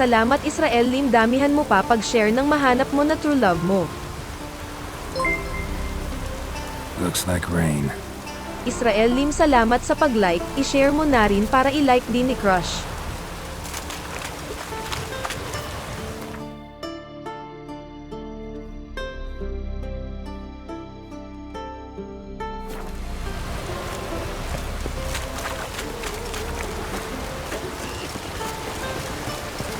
Salamat Israel Lim, damihan mo pa pag-share ng mahanap mo na true love mo. Looks like rain. Israel Lim, salamat sa pag-like, i-share mo na rin para i-like din ni Crush.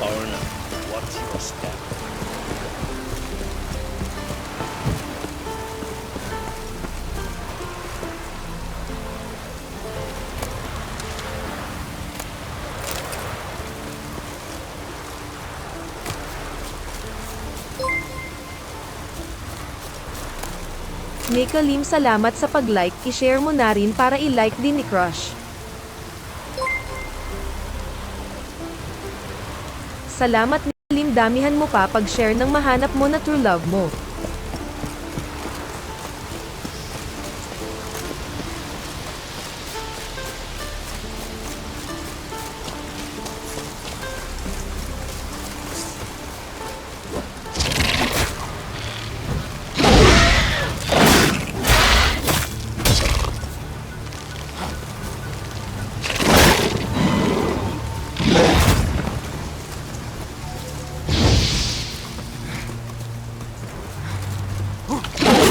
Foreigner, what's your step? Mika Lim, salamat sa pag-like, i-share mo na rin para i-like din ni Crush. Salamat Lim, damihan mo pa pag-share ng mahanap mo na true love mo.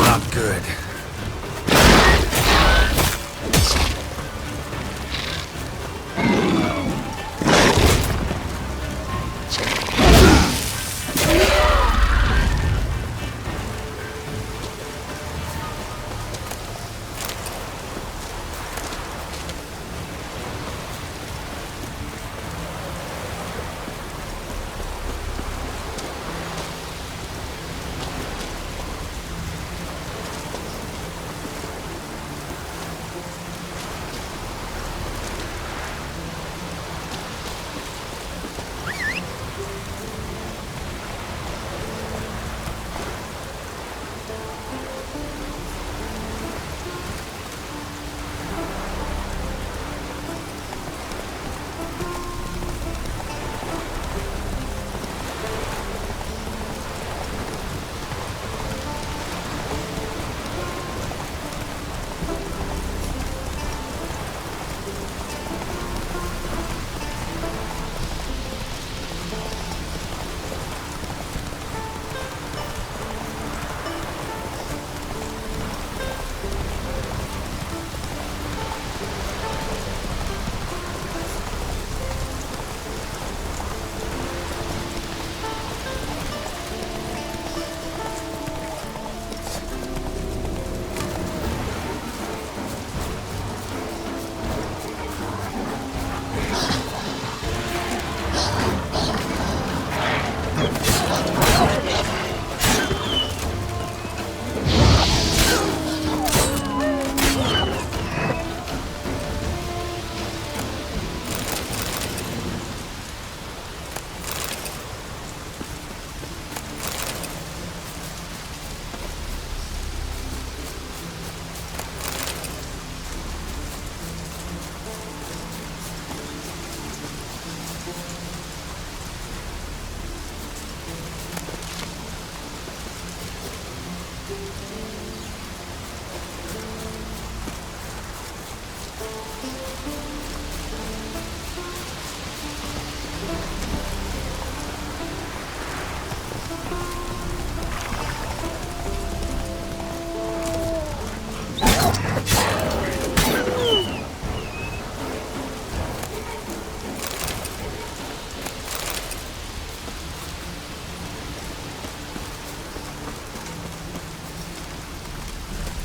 Not good.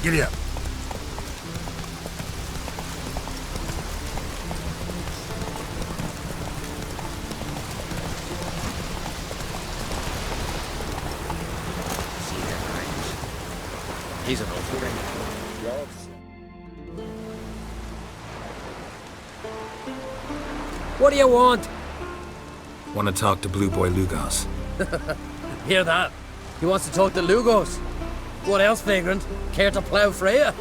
Giddy up. He's an old friend. What do you want? Want to talk to Blue Boy Lugos. Hear that? He wants to talk to Lugos. What else, Vagrant? Care to plough Freya?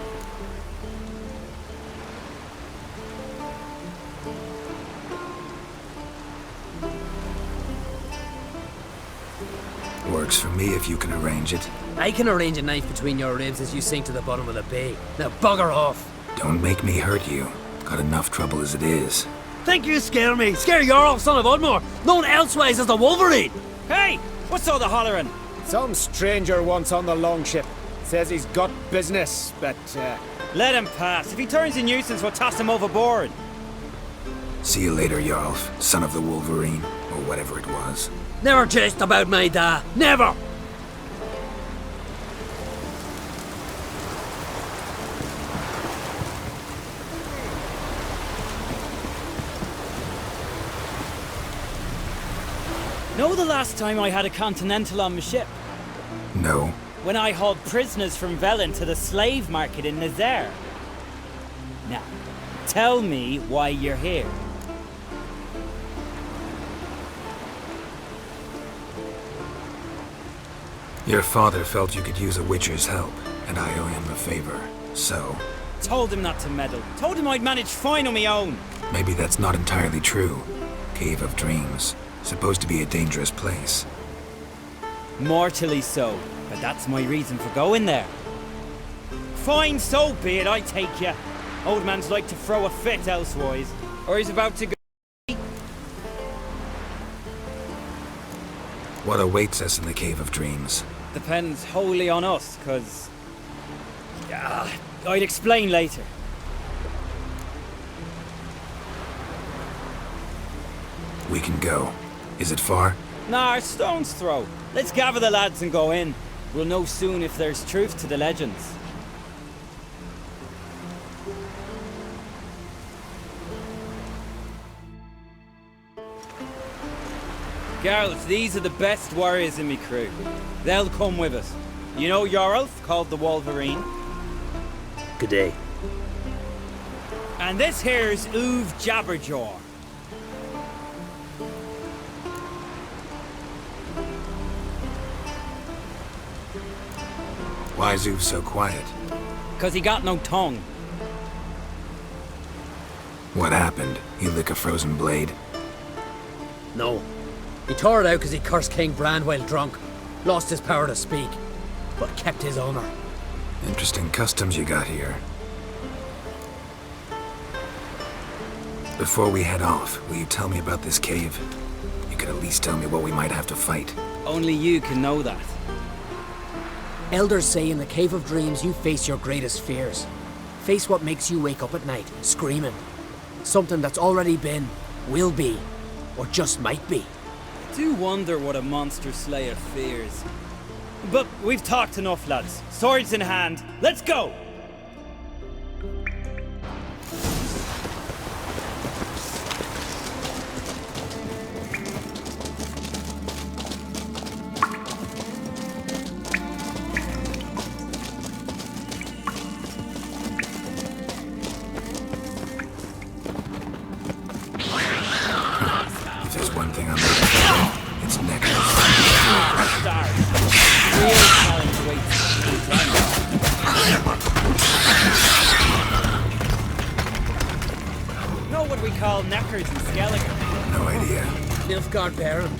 Works for me if you can arrange it. I can arrange a knife between your ribs as you sink to the bottom of the bay. Now bugger off. Don't make me hurt you. Got enough trouble as it is. Think you scare me? Scare Jarl, son of Udmore, known elsewise as the Wolverine. Hey! What's all the hollering? Some stranger once on the longship. Says he's got business, but let him pass. If he turns a nuisance, we'll toss him overboard. See you later, Jarlf, son of the Wolverine, or whatever it was. Never jest about my da. Never! Know the last time I had a Continental on my ship? No. When I hauled prisoners from Velen to the slave market in Nazaire. Now, tell me why you're here. Your father felt you could use a Witcher's help, and I owe him a favor, so... Told him not to meddle. Told him I'd manage fine on my own. Maybe that's not entirely true. Cave of Dreams. Supposed to be a dangerous place. Mortally so, but that's my reason for going there. Fine, so be it, I take you. Old man's like to throw a fit elsewise, or he's about to go. What awaits us in the Cave of Dreams? Depends wholly on us, cause... I'd explain later. We can go. Is it far? Nah, stone's throw. Let's gather the lads and go in. We'll know soon if there's truth to the legends. Girls, these are the best warriors in me crew. They'll come with us. You know Jarl, called the Wolverine? Good day. And this here's Uv Jabberjaw. Why's Uv so quiet? 'Cause he got no tongue. What happened? He lick a frozen blade? No. He tore it out because he cursed King Bran while drunk. Lost his power to speak, but kept his honor. Interesting customs you got here. Before we head off, will you tell me about this cave? You could at least tell me what we might have to fight. Only you can know that. Elders say in the Cave of Dreams you face your greatest fears. Face what makes you wake up at night, screaming. Something that's already been, will be, or just might be. I do wonder what a monster slayer fears. But we've talked enough, lads. Swords in hand, let's go! If there's one thing I'm looking for, it's necklace. Stars. Real talent waits. Know what we call knackers and skeletons? No idea. Nilfgaard bear them.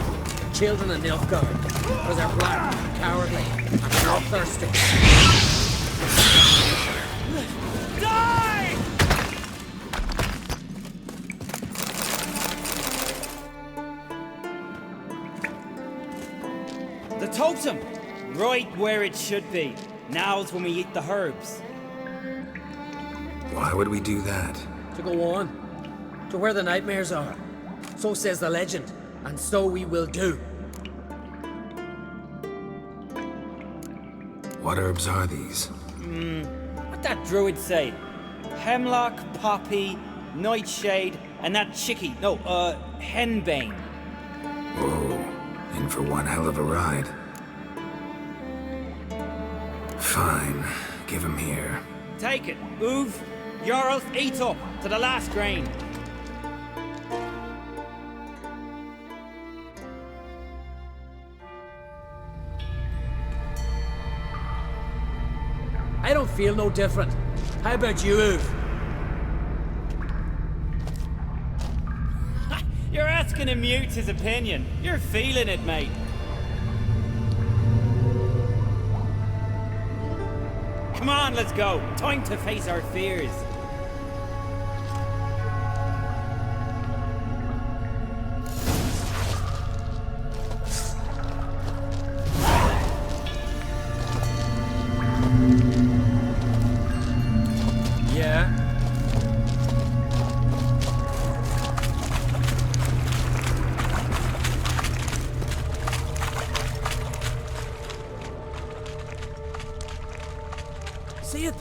Children of Nilfgaard. Because they're black, cowardly, and bloodthirsty. Die! The totem! Right where it should be. Now's when we eat the herbs. Why would we do that? To go on. To where the nightmares are. So says the legend. And so we will do. What herbs are these? What that druid say? Hemlock, poppy, nightshade, and that chickie. No, henbane. Whoa, in for one hell of a ride. Fine, give him here. Take it. Uv, Jarl, eat up to the last grain. I don't feel no different. How about you, Uv? You're asking him mute his opinion. You're feeling it, mate. Come on, let's go. Time to face our fears. Yeah? See it?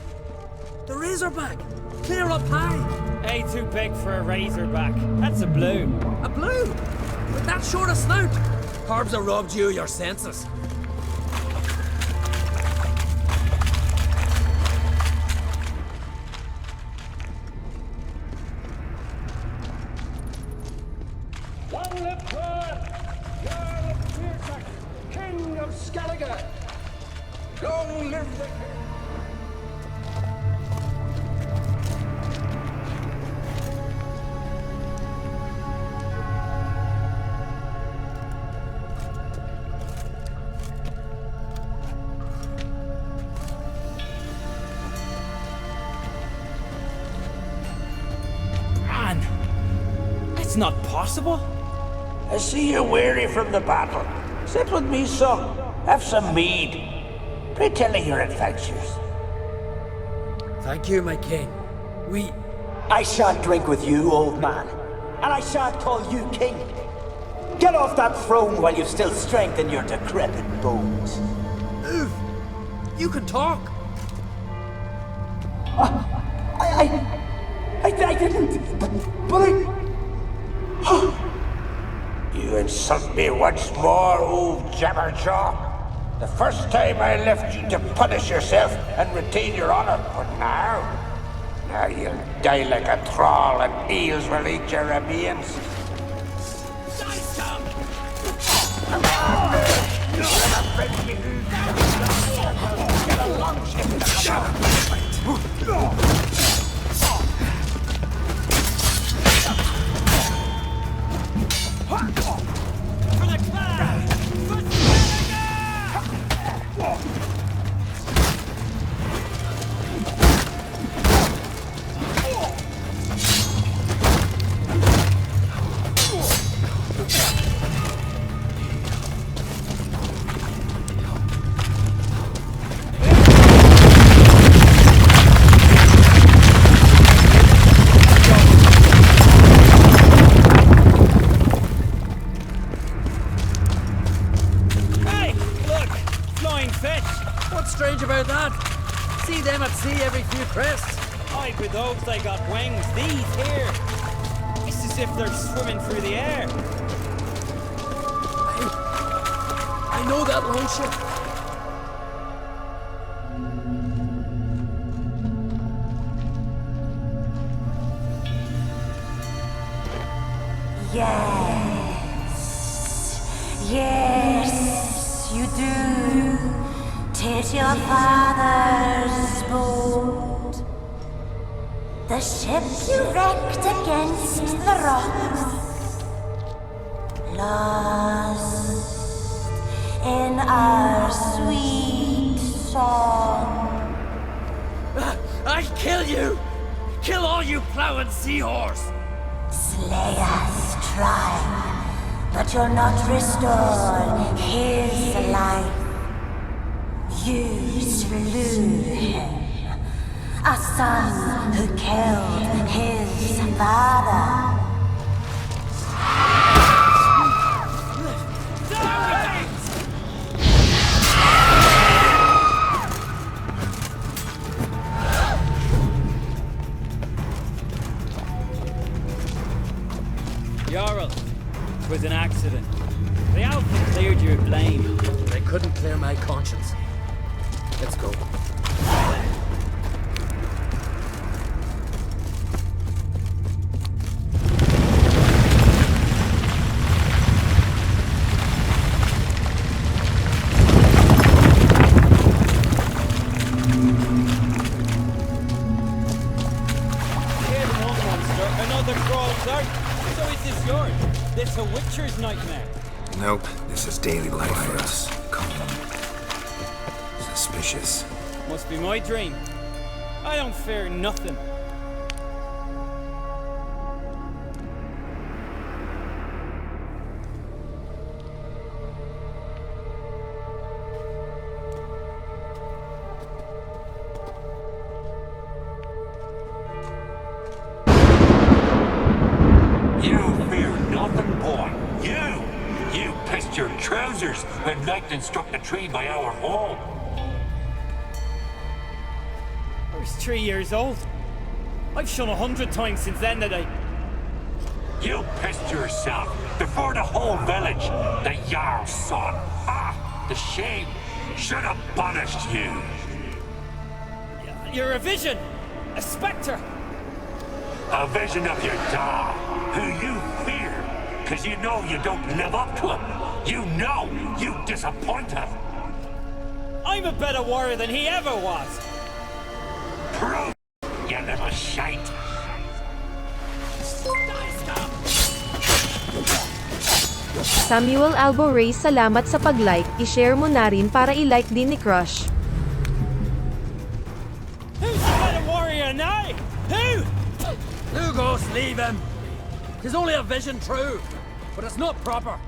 The Razorback! Clear up high! Ain't too big for a razorback. That's a blue. A blue! With that short a snout! Herbs have robbed you of your senses. Long live Thor, Jarl of Fearsack, King of Skellige! Long live the King! Man, that's not possible. I see you're weary from the battle. Sit with me, son. Have some mead. Pray tell me your adventures. Thank you, my king. I shan't drink with you, old man. And I shan't call you king. Get off that throne while you've still strength in your decrepit bones. Move! You can talk! I didn't. But I... You insult me once more, old Jabberjaw. The first time I left you to punish yourself and retain your honor, but now you'll die like a thrall and eels will eat your remains. What's strange about that? See them at sea every few crests. Aye, with those they got wings. These here. It's as if they're swimming through the air. I know that longship. Yes, you do. 'Tis your father's boat. The ship you wrecked against the rocks. Lost in our sweet song. I'll kill you! Kill all you plowing seahorse! Slay us, try, but you'll not restore his life. You slew him, a son who killed his father. Jarl, it was an accident. The Alpha cleared you of blame. They couldn't clear my conscience. Let's go. Here's one monster, another crawls out. So is this yours? This a Witcher's nightmare. Nope, this is daily life for us. Calm. Suspicious. Must be my dream. I don't fear nothing. You fear nothing, boy. You pissed your trousers when lightning struck the tree by our home. I was 3 years old. I've shone 100 times since then that I... You pissed yourself before the whole village. The Jarl's son. Ah, the shame should have punished you. You're a vision! A spectre! A vision of your dad, who you fear, because you know you don't live up to him. You know you disappoint him. I'm a better warrior than he ever was! Prove, you little shite. Samuel Albo Ray, salamat sa pag-like, i-share mo na rin para i-like din ni Crush. Who's the better warrior now? Who? Lugos, leave him! Tis only a vision, true, but it's not proper.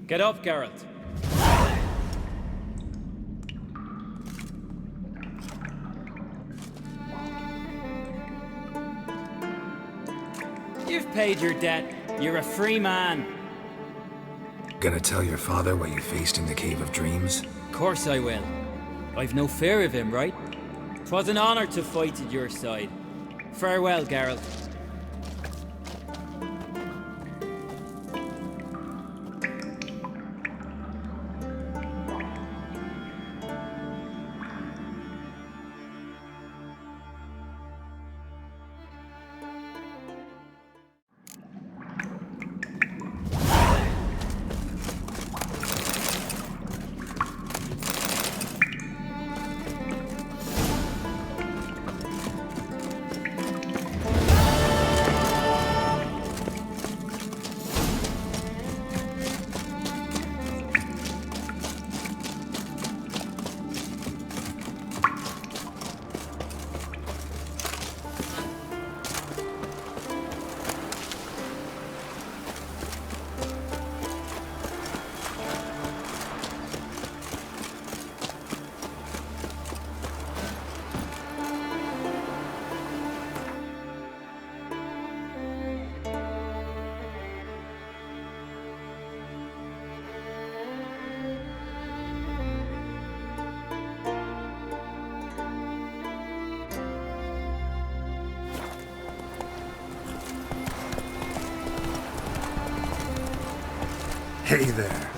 Get up, Geralt. You've paid your debt. You're a free man. Gonna tell your father what you faced in the Cave of Dreams? Of course I will. I've no fear of him, right? 'Twas an honor to fight at your side. Farewell, Geralt. Hey there.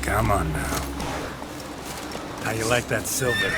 Come on now. How you like that silver?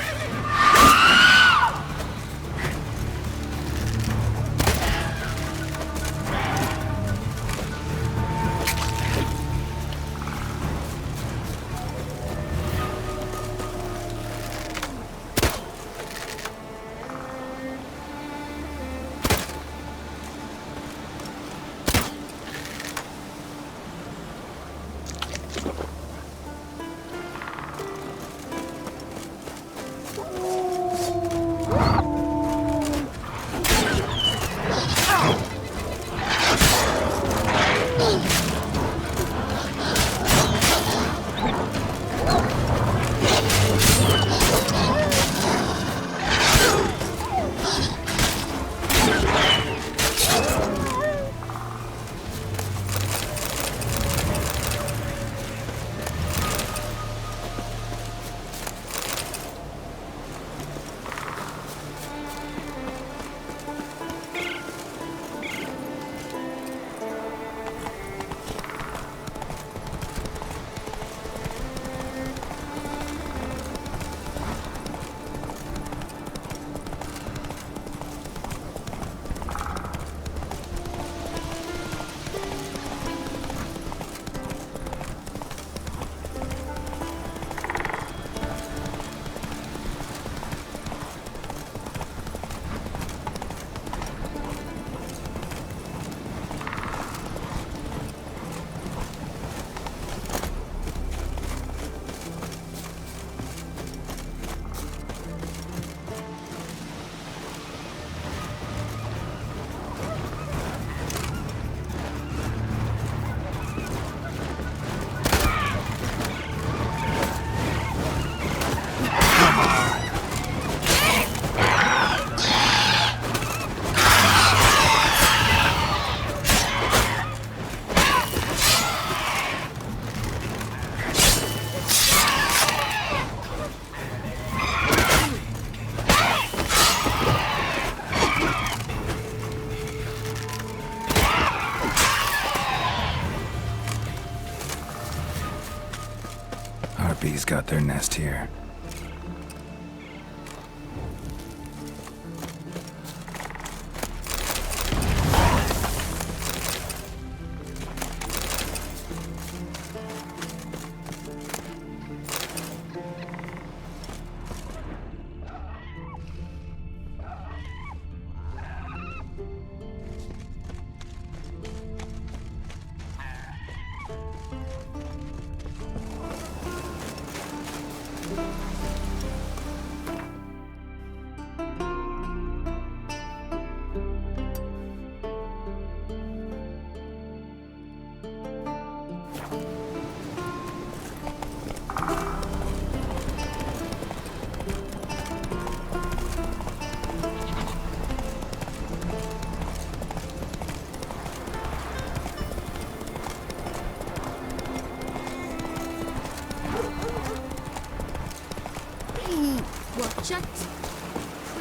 Harpies got their nest here.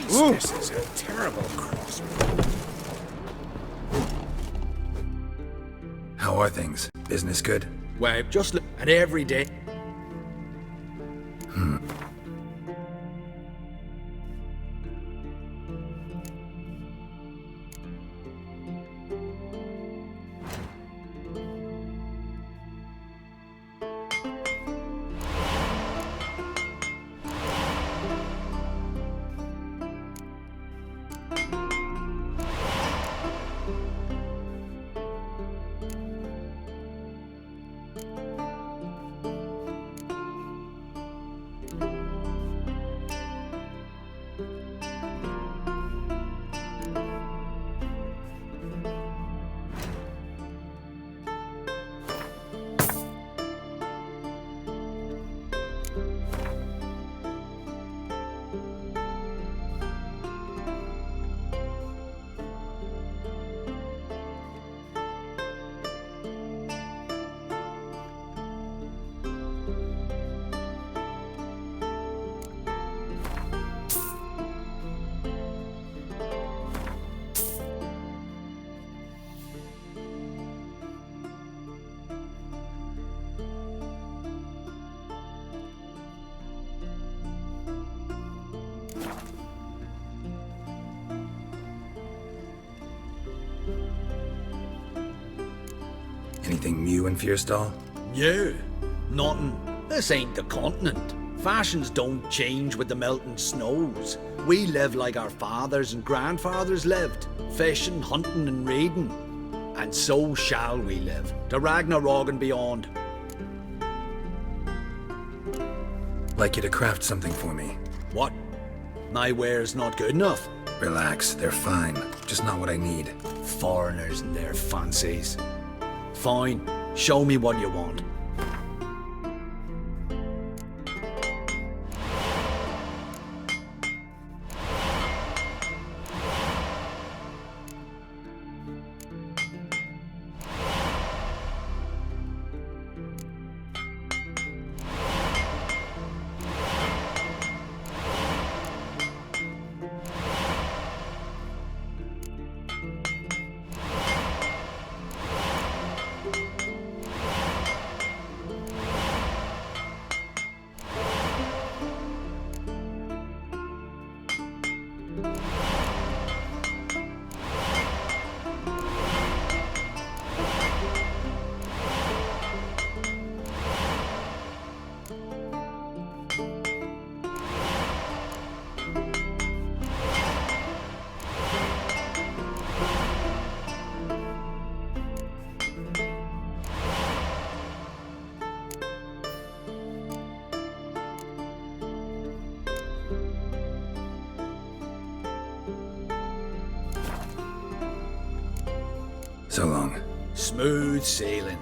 This is a terrible crossroad. How are things? Business good? Well, just look at every day. Anything new in Fierstall? Yeah, nothing. This ain't the continent. Fashions don't change with the melting snows. We live like our fathers and grandfathers lived, fishing, hunting and raiding. And so shall we live, to Ragnarok and beyond. Like you to craft something for me. What? My ware's not good enough? Relax, they're fine. Just not what I need. Foreigners and their fancies. Fine, show me what you want. So long. Smooth sailing.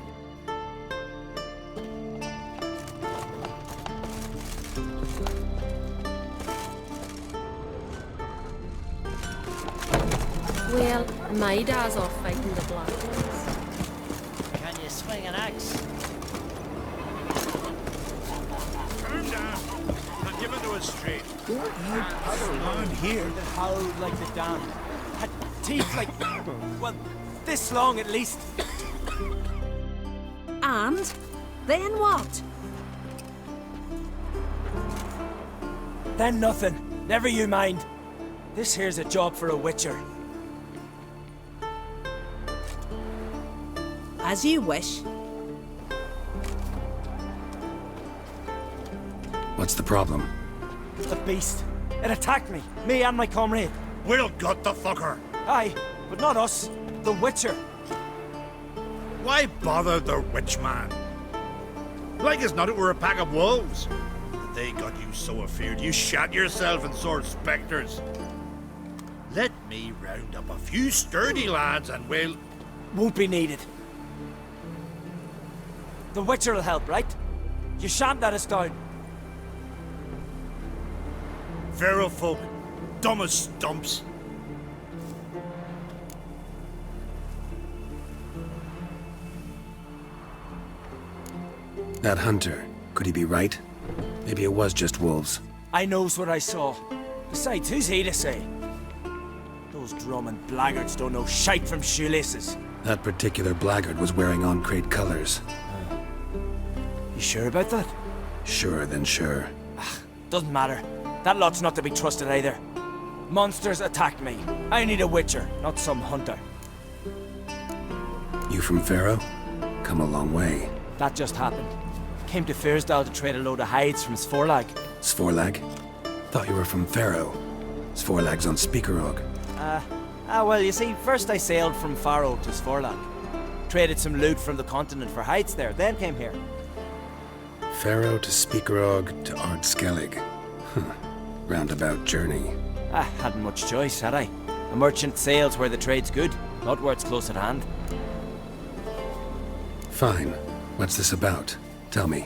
Well, my dad's off fighting the black ones. Can you swing an axe? Calm down. I'll give it to us straight. Around here that howled like the damned. Had teeth like, well, this long at least. And? Then what? Then nothing. Never you mind. This here's a job for a witcher. As you wish. What's the problem? The beast. It attacked me and my comrade. We'll gut the fucker. Aye, but not us. The witcher. Why bother the witch man? Like as not it were a pack of wolves. They got you so afeard you shat yourself and saw spectres. Let me round up a few sturdy lads and we'll... Won't be needed. The witcher'll help, right? You shan't let us down. Feral folk, dumb as stumps. That hunter, could he be right? Maybe it was just wolves. I knows what I saw. Besides, who's he to say? Those drumming blackguards don't know shite from shoelaces. That particular blackguard was wearing on-crate colors. You sure about that? Sure, then sure. Doesn't matter. That lot's not to be trusted either. Monsters attacked me. I need a witcher, not some hunter. You from Pharaoh? Come a long way. That just happened. Came to Fyrsdal to trade a load of hides from Svorlag. Svorlag? Thought you were from Pharaoh. Svorlag's on Speakerog. Well, you see, first I sailed from Faro to Svorlag. Traded some loot from the continent for hides there, then came here. Pharaoh to Speakerog to Ardskellig. Roundabout journey. I hadn't much choice, had I? A merchant sails where the trade's good, not where it's close at hand. Fine. What's this about? Tell me.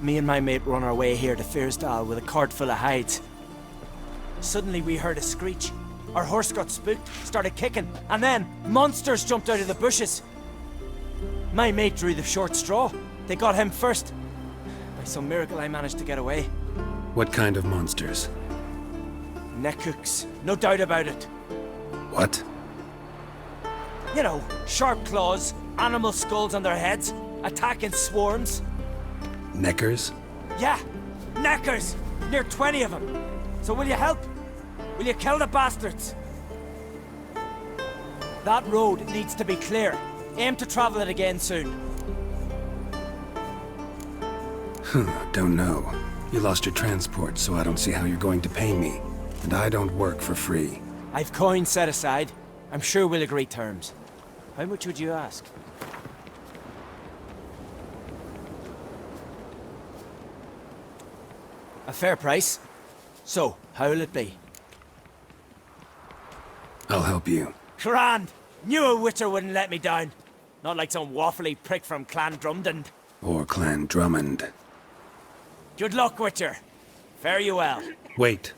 Me and my mate were on our way here to Fyrsdal with a cart full of hides. Suddenly we heard a screech. Our horse got spooked, started kicking, and then monsters jumped out of the bushes. My mate drew the short straw. They got him first. By some miracle I managed to get away. What kind of monsters? Neckhooks, no doubt about it. What? You know, sharp claws, animal skulls on their heads, attack in swarms. Neckers? Yeah, neckers! Near 20 of them. So will you help? Will you kill the bastards? That road needs to be clear. Aim to travel it again soon. Don't know. You lost your transport, so I don't see how you're going to pay me. And I don't work for free. I've coin set aside. I'm sure we'll agree terms. How much would you ask? A fair price. So, how'll it be? I'll help you. Grand! Knew a witcher wouldn't let me down. Not like some waffly prick from Clan Drumdon. Or Clan Drummond. Good luck, witcher. Fare you well. Wait.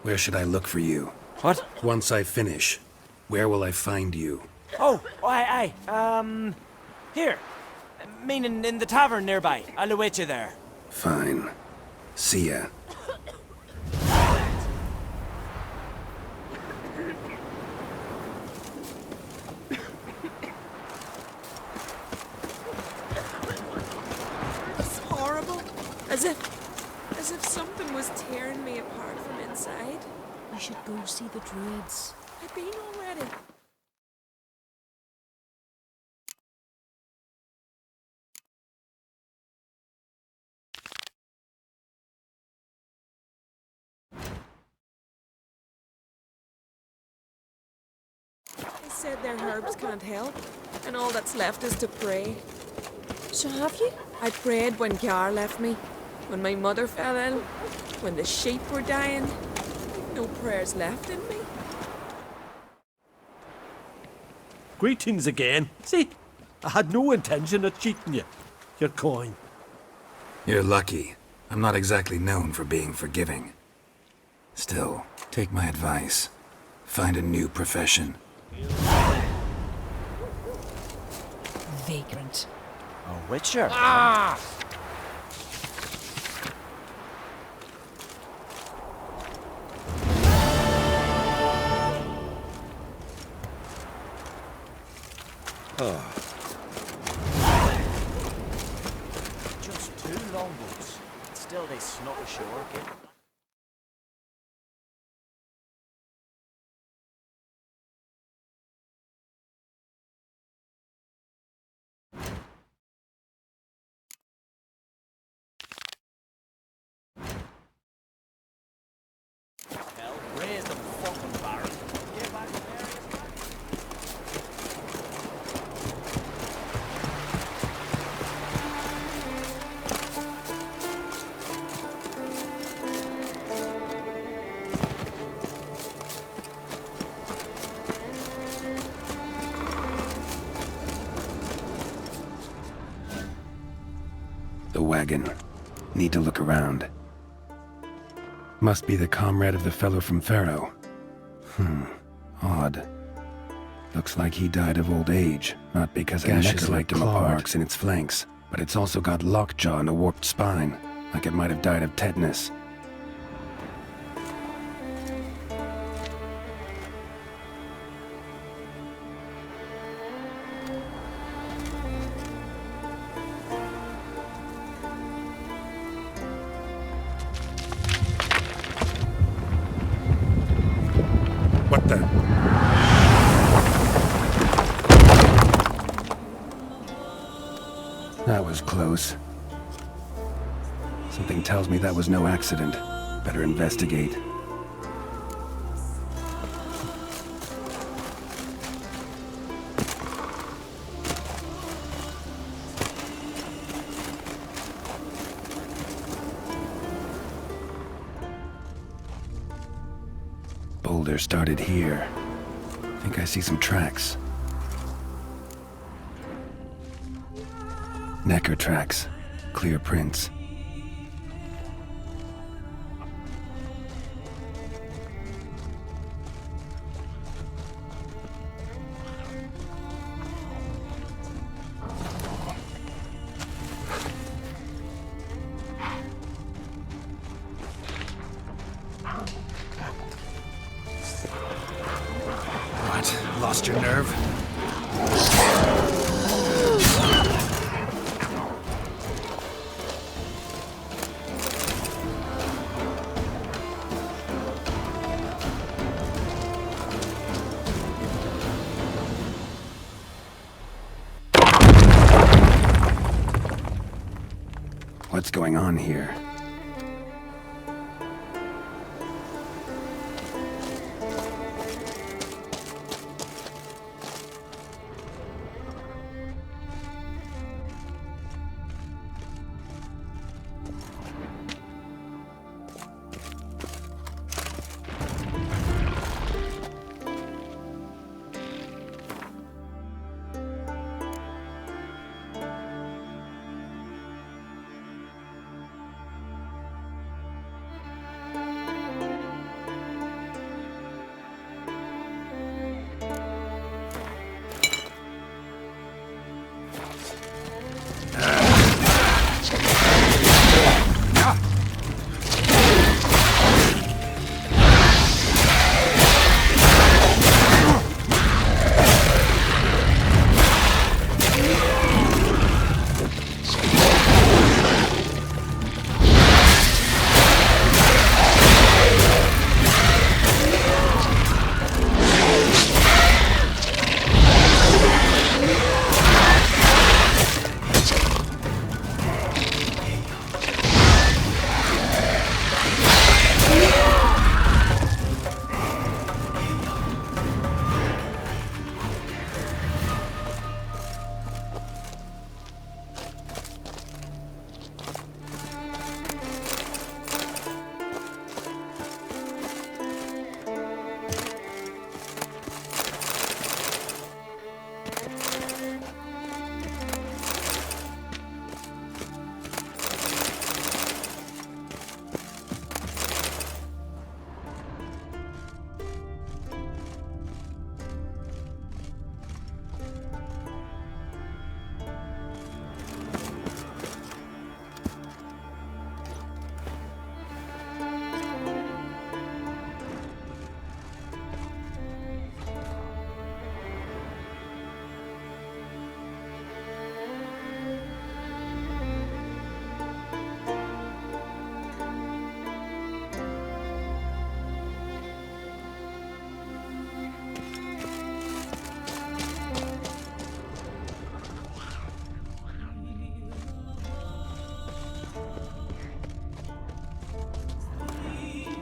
Where should I look for you? What? Once I finish, where will I find you? Oh, aye. Here. Meaning in the tavern nearby. I'll await you there. Fine. See ya. It's horrible. As if something was tearing me apart from inside. We should go see the druids. I've been already. They said their herbs can't help, and all that's left is to pray. So have you? I prayed when Gar left me, when my mother fell ill, when the sheep were dying. No prayers left in me. Greetings again. See, I had no intention of cheating you. Your coin. You're lucky. I'm not exactly known for being forgiving. Still, take my advice. Find a new profession. Vagrant. A witcher? Ah! Just 2 longboats. Still they snuck ashore, kid. Hell, raise the fucking barrel. Get back there. The wagon. Need to look around. Must be the comrade of the fellow from Pharaoh. Odd. Looks like he died of old age, not because a neck like marks in its flanks, but it's also got lockjaw and a warped spine, like it might have died of tetanus. What the? That was close. Something tells me that was no accident. Better investigate. Boulder started here. Think I see some tracks. Necker tracks. Clear prints. What? Lost your nerve? What's going on here?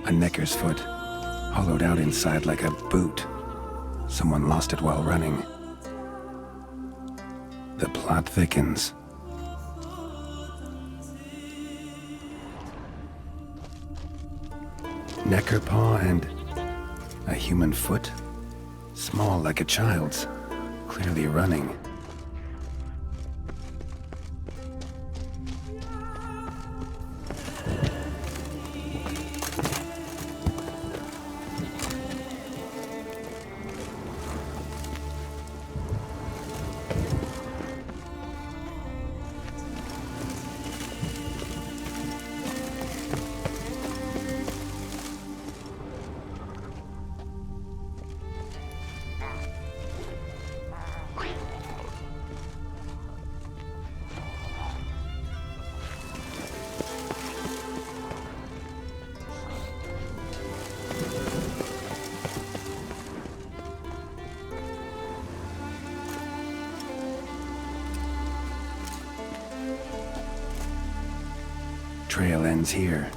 A necker's foot, hollowed out inside like a boot. Someone lost it while running. The plot thickens. Necker paw and a human foot? Small like a child's, clearly running. Trail ends here.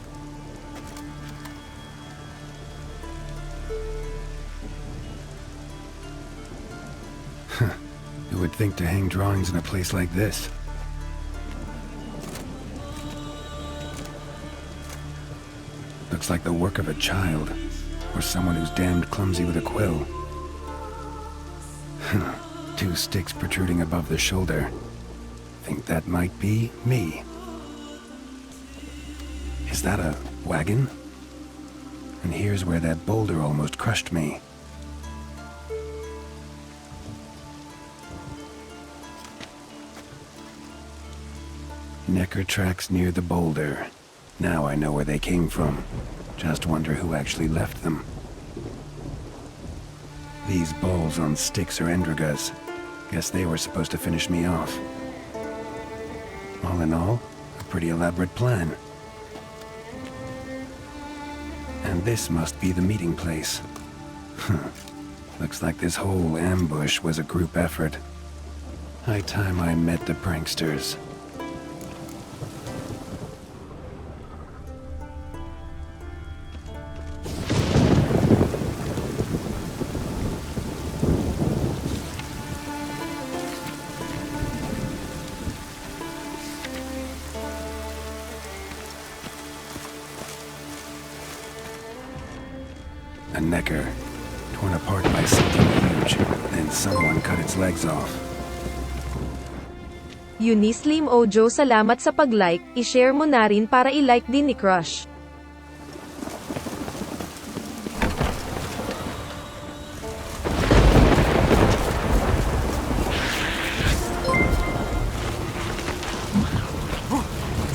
Who would think to hang drawings in a place like this? Looks like the work of a child, or someone who's damned clumsy with a quill. 2 sticks protruding above the shoulder. Think that might be me. Is that a wagon? And here's where that boulder almost crushed me. Necker tracks near the boulder. Now I know where they came from. Just wonder who actually left them. These balls on sticks are Endrigas. Guess they were supposed to finish me off. All in all, a pretty elaborate plan. And this must be the meeting place. Looks like this whole ambush was a group effort. High time I met the pranksters. A necker. Torn apart by something huge. Then someone cut its legs off. Unislim Ojo, salamat sa pag-like, i-share mo na rin para i-like din ni Crush.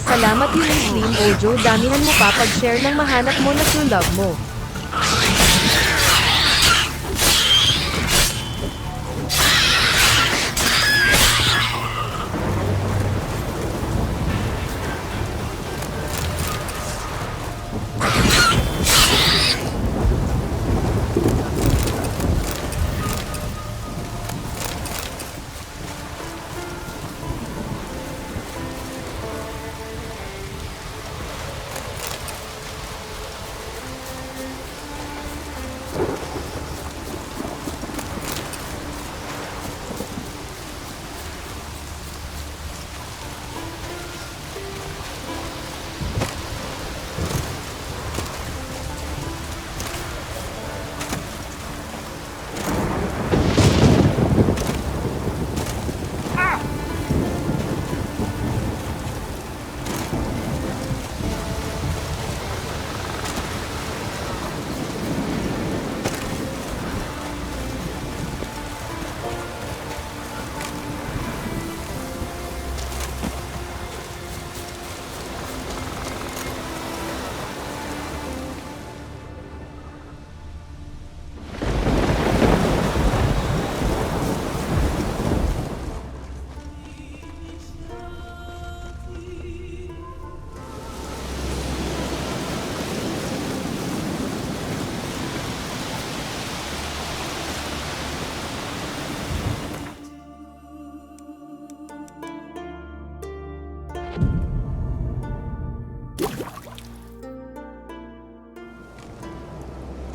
Salamat Unislim Ojo, damihan mo pa pag-share ng mahanap mo na true love mo.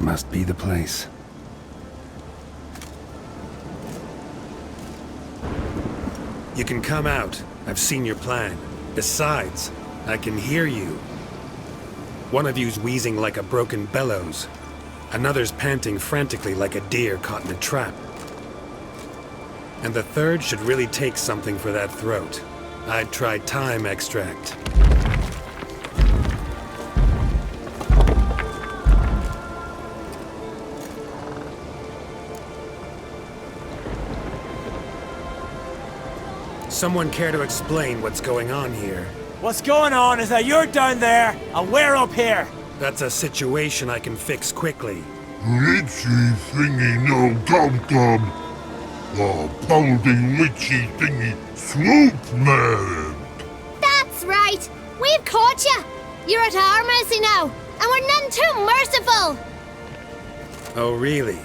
Must be the place. You can come out. I've seen your plan. Besides, I can hear you. One of you's wheezing like a broken bellows. Another's panting frantically like a deer caught in a trap. And the third should really take something for that throat. I'd try thyme extract. Someone care to explain what's going on here? What's going on is that you're down there, and we're up here. That's a situation I can fix quickly. Litchy thingy no dum-dum. Oh, pounding litchy thingy swoop man. That's right. We've caught you. You're at our mercy now, and we're none too merciful. Oh, really?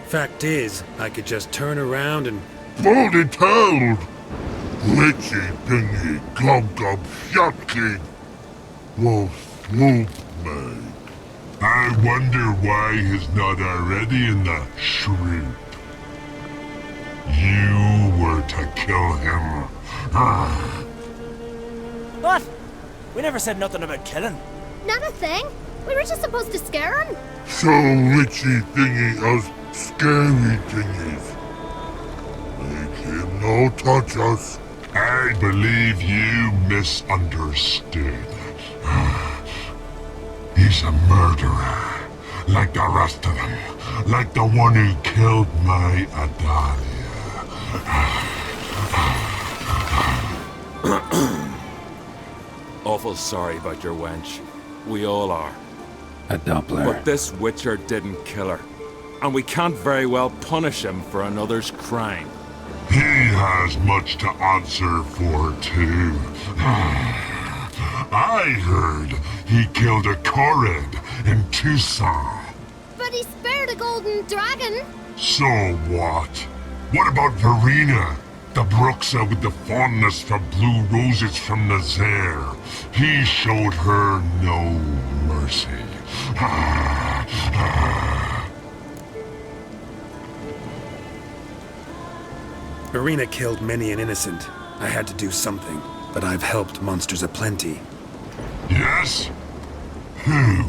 Fact is, I could just turn around and... Baldy told. Litchy thingy gum-gum shotkin. Whoa, swoop man. I wonder why he's not already in the shrimp. You were to kill him. What? We never said nothing about killing. Not a thing. We were just supposed to scare him. So litchy thingy us scary thingies. Make him no touch us. I believe you misunderstood. He's a murderer, like the rest of them, like the one who killed my Adalia. Awful sorry about your wench. We all are. A Doppler. But this Witcher didn't kill her. And we can't very well punish him for another's crime. He has much to answer for, too. I heard he killed a Korid in Tucson. But he spared a golden dragon. So what? What about Verena? The Bruxa with the fondness for blue roses from Nazaire. He showed her no mercy. Verena killed many an innocent. I had to do something, but I've helped monsters aplenty. Yes? Who?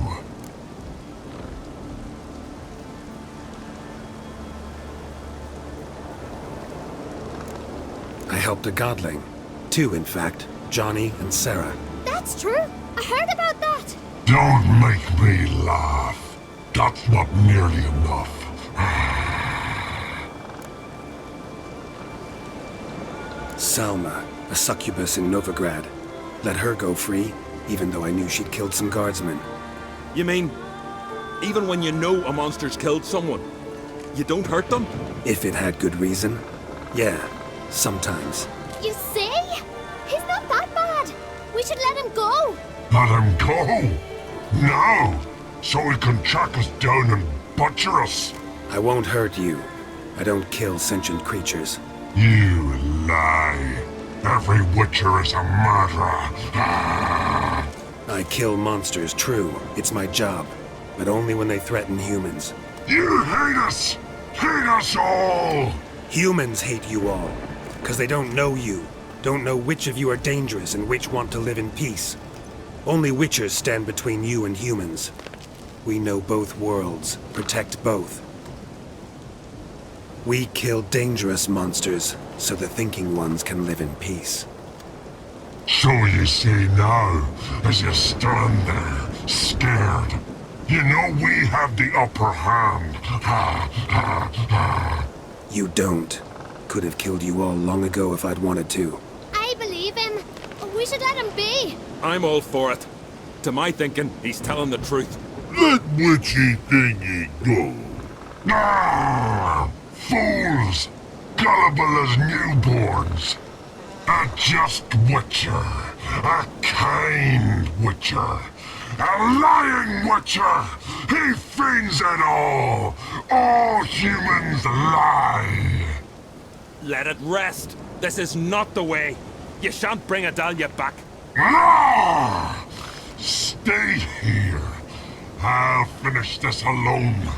helped a godling. 2, in fact. Johnny and Sarah. That's true. I heard about that. Don't make me laugh. That's not nearly enough. Salma, a succubus in Novigrad. Let her go free, even though I knew she'd killed some guardsmen. You mean, even when you know a monster's killed someone, you don't hurt them? If it had good reason. Yeah, sometimes. You see? He's not that bad. We should let him go. Let him go? No! So he can track us down and butcher us. I won't hurt you. I don't kill sentient creatures. You lie. Every witcher is a murderer. I kill monsters, true. It's my job. But only when they threaten humans. You hate us! Hate us all! Humans hate you all. Because they don't know you. Don't know which of you are dangerous and which want to live in peace. Only witchers stand between you and humans. We know both worlds. Protect both. We kill dangerous monsters, so the thinking ones can live in peace. So you say now, as you stand there, scared. You know we have the upper hand. You don't. Could have killed you all long ago if I'd wanted to. I believe him. We should let him be. I'm all for it. To my thinking, he's telling the truth. Let witchy thingy go. Fools! Gullible as newborns. A just witcher. A kind witcher. A lying witcher! He feigns it all! All humans lie! Let it rest. This is not the way. You shan't bring Adalia back. Ah! Stay here. I'll finish this alone.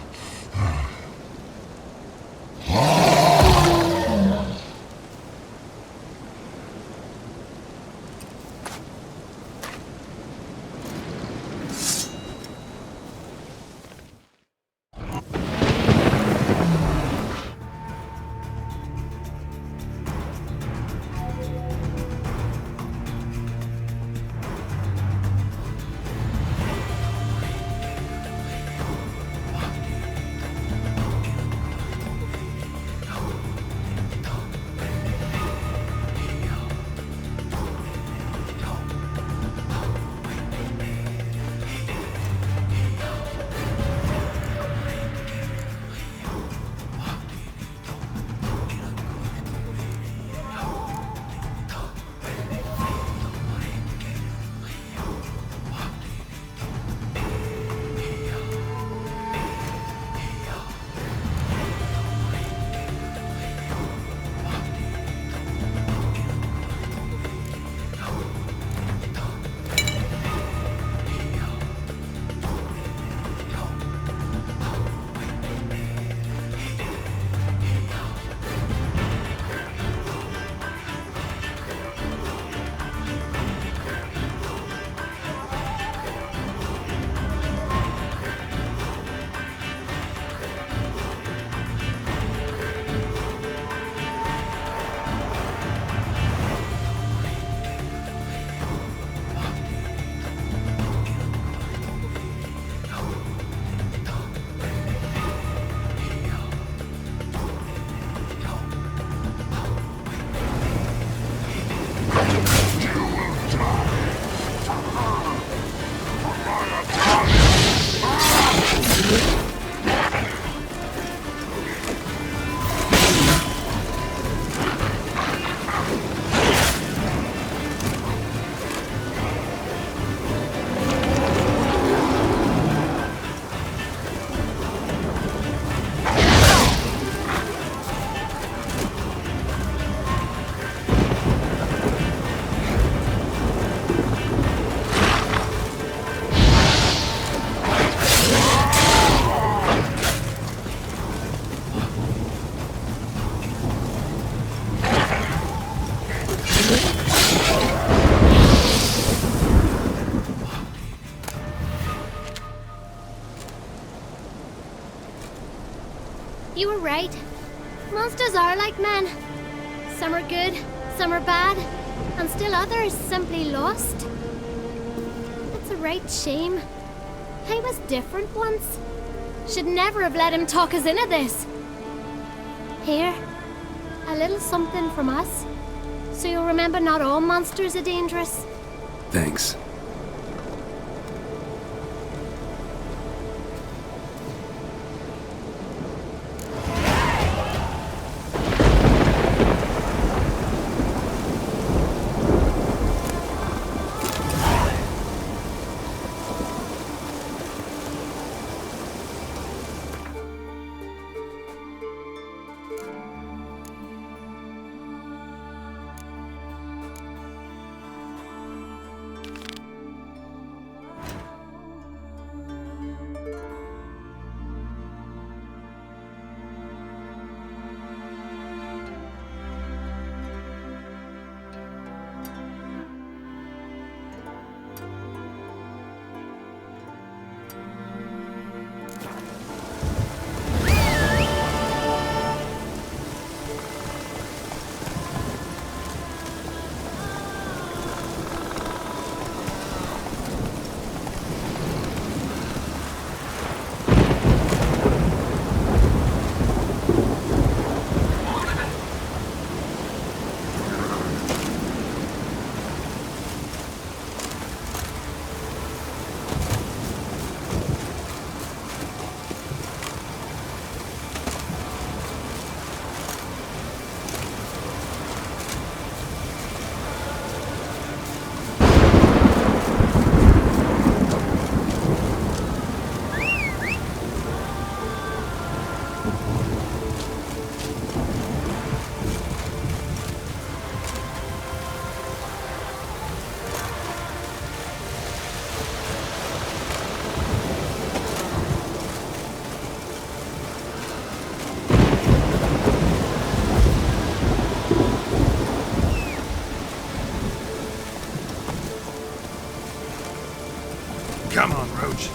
You were right. Monsters are like men. Some are good, Some are bad, and still others simply lost. It's a right shame. I was different once. Should never have let him talk us into this. Here, a little something from us, so you'll remember not all monsters are dangerous. Thanks. Come on, Roach.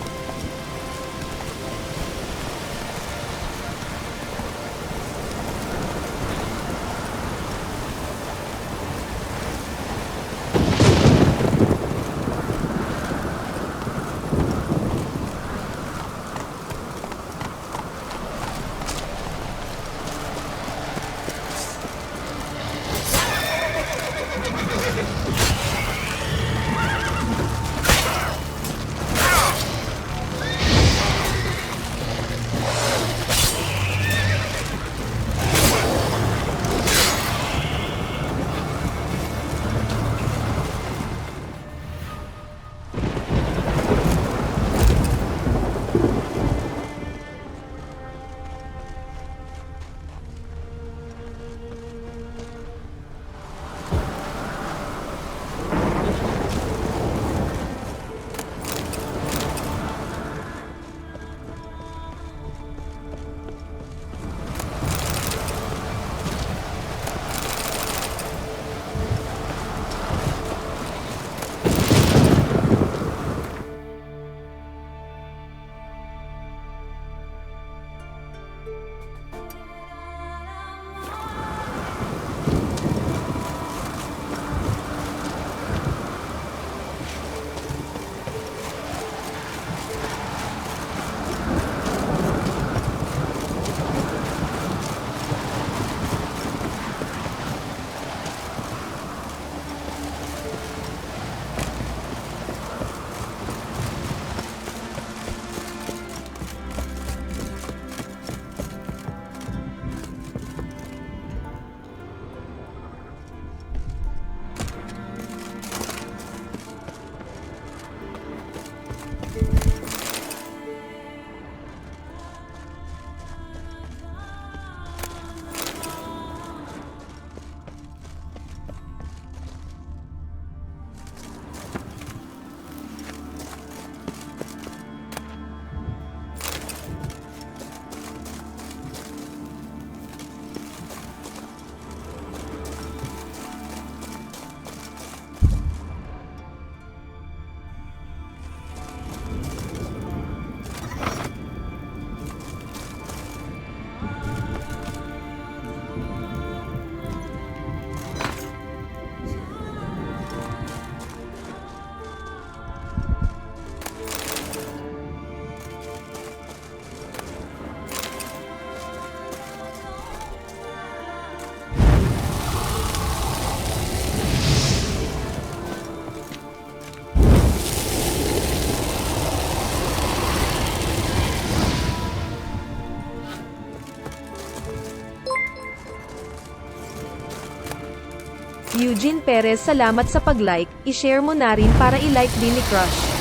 Eugene Perez, salamat sa pag-like, i-share mo na rin para i-like din ni Crush.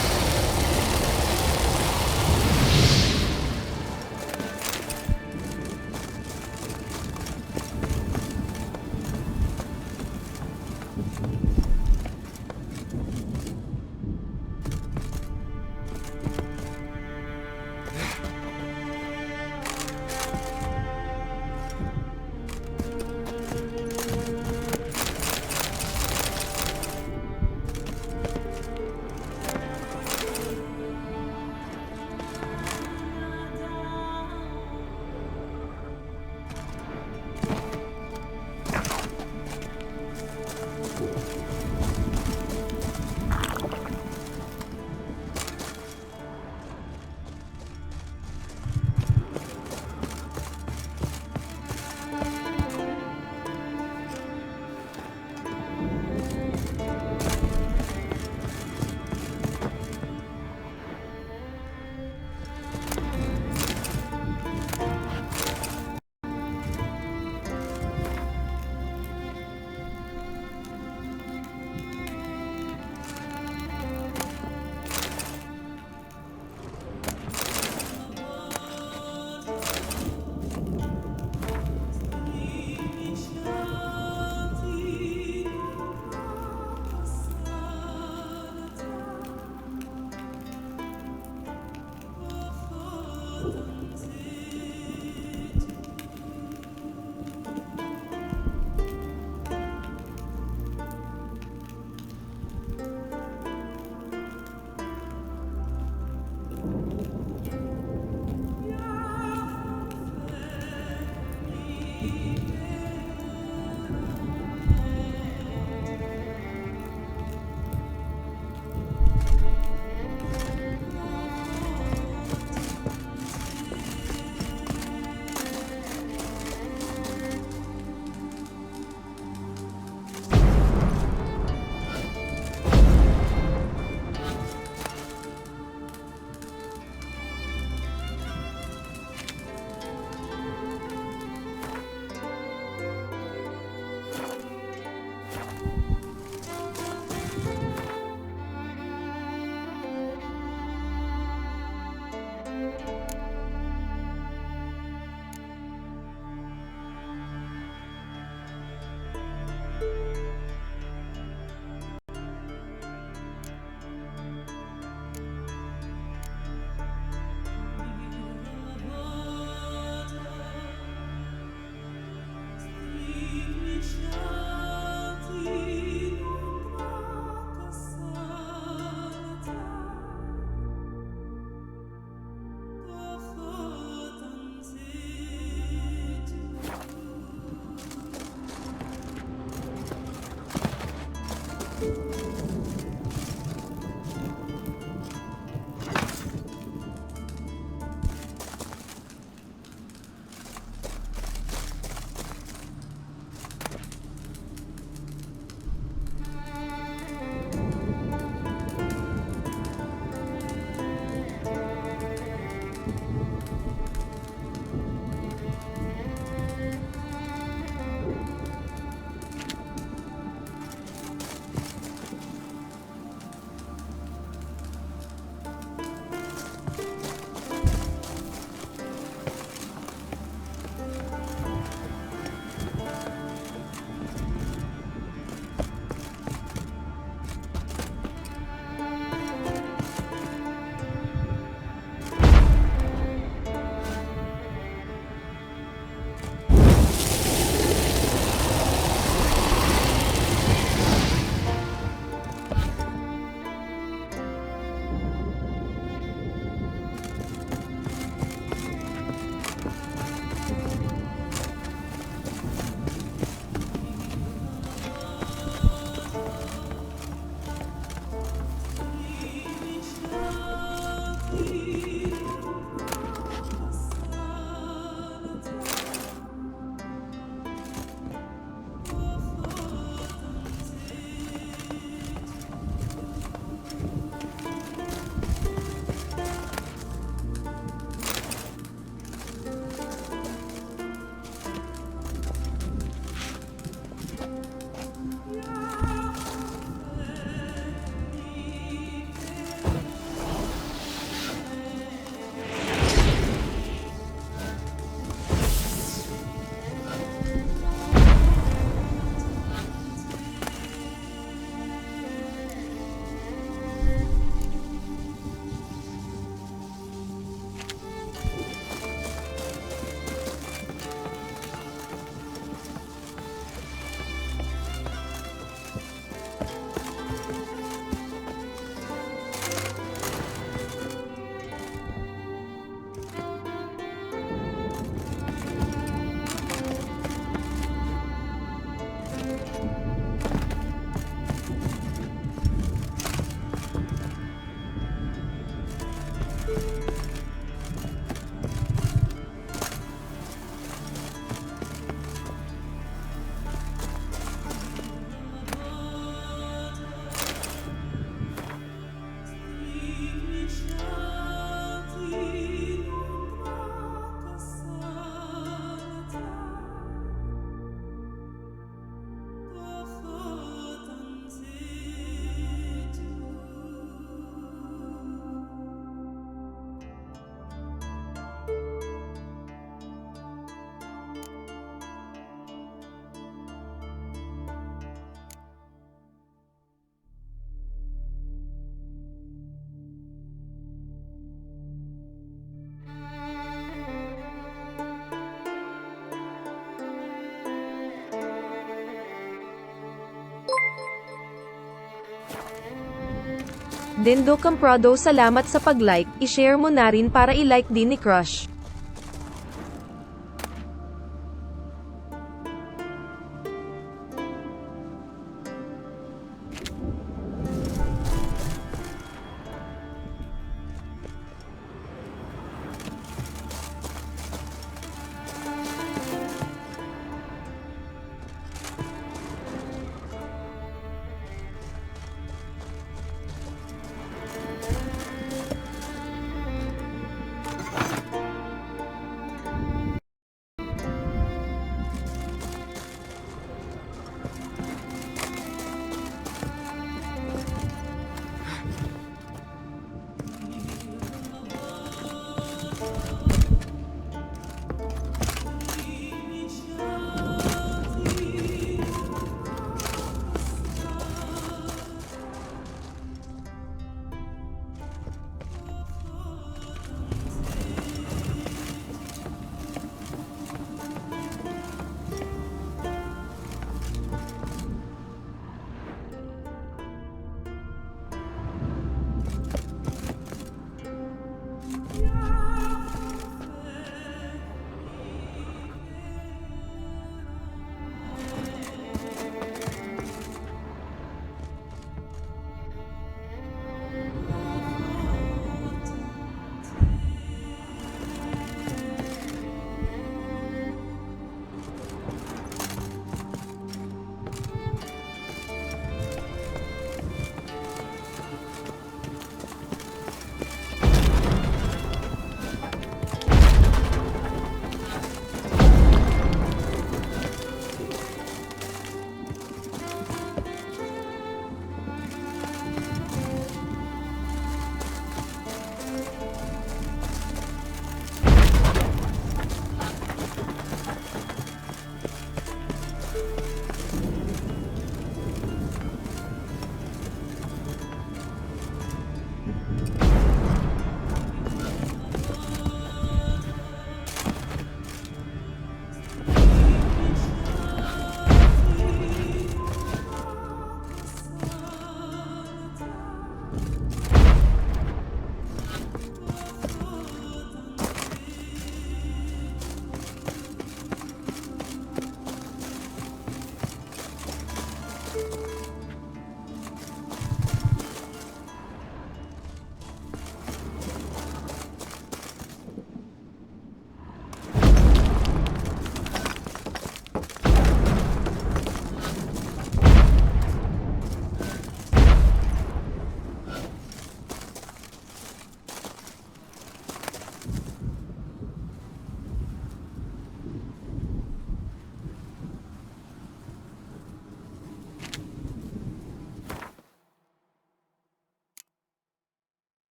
Dindo Camprado, salamat sa pag-like, i-share mo na rin para i-like din ni Crush.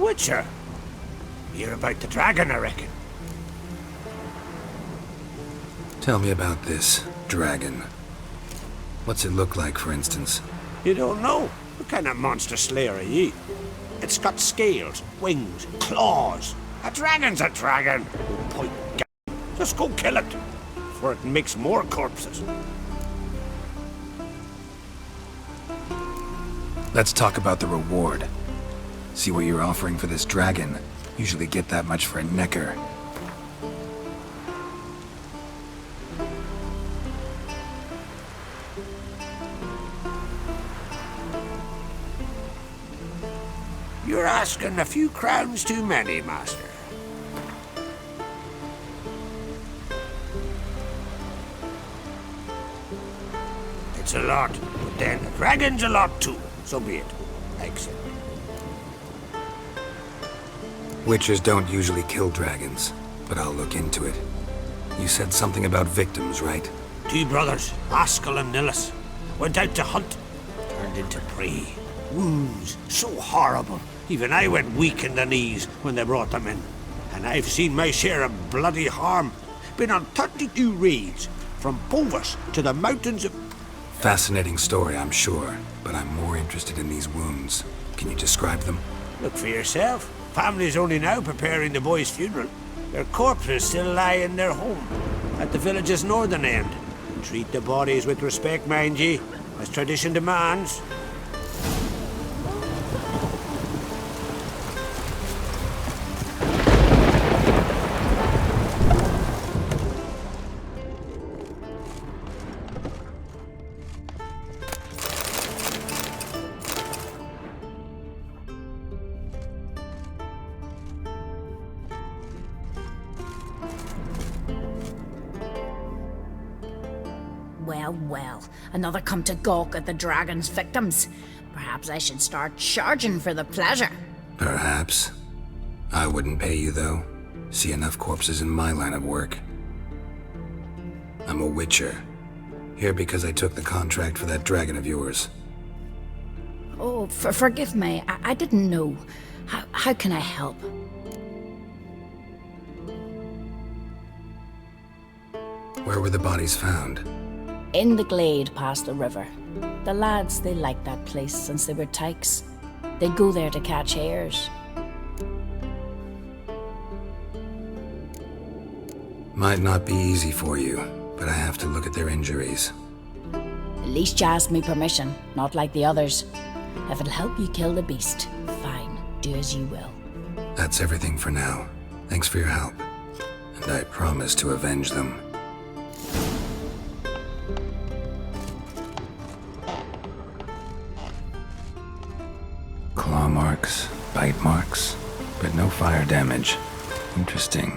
Witcher. You're about the dragon, I reckon. Tell me about this dragon. What's it look like, for instance? You don't know? What kind of monster slayer are ye? It's got scales, wings, claws. A dragon's a dragon. Point g***. Just go kill it, before it makes more corpses. Let's talk about the reward. See what you're offering for this dragon. Usually get that much for a necker. You're asking a few crowns too many, master. It's a lot, but then a dragon's a lot too. So be it. I accept. Witchers don't usually kill dragons, but I'll look into it. You said something about victims, right? 2 brothers, Askell and Nillis, went out to hunt, turned into prey. Wounds so horrible, even I went weak in the knees when they brought them in. And I've seen my share of bloody harm. Been on 32 raids, from Povus to the mountains of... Fascinating story, I'm sure, but I'm more interested in these wounds. Can you describe them? Look for yourself. Family's only now preparing the boy's funeral. Their corpses still lie in their home, at the village's northern end. Treat the bodies with respect, mind ye, as tradition demands. Well, well, another come to gawk at the dragon's victims. Perhaps I should start charging for the pleasure. Perhaps. I wouldn't pay you, though. See enough corpses in my line of work. I'm a witcher. Here because I took the contract for that dragon of yours. Oh, forgive me. I didn't know. How can I help? Where were the bodies found? In the glade past the river. The lads, they liked that place since they were tykes. They'd go there to catch hares. Might not be easy for you, but I have to look at their injuries. At least you asked me permission, not like the others. If it'll help you kill the beast, fine, do as you will. That's everything for now. Thanks for your help. And I promise to avenge them. Claw marks, bite marks, but no fire damage. Interesting.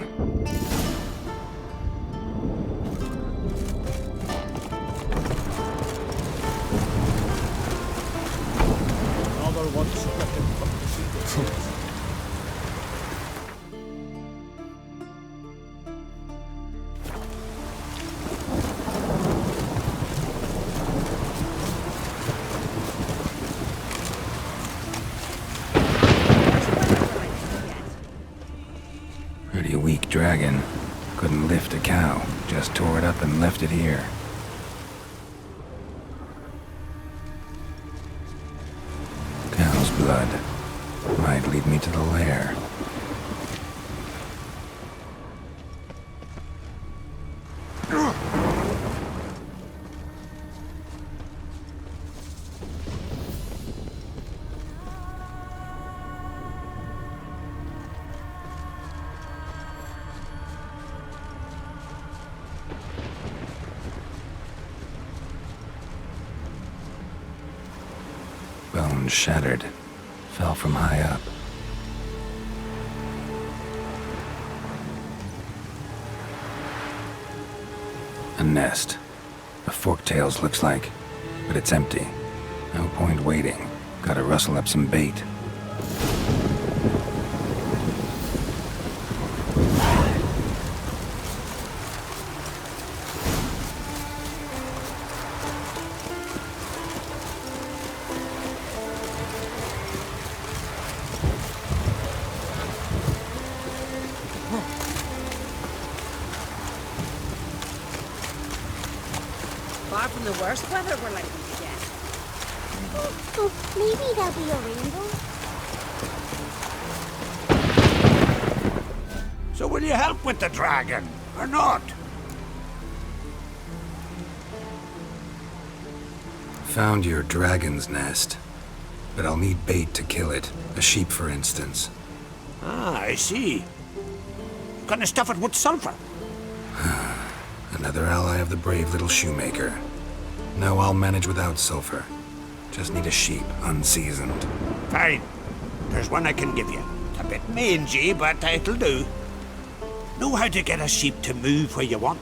Another one stricken from the sea. Pretty weak dragon. Couldn't lift a cow, just tore it up and left it here. Cow's blood. Might lead me to the lair. Bone shattered. Fell from high up. A nest. A forktails looks like, but it's empty. No point waiting. Gotta rustle up some bait. the worst weather we're likely to get. Oh, maybe there'll be a rainbow. So will you help with the dragon, or not? Found your dragon's nest. But I'll need bait to kill it. A sheep, for instance. Ah, I see. Gonna stuff it with sulfur. Another ally of the brave little shoemaker. No, I'll manage without sulfur. Just need a sheep, unseasoned. Fine. There's one I can give you. It's a bit mangy, but it'll do. Know how to get a sheep to move where you want?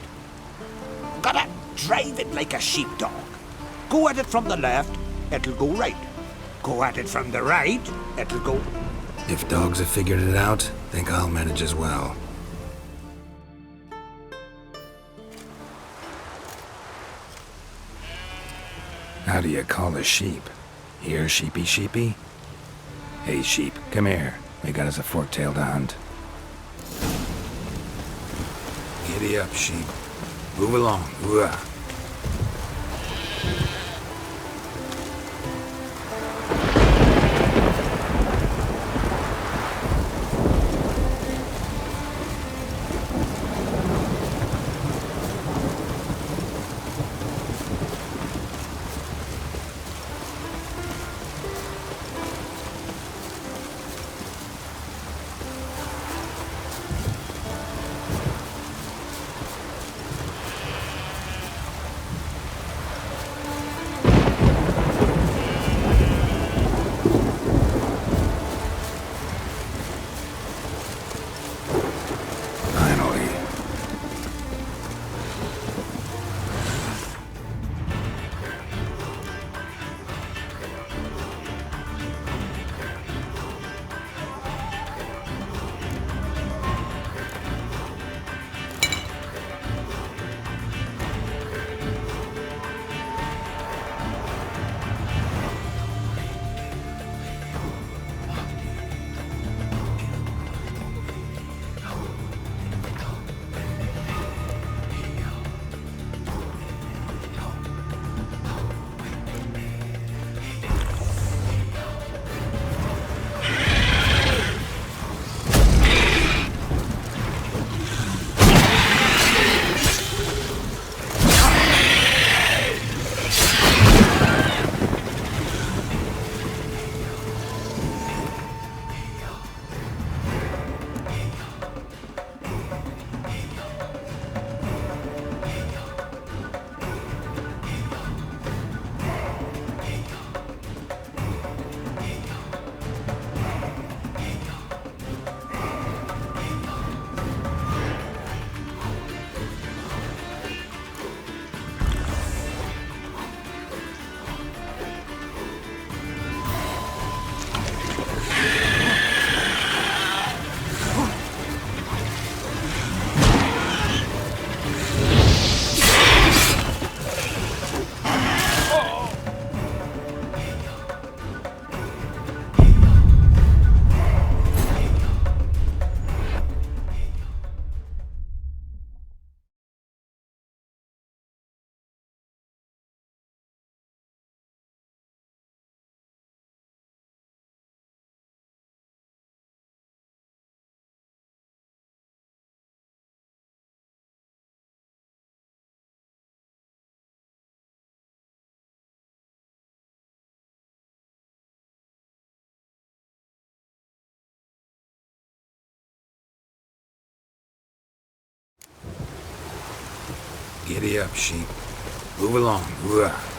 Gotta drive it like a sheepdog. Go at it from the left, it'll go right. Go at it from the right, it'll go... If dogs have figured it out, think I'll manage as well. How do you call a sheep? Here, sheepy sheepy? Hey sheep, come here. We got us a fork-tailed hunt. Giddy up, sheep. Move along. Ooh-ah. Giddy up, sheep. Move along. Ooh-ah.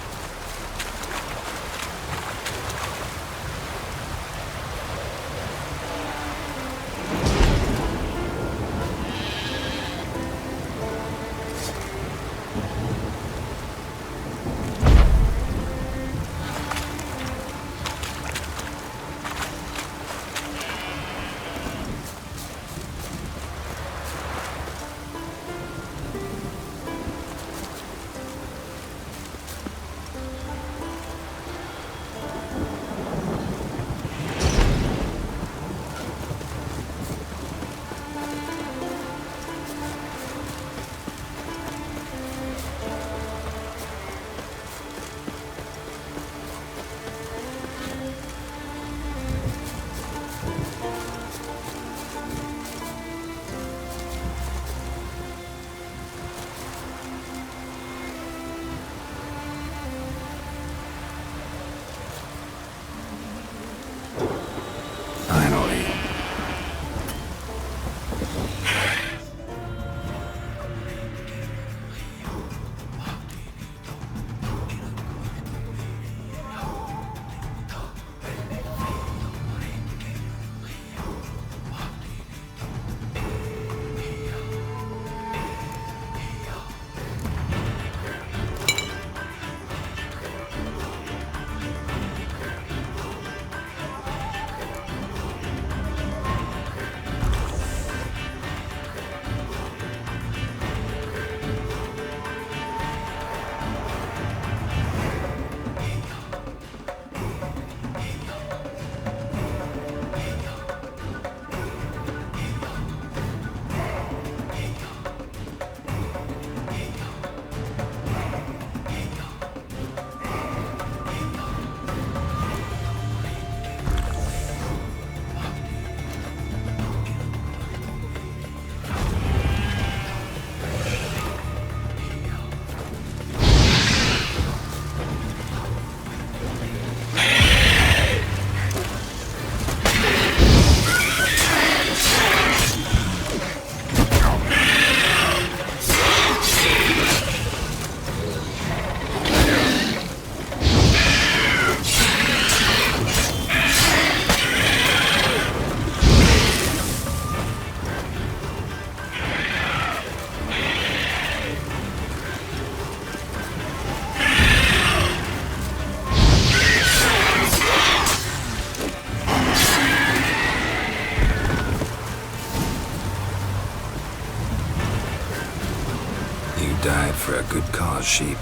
for a good cause, sheep.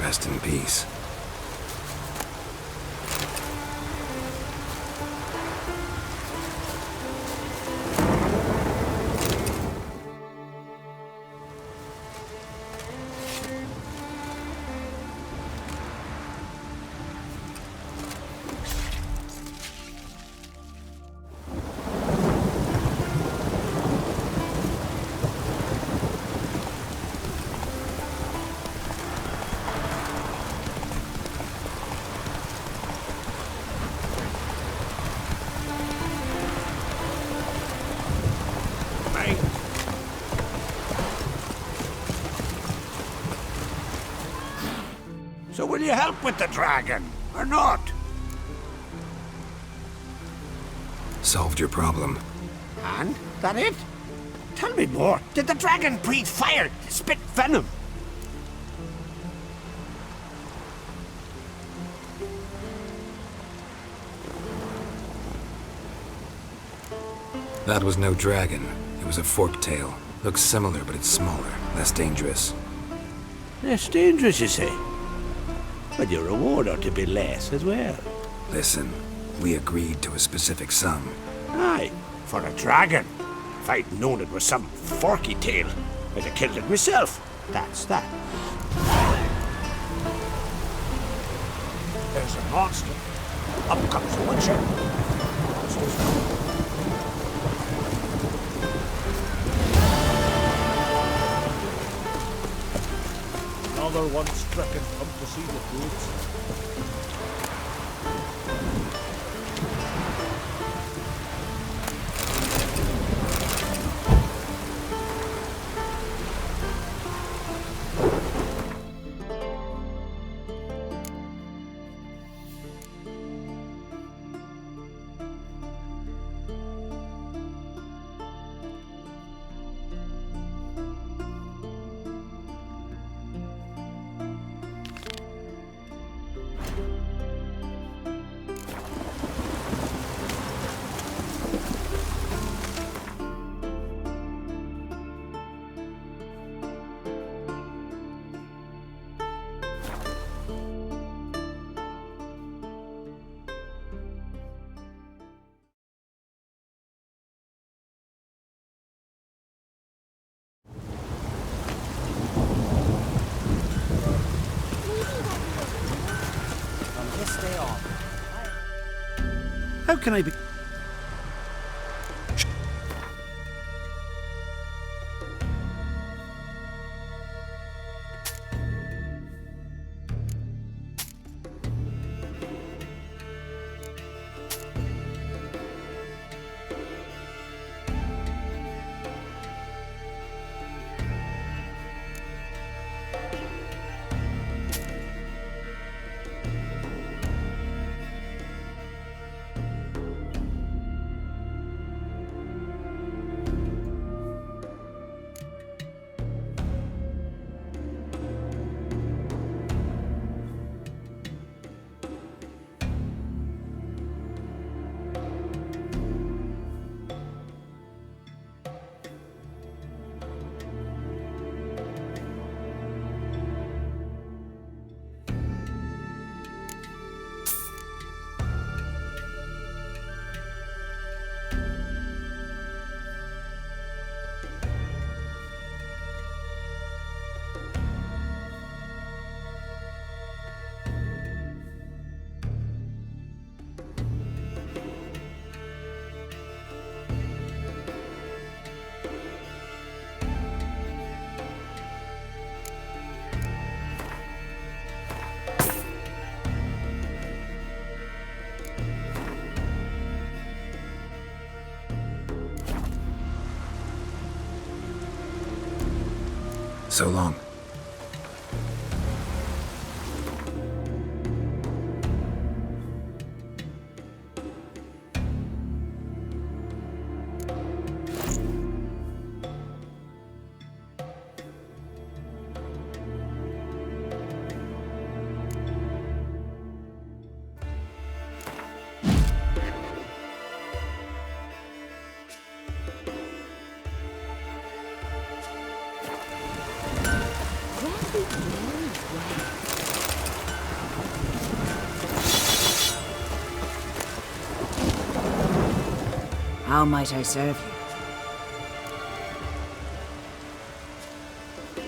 Rest in peace. So will you help with the dragon, or not? Solved your problem. And? That it? Tell me more. Did the dragon breathe fire, spit venom? That was no dragon. It was a forked tail. Looks similar, but it's smaller, less dangerous. Less dangerous, you say? But your reward ought to be less as well. Listen, we agreed to a specific sum. Aye, for a dragon. If I'd known it was some forky tail, I'd have killed it myself. That's that. There's a monster. Up comes the Witcher. Monsters. Another one stricken, come to see the goods. How can I be... So long. How might I serve you?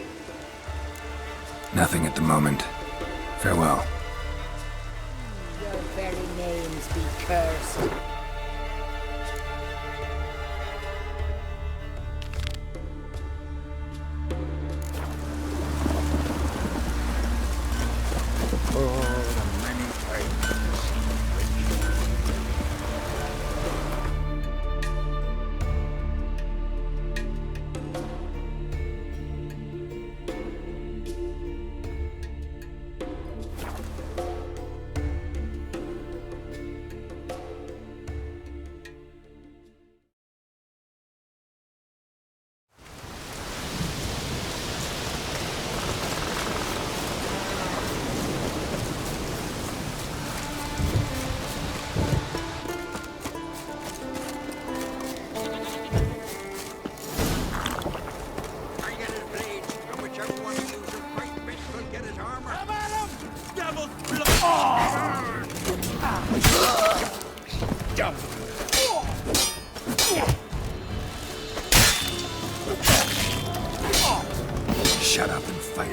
Nothing at the moment. Farewell. Your very names be cursed. Shut up and fight.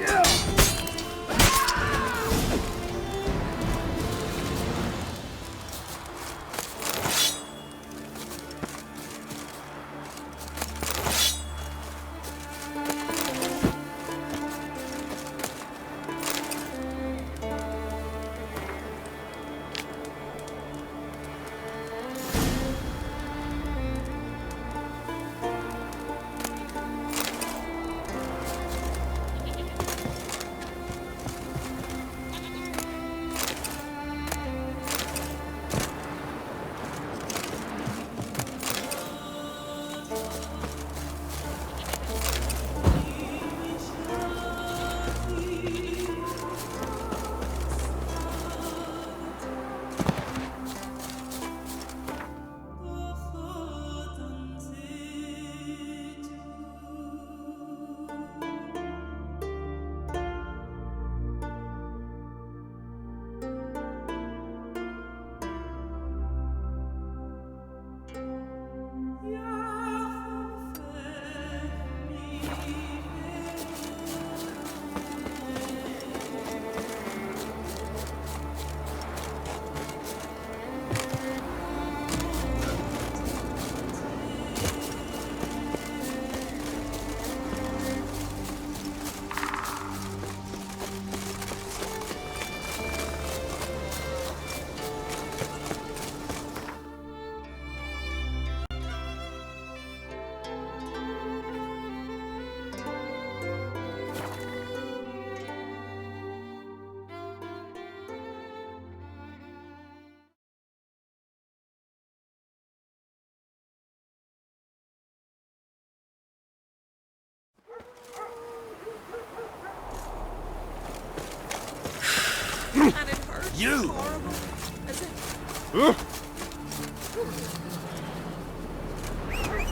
You!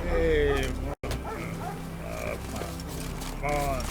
Hey, come on.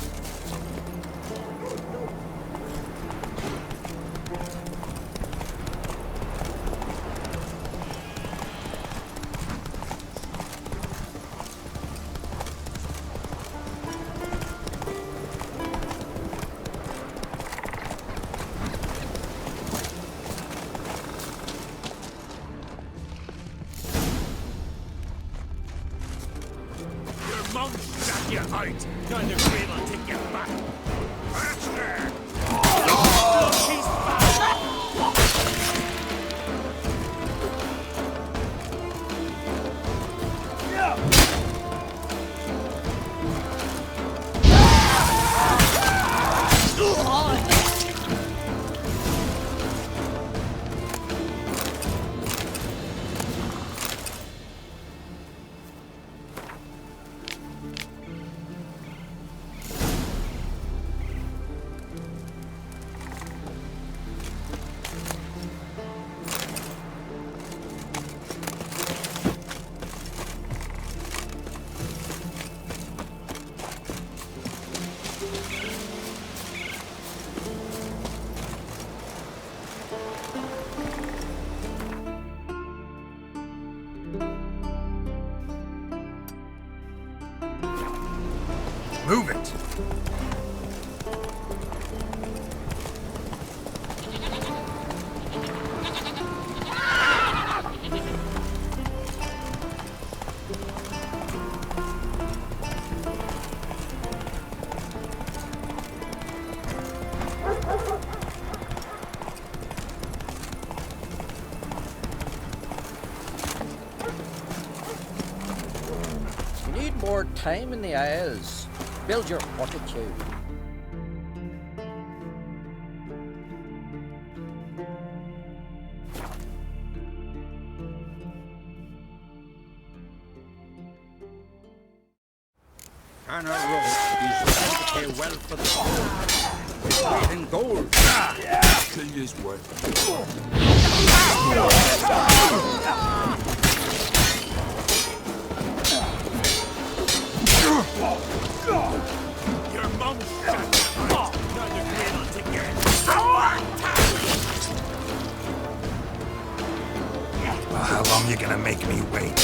Monks shut you out! Kind of afraid I'll take you back! Faster! Oh, she's back! Move it! You need more time in the Isles. Build your fortitude. Turner Road is ready to pay well for the gold. It's weight in gold. Kill his worth. Your mom's shot. Not the cradle to get. Well, how long you gonna make me wait?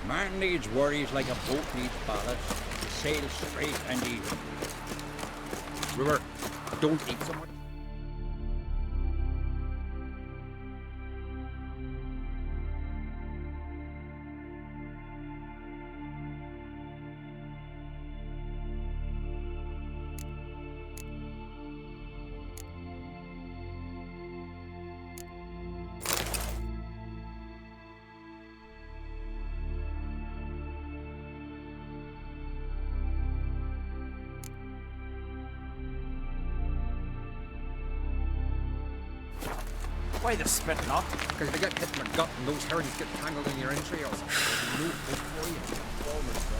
Man needs worries like a boat needs ballast. Sail straight and even. River, don't eat so much. Why the spitting up? Because they get hit in the gut and those herrings get tangled in your entrails. There's no hope for you. Almost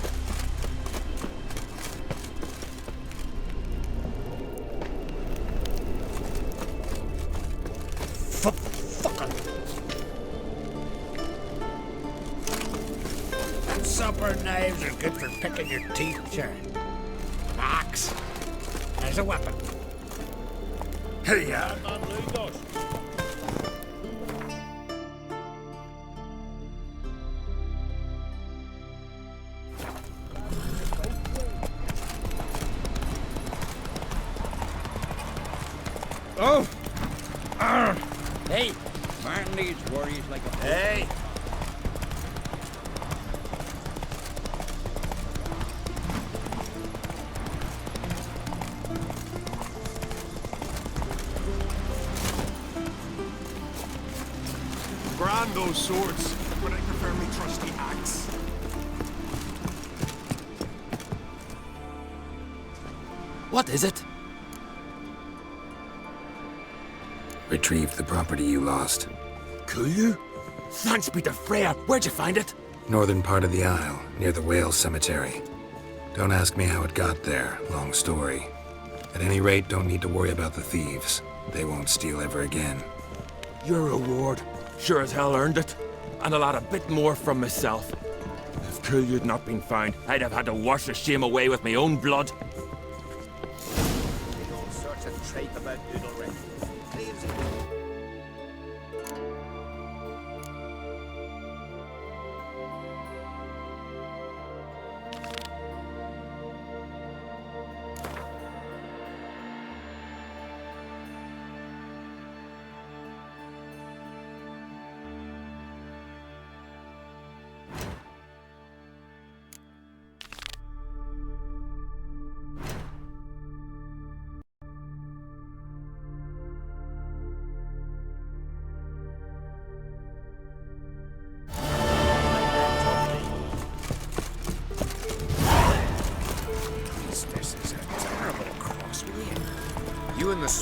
Them supper knives are good for picking your teeth, sir. Axe. As a weapon. Hey, yeah. Oh! Hey! Man needs worries like a... Hey! Grand those swords, but I prefer my trusty axe. What is it? Retrieved the property you lost. Could you? Thanks be to Freya. Where'd you find it? Northern part of the Isle, near the whale cemetery. Don't ask me how it got there, long story. At any rate, don't need to worry about the thieves. They won't steal ever again. Your reward sure as hell earned it. And I'll add a bit more from myself. If Killiud not been found, I'd have had to wash the shame away with my own blood. All sorts of tripe about Noodlered.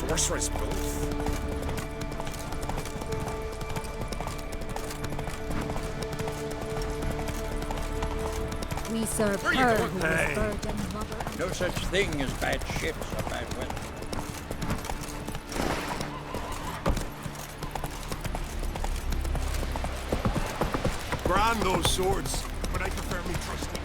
sorceress both. We serve Where you her going? who Hey. is virgin mother. No such thing as bad ships or bad weather. Grand those swords, but I prefer me trusty.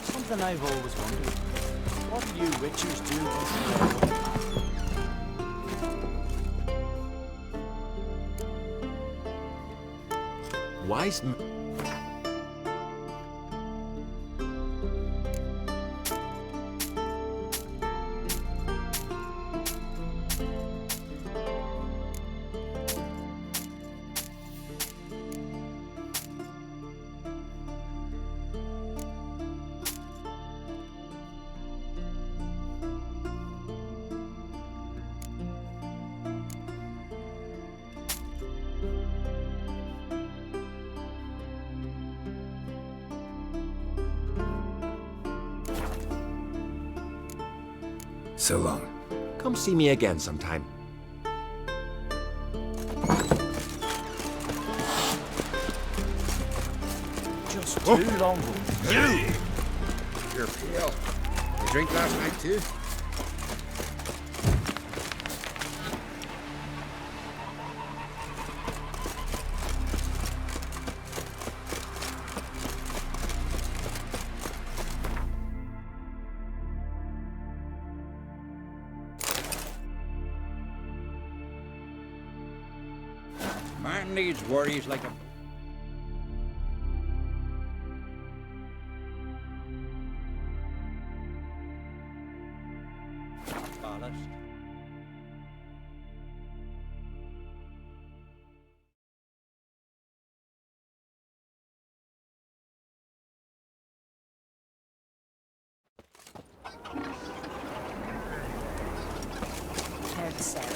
Something I've always wondered. What do you witchers do? Wise m- So long. Come see me again sometime. Just too long ago. You! You're pale. You drink last night too? Man needs worries like a ballast.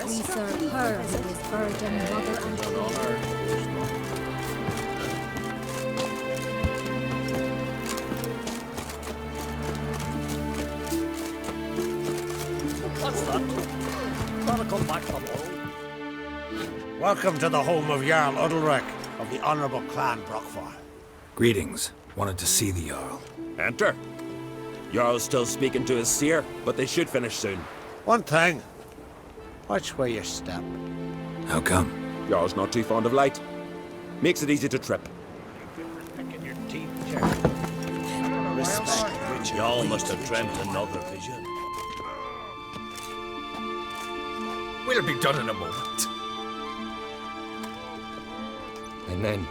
We serve her who is virgin mother and queen. What's that? Gotta come back tomorrow. Welcome to the home of Jarl Udalric of the Honourable Clan Brockfar. Greetings. Wanted to see the Jarl. Enter. Jarl's still speaking to his seer, but they should finish soon. One thing. Watch where you step. How come? Jarl's not too fond of light. Makes it easy to trip. Picking your teeth, Respect. Y'all must have dreamt another vision. We'll be done in a moment. And then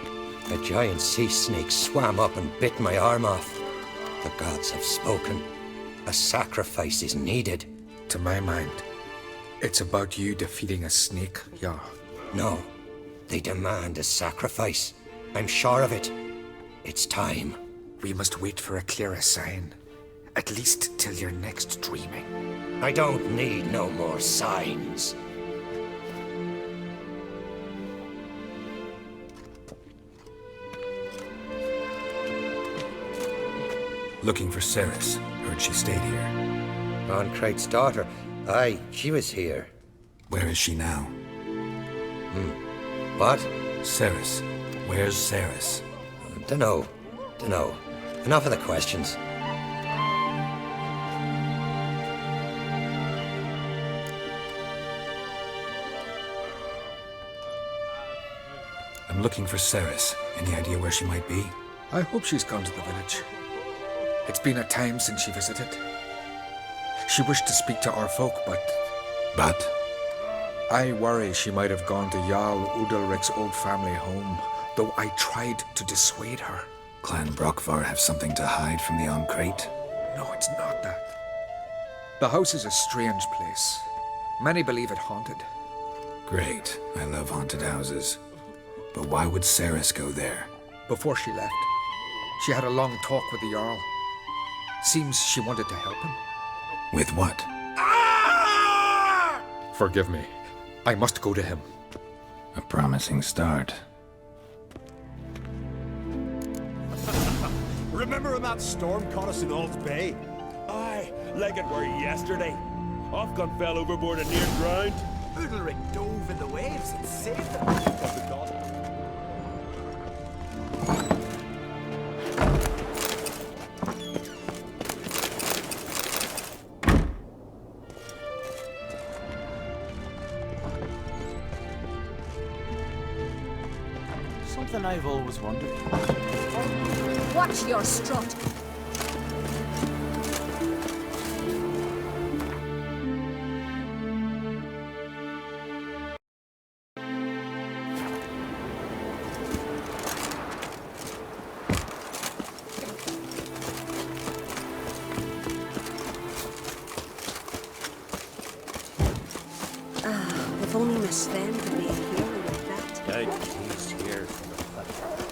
a giant sea snake swam up and bit my arm off. The gods have spoken. A sacrifice is needed. To my mind, it's about you defeating a snake, Jarl. No, they demand a sacrifice. I'm sure of it. It's time. We must wait for a clearer sign. At least till your next dreaming. I don't need no more signs. Looking for Ceres. Heard she stayed here. Von Krait's daughter. Aye, she was here. Where is she now? What? Ceres. Where's Ceres? Dunno. Enough of the questions. I'm looking for Ceres. Any idea where she might be? I hope she's gone to the village. It's been a time since she visited. She wished to speak to our folk, but... But? I worry she might have gone to Jarl Udalric's old family home, though I tried to dissuade her. Clan Brockvar have something to hide from the Oncrate? No, it's not that. The house is a strange place. Many believe it haunted. Great. I love haunted houses. But why would Ceres go there? Before she left, she had a long talk with the Jarl. Seems she wanted to help him. With what? Forgive me. I must go to him. A promising start. Remember when that storm caught us in Ald's Bay? Aye, like it were yesterday. Ofcon fell overboard and near drowned. Udalric dove in the waves and saved them. Something I've always wondered. Watch your strut. If only Miss Sven could be a hero like that. He's here for the pleasure.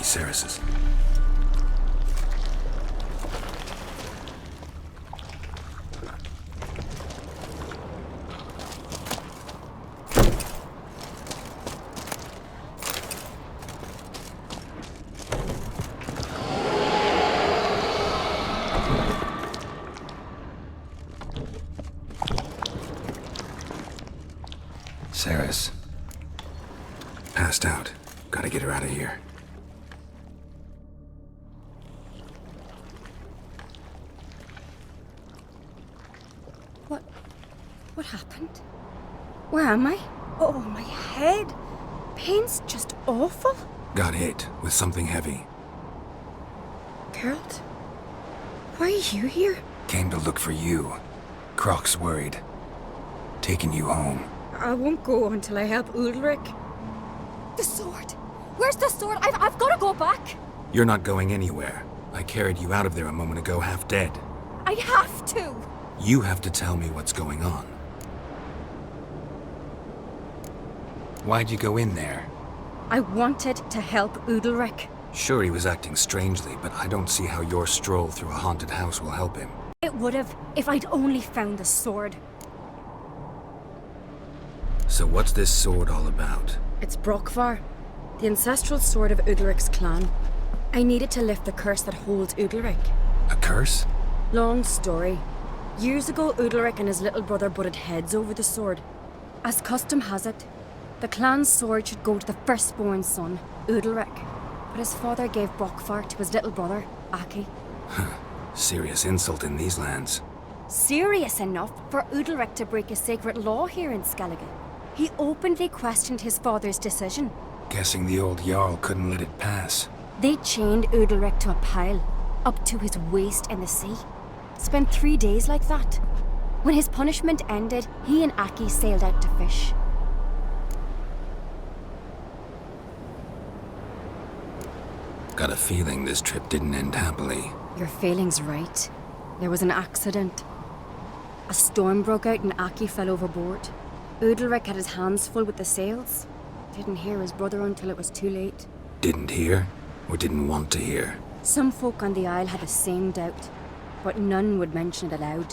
Ceres's. Ceres. Passed out. Gotta get her out of here. What happened? Where am I? Oh, my head. Pain's just awful. Got hit with something heavy. Geralt? Why are you here? Came to look for you. Croc's worried. Taking you home. I won't go until I help Udalric. The sword! Where's the sword? I've got to go back! You're not going anywhere. I carried you out of there a moment ago half dead. I have to! You have to tell me what's going on. Why'd you go in there? I wanted to help Udalric. Sure, he was acting strangely, but I don't see how your stroll through a haunted house will help him. It would have, if I'd only found the sword. So what's this sword all about? It's Brockvar, the ancestral sword of Udalric's clan. I needed to lift the curse that holds Udalric. A curse? Long story. Years ago, Udalric and his little brother butted heads over the sword. As custom has it, the clan's sword should go to the firstborn son, Udalric. But his father gave Brockvar to his little brother, Aki. Serious insult in these lands. Serious enough for Udalric to break a sacred law here in Skellige. He openly questioned his father's decision. Guessing the old Jarl couldn't let it pass. They chained Udalric to a pile, up to his waist in the sea. Spent 3 days like that. When his punishment ended, he and Aki sailed out to fish. Got a feeling this trip didn't end happily. Your feeling's right. There was an accident. A storm broke out and Aki fell overboard. Udalric had his hands full with the sails. Didn't hear his brother until it was too late. Didn't hear? Or didn't want to hear? Some folk on the Isle had the same doubt, but none would mention it aloud.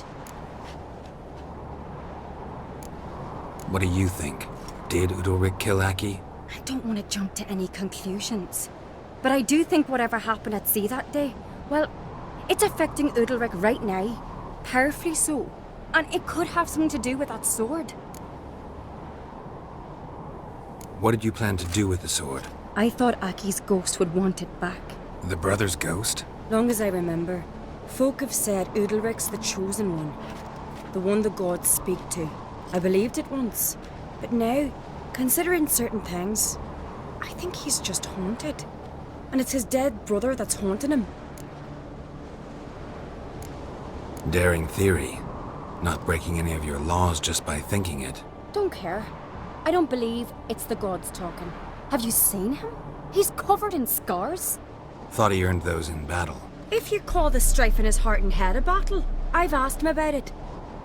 What do you think? Did Udalric kill Aki? I don't want to jump to any conclusions. But I do think whatever happened at sea that day, well, it's affecting Udalric right now. Powerfully so. And it could have something to do with that sword. What did you plan to do with the sword? I thought Aki's ghost would want it back. The brother's ghost? Long as I remember, folk have said Udalric's the chosen one. The one the gods speak to. I believed it once. But now, considering certain things, I think he's just haunted. And it's his dead brother that's haunting him. Daring theory. Not breaking any of your laws just by thinking it. Don't care. I don't believe it's the gods talking. Have you seen him? He's covered in scars. Thought he earned those in battle. If you call the strife in his heart and head a battle, I've asked him about it.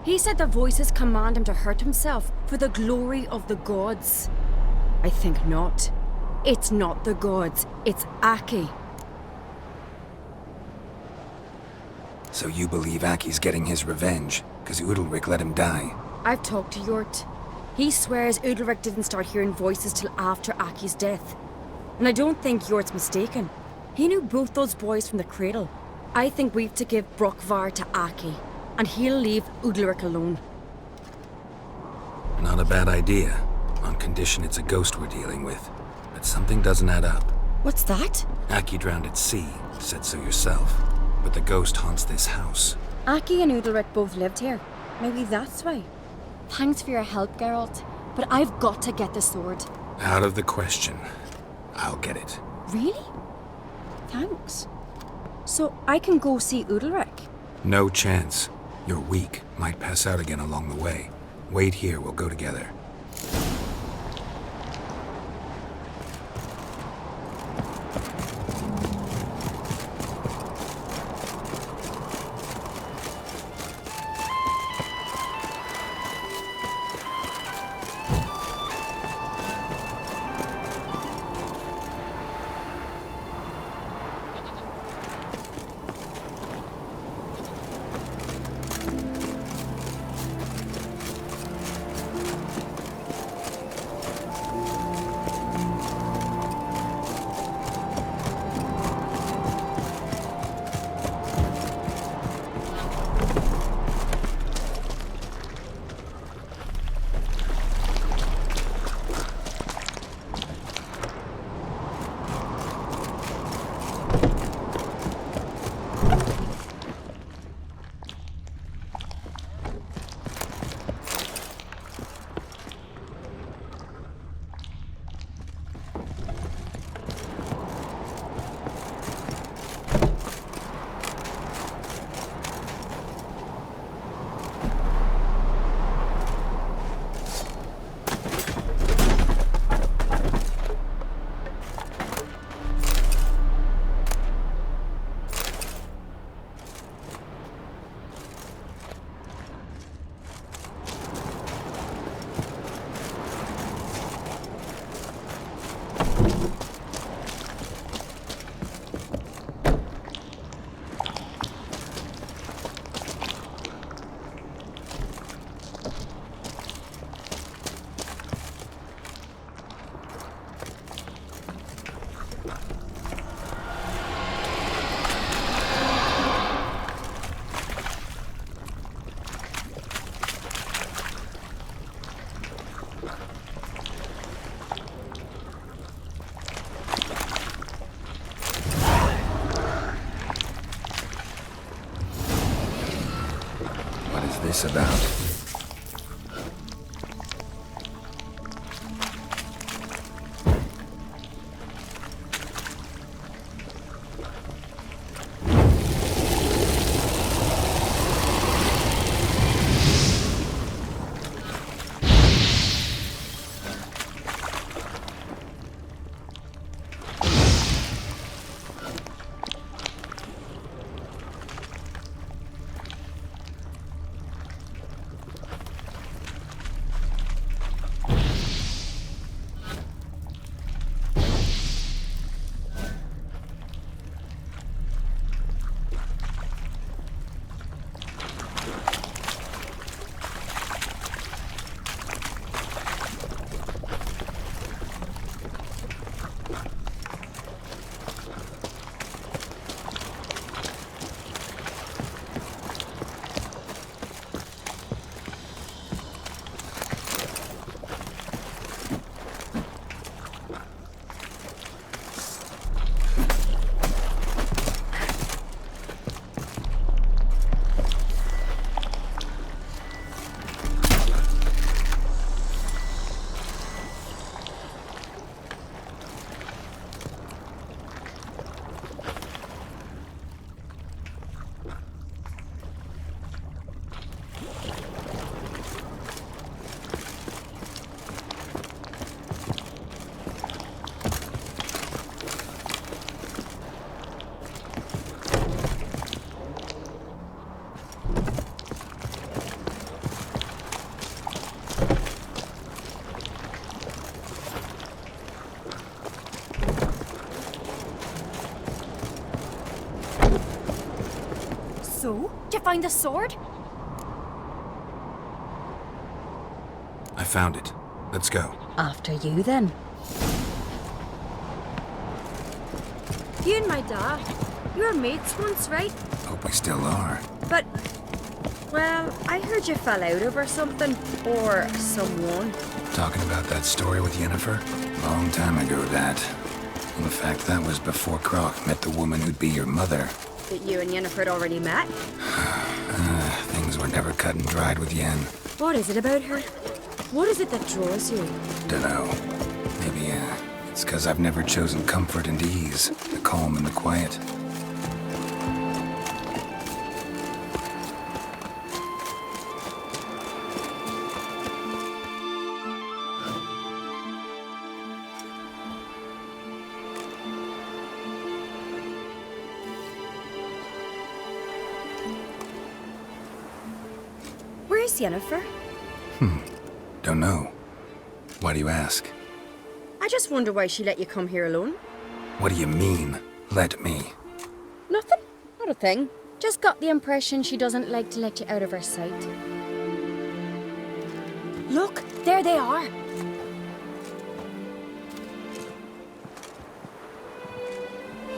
He said the voices command him to hurt himself for the glory of the gods. I think not. It's not the gods, it's Aki. So you believe Aki's getting his revenge, because Udalric let him die? I've talked to Yort. He swears Udalric didn't start hearing voices till after Aki's death. And I don't think Yort's mistaken. He knew both those boys from the cradle. I think we've to give Brokvar to Aki, and he'll leave Udalric alone. Not a bad idea, on condition it's a ghost we're dealing with. But something doesn't add up. What's that? Aki drowned at sea, said so yourself. But the ghost haunts this house. Aki and Udalric both lived here. Maybe that's why. Thanks for your help, Geralt. But I've got to get the sword. Out of the question. I'll get it. Really? Thanks. So I can go see Udalric? No chance. You're weak. Might pass out again along the way. Wait here, we'll go together. This about? So, did you find the sword? I found it. Let's go. After you, then. You and my dad, you were mates once, right? Hope we still are. But, well, I heard you fell out over something. Or someone. Talking about that story with Yennefer? Long time ago, that. In fact, that was before Croc met the woman who'd be your mother. That you and Yennefer had already met? Things were never cut and dried with Yen. What is it about her? What is it that draws you? Dunno. Maybe, it's because I've never chosen comfort and ease, the calm and the quiet. Where's Yennefer? Don't know. Why do you ask? I just wonder why she let you come here alone. What do you mean, let me? Nothing. Not a thing. Just got the impression she doesn't like to let you out of her sight. Look, there they are.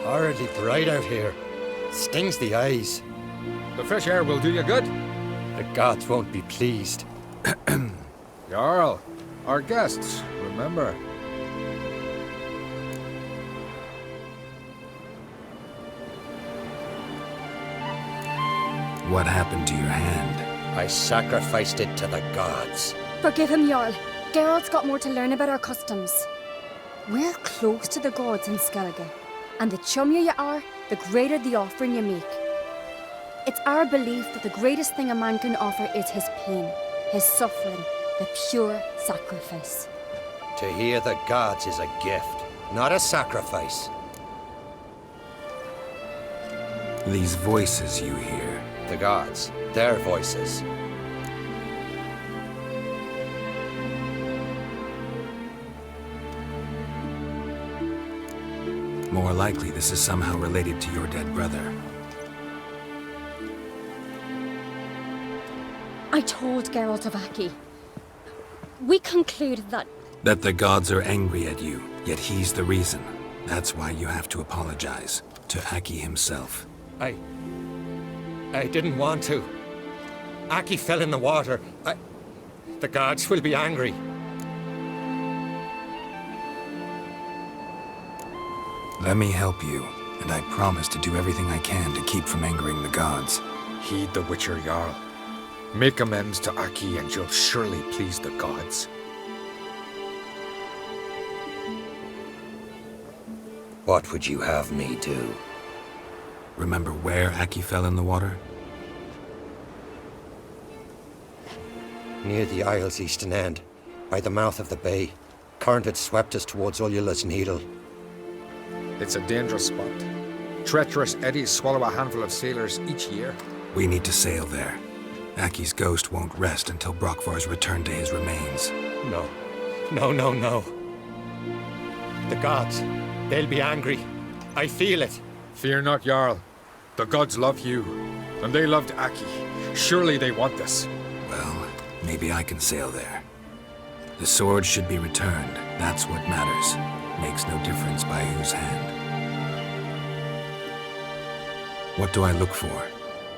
Horridly bright out here. Stings the eyes. The fresh air will do you good. The gods won't be pleased. Jarl, our guests, remember. What happened to your hand? I sacrificed it to the gods. Forgive him, Jarl. Geralt's got more to learn about our customs. We're close to the gods in Skellige, and the chummier you are, the greater the offering you make. It's our belief that the greatest thing a man can offer is his pain, his suffering, the pure sacrifice. To hear the gods is a gift, not a sacrifice. These voices you hear. The gods, their voices. More likely this is somehow related to your dead brother. I told Geralt of Aki. We concluded that... That the gods are angry at you, yet he's the reason. That's why you have to apologize. To Aki himself. I didn't want to. Aki fell in the water. The gods will be angry. Let me help you, and I promise to do everything I can to keep from angering the gods. Heed the Witcher Jarl. Make amends to Aki and you'll surely please the gods. What would you have me do? Remember where Aki fell in the water? Near the Isle's eastern end, by the mouth of the bay. Current had swept us towards Ullula's Needle. It's a dangerous spot. Treacherous eddies swallow a handful of sailors each year. We need to sail there. Aki's ghost won't rest until Brokvar's returned to his remains. No. No. The gods, they'll be angry. I feel it. Fear not, Jarl. The gods love you, and they loved Aki. Surely they want this. Well, maybe I can sail there. The sword should be returned. That's what matters. Makes no difference by whose hand. What do I look for?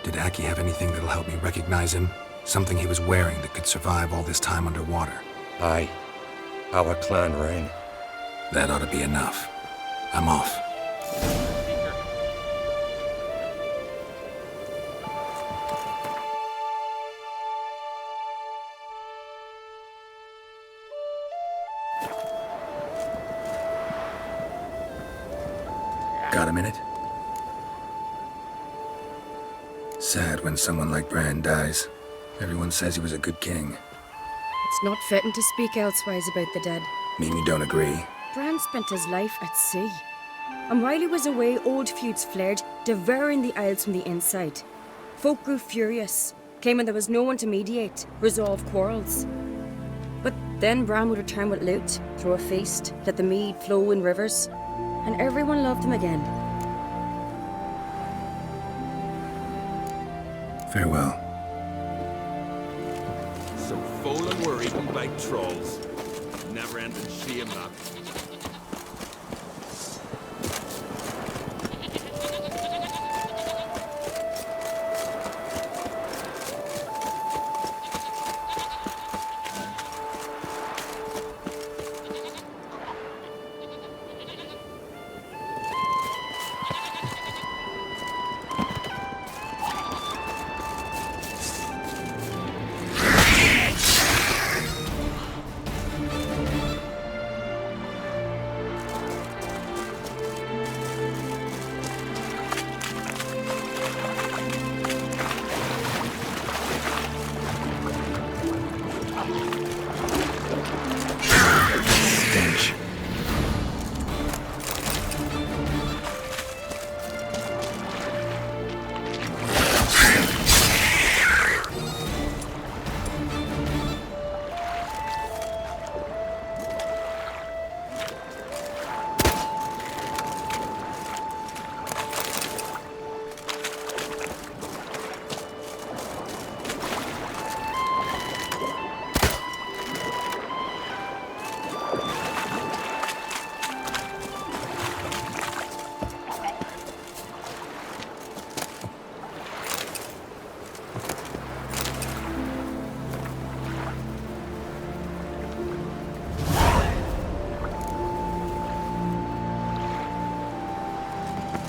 Did Aki have anything that'll help me recognize him? Something he was wearing that could survive all this time underwater? Aye. Our clan ring. That ought to be enough. I'm off. Got a minute? Sad when someone like Bran dies. Everyone says he was a good king. It's not fitting to speak elsewise about the dead. Mean you don't agree? Bran spent his life at sea. And while he was away, old feuds flared, devouring the Isles from the inside. Folk grew furious, claiming there was no one to mediate, resolve quarrels. But then Bran would return with loot, throw a feast, let the mead flow in rivers, and everyone loved him again. Farewell. So Folan were eaten by trolls. Never-ending shame, that. Stench.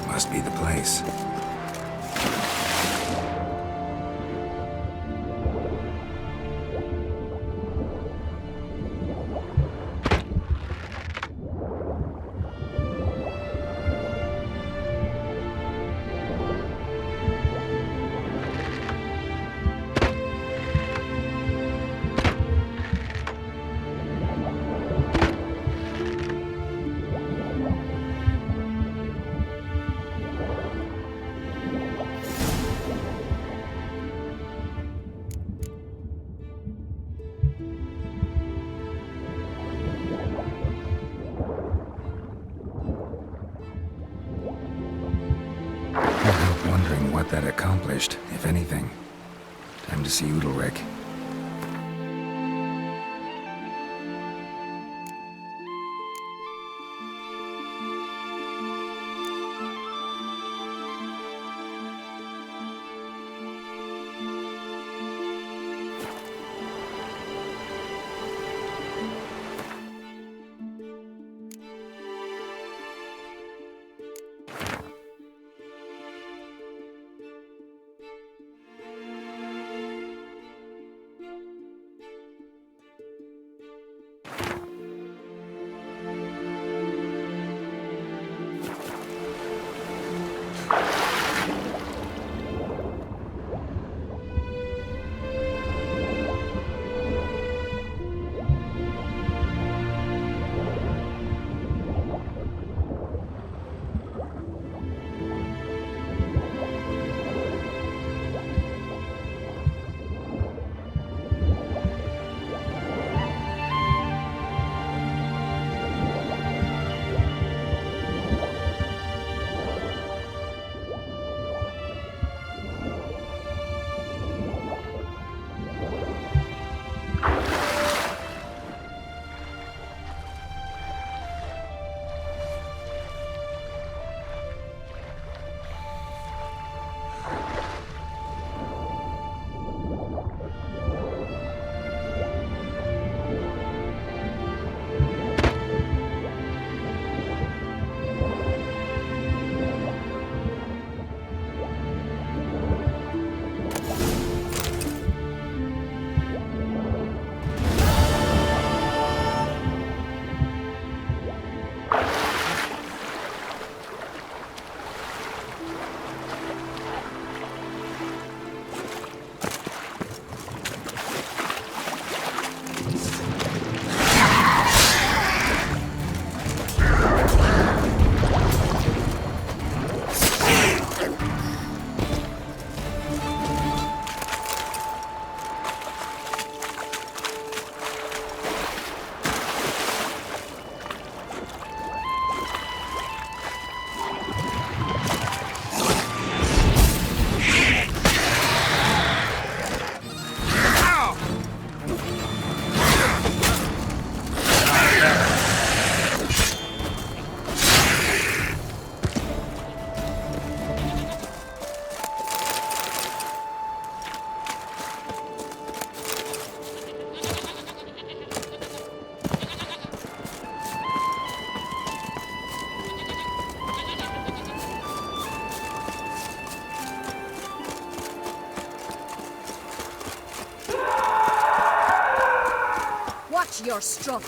Must be the place. Wondering what that accomplished, if anything. Time to see Udalric. you're struck.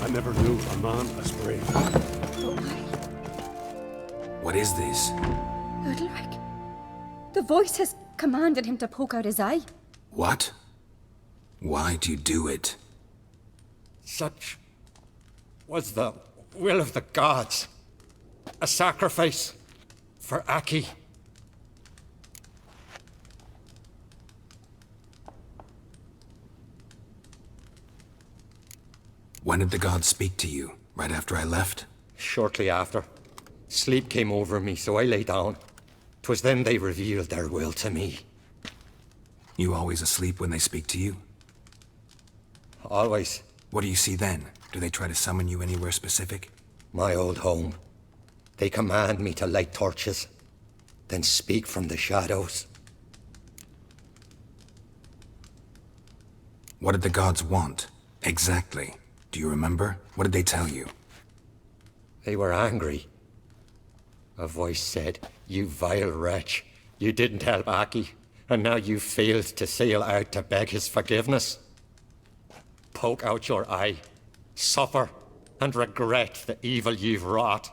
I never knew a man as brave. What is this? Udalric. The voice has commanded him to poke out his eye. What? Why do you do it? Such was the will of the gods. A sacrifice for Aki. When did the gods speak to you? Right after I left? Shortly after. Sleep came over me, so I lay down. 'Twas then they revealed their will to me. You always asleep when they speak to you? Always. What do you see then? Do they try to summon you anywhere specific? My old home. They command me to light torches, then speak from the shadows. What did the gods want? Exactly. Do you remember? What did they tell you? They were angry. A voice said, "You vile wretch. You didn't help Aki, and now you failed to sail out to beg his forgiveness. Poke out your eye, suffer, and regret the evil you've wrought."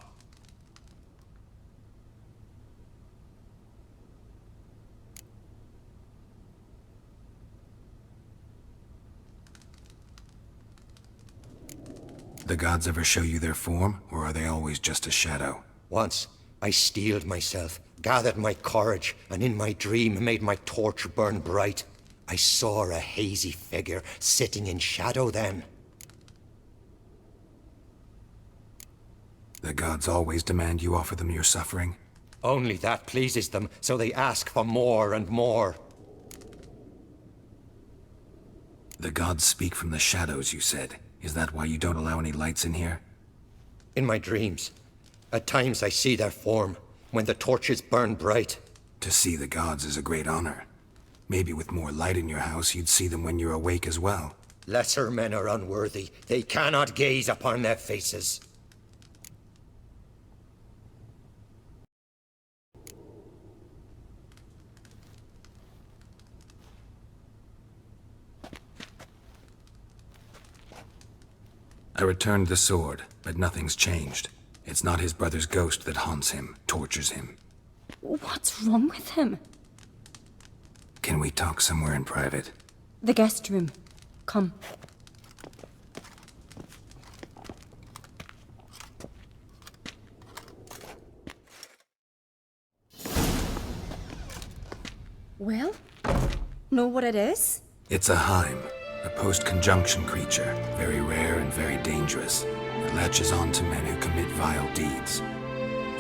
The gods ever show you their form, or are they always just a shadow? Once, I steeled myself, gathered my courage, and in my dream made my torch burn bright. I saw a hazy figure sitting in shadow then. The gods always demand you offer them your suffering? Only that pleases them, so they ask for more and more. The gods speak from the shadows, you said. Is that why you don't allow any lights in here? In my dreams. At times I see their form, when the torches burn bright. To see the gods is a great honor. Maybe with more light in your house, you'd see them when you're awake as well. Lesser men are unworthy. They cannot gaze upon their faces. I returned the sword, but nothing's changed. It's not his brother's ghost that haunts him, tortures him. What's wrong with him? Can we talk somewhere in private? The guest room. Come. Well, know what it is? It's a Heim, a post-conjunction creature, very rare and very dangerous. It latches on to men who commit vile deeds.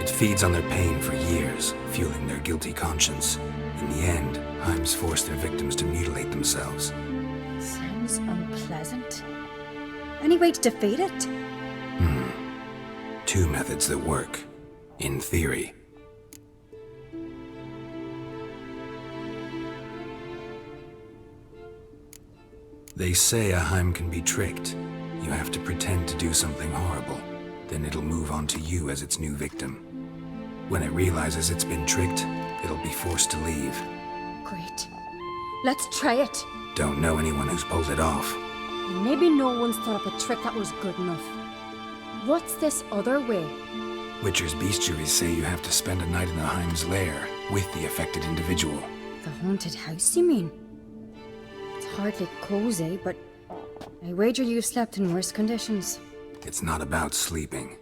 It feeds on their pain for years, fueling their guilty conscience. In the end, Heims force their victims to mutilate themselves. Sounds unpleasant. Any way to defeat it? Two methods that work. In theory. They say a Heim can be tricked. You have to pretend to do something horrible. Then it'll move on to you as its new victim. When it realizes it's been tricked, it'll be forced to leave. Great. Let's try it. Don't know anyone who's pulled it off. Maybe no one's thought up a trick that was good enough. What's this other way? Witcher's bestiaries say you have to spend a night in the Heim's lair with the affected individual. The haunted house, you mean? It's hardly cozy, but I wager you've slept in worse conditions. It's not about sleeping.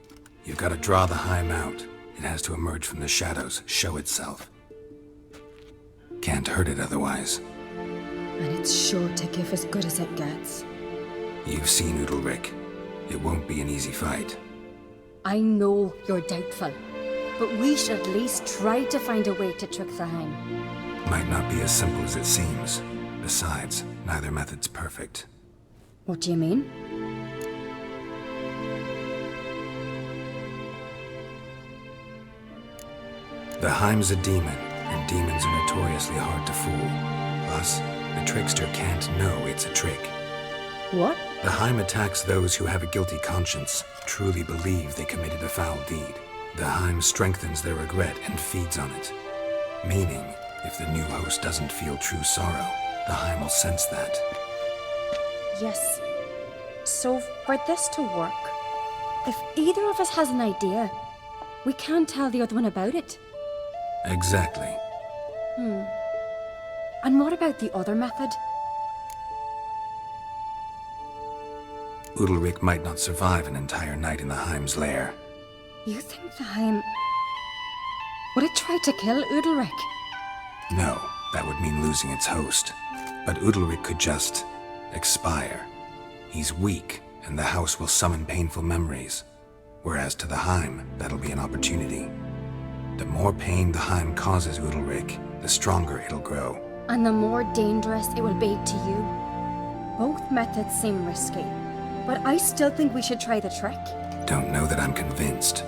You've got to draw the Heim out. It has to emerge from the shadows, show itself. Can't hurt it otherwise. And it's sure to give as good as it gets. You've seen Udalric. It won't be an easy fight. I know you're doubtful, but we should at least try to find a way to trick the Heim. Might not be as simple as it seems. Besides, neither method's perfect. What do you mean? The Heim's a demon, and demons are notoriously hard to fool. Plus, the trickster can't know it's a trick. What? The Heim attacks those who have a guilty conscience, truly believe they committed a foul deed. The Heim strengthens their regret and feeds on it. Meaning, if the new host doesn't feel true sorrow, the Heim will sense that. Yes. So, for this to work, if either of us has an idea, we can't tell the other one about it. Exactly. And what about the other method? Udalric might not survive an entire night in the Heim's lair. You think the Heim... Would it try to kill Udalric? No, that would mean losing its host. But Udalric could just expire. He's weak, and the house will summon painful memories. Whereas to the Heim, that'll be an opportunity. The more pain the Heim causes Udalric, the stronger it'll grow. And the more dangerous it will be to you. Both methods seem risky, but I still think we should try the trick. Don't know that I'm convinced.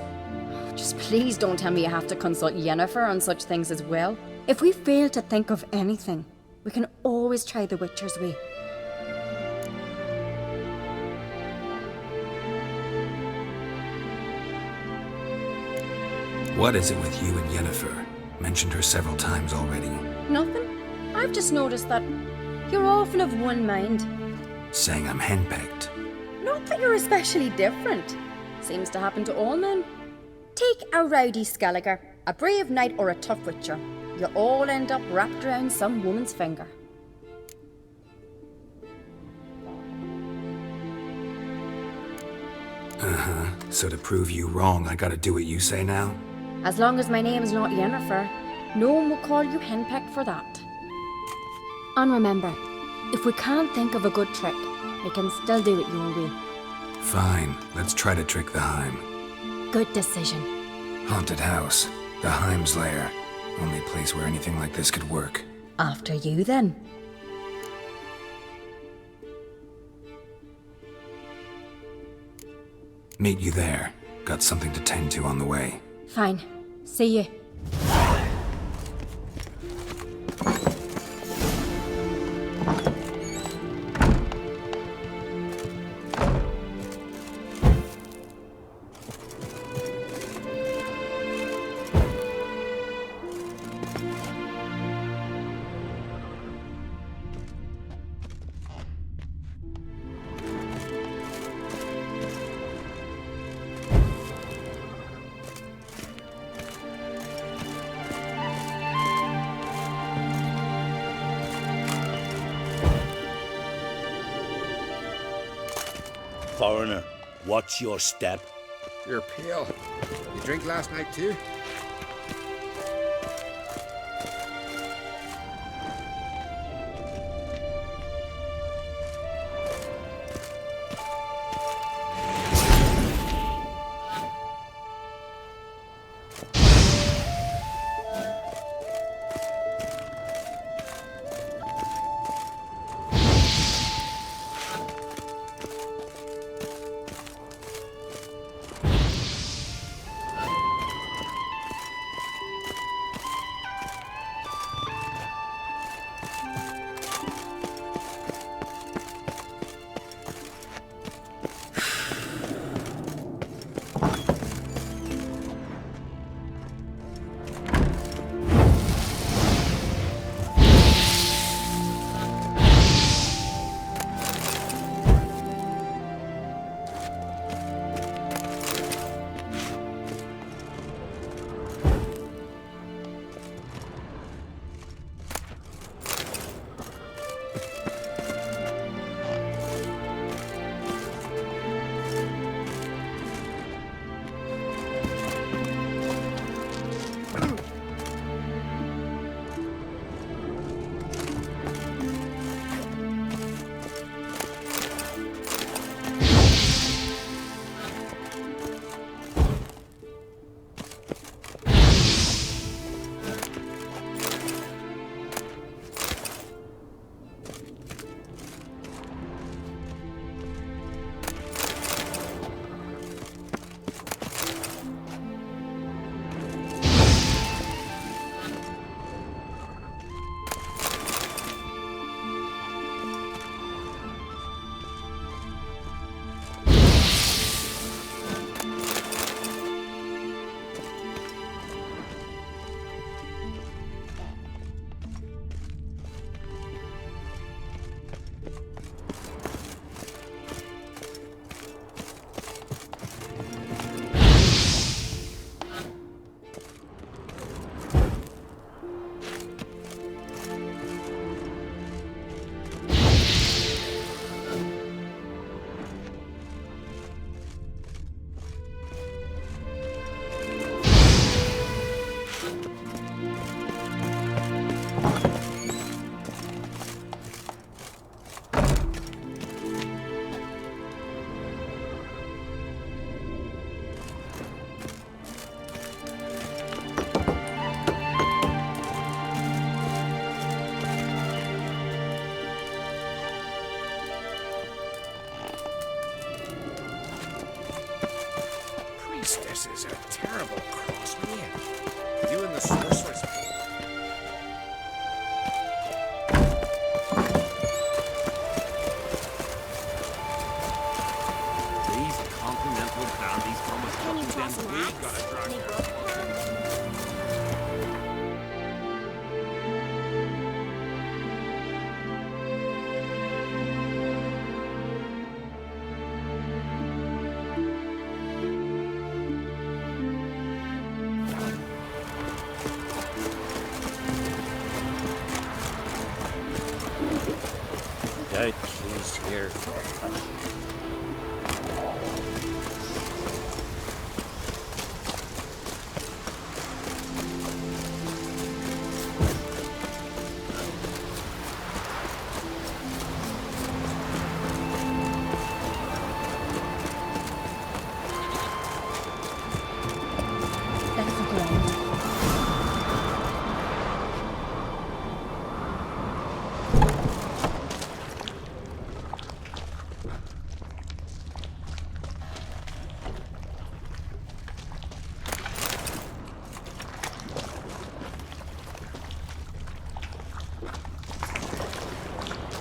Just please don't tell me you have to consult Yennefer on such things as well. If we fail to think of anything, we can always try the Witcher's way. What is it with you and Yennefer? Mentioned her several times already. Nothing. I've just noticed that you're often of one mind. Saying I'm henpecked. Not that you're especially different. Seems to happen to all men. Take a rowdy Skelliger, a brave knight or a tough witcher. You all end up wrapped around some woman's finger. Uh-huh. So to prove you wrong, I gotta do what you say now? As long as my name's not Yennefer, no one will call you henpecked for that. And remember, if we can't think of a good trick, we can still do it your way. Fine, let's try to trick the Heim. Good decision. Haunted house, the Heim's lair. Only place where anything like this could work. After you, then. Meet you there. Got something to tend to on the way. Fine. See you. Foreigner, watch your step. You're pale. You drink last night too? This is a terrible cross, man. You and the sorceress. These continental dandies come with nothing, then we gotta drag their Dead keys here. That's the ground.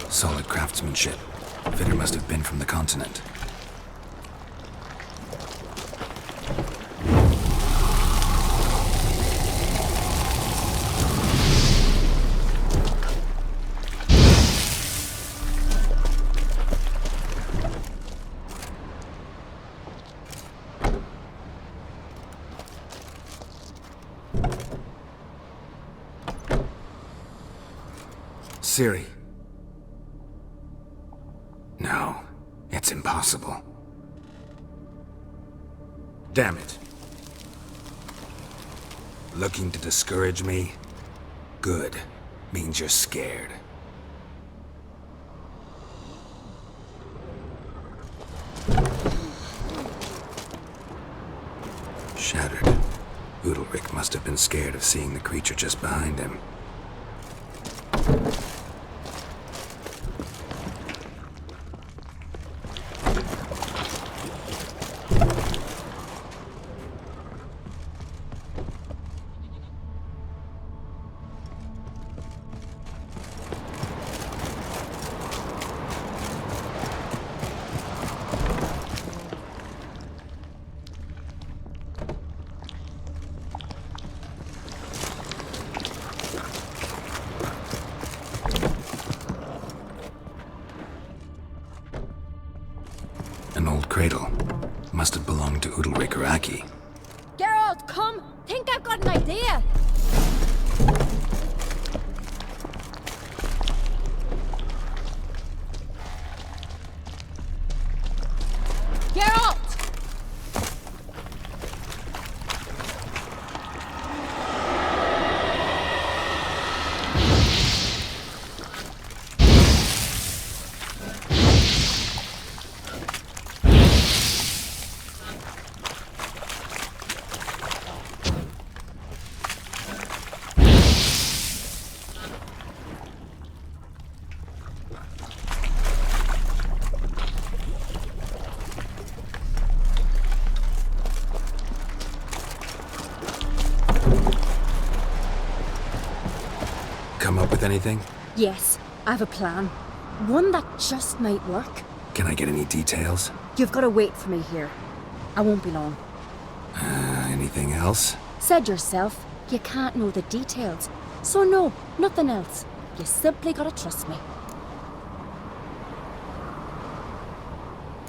Solid craftsmanship. Fitter must have been from the continent. Ciri. No, it's impossible. Damn it. Looking to discourage me? Good. Means you're scared. Shattered. Udalric must have been scared of seeing the creature just behind him. An old cradle. Must have belonged to Udalric or Aki. Geralt, come! Think I've got an idea! Geralt! Come up with anything? Yes, I have a plan. One that just might work. Can I get any details? You've got to wait for me here. I won't be long. Anything else? Said yourself, you can't know the details. So no, nothing else. You simply gotta trust me.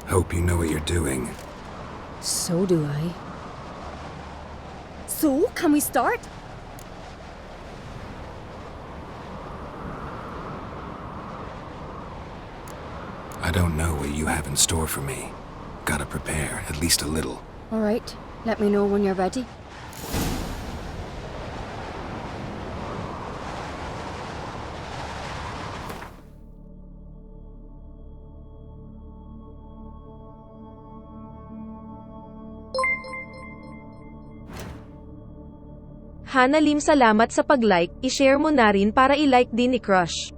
Hope you know what you're doing. So do I. So, can we start? I don't know what you have in store for me. Gotta prepare, at least a little. All right, let me know when you're ready. Hanalim, salamat sa pag-like, i-share mo na rin para i-like din ni Crush.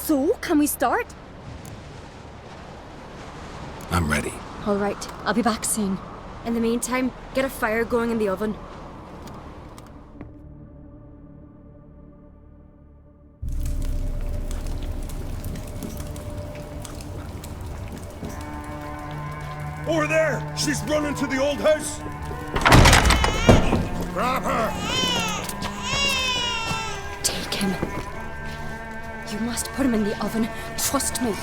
So, can we start? I'm ready. All right, I'll be back soon. In the meantime, get a fire going in the oven. Over there! She's running to the old house! Grab her! Take him. You must put him in the oven. Trust me.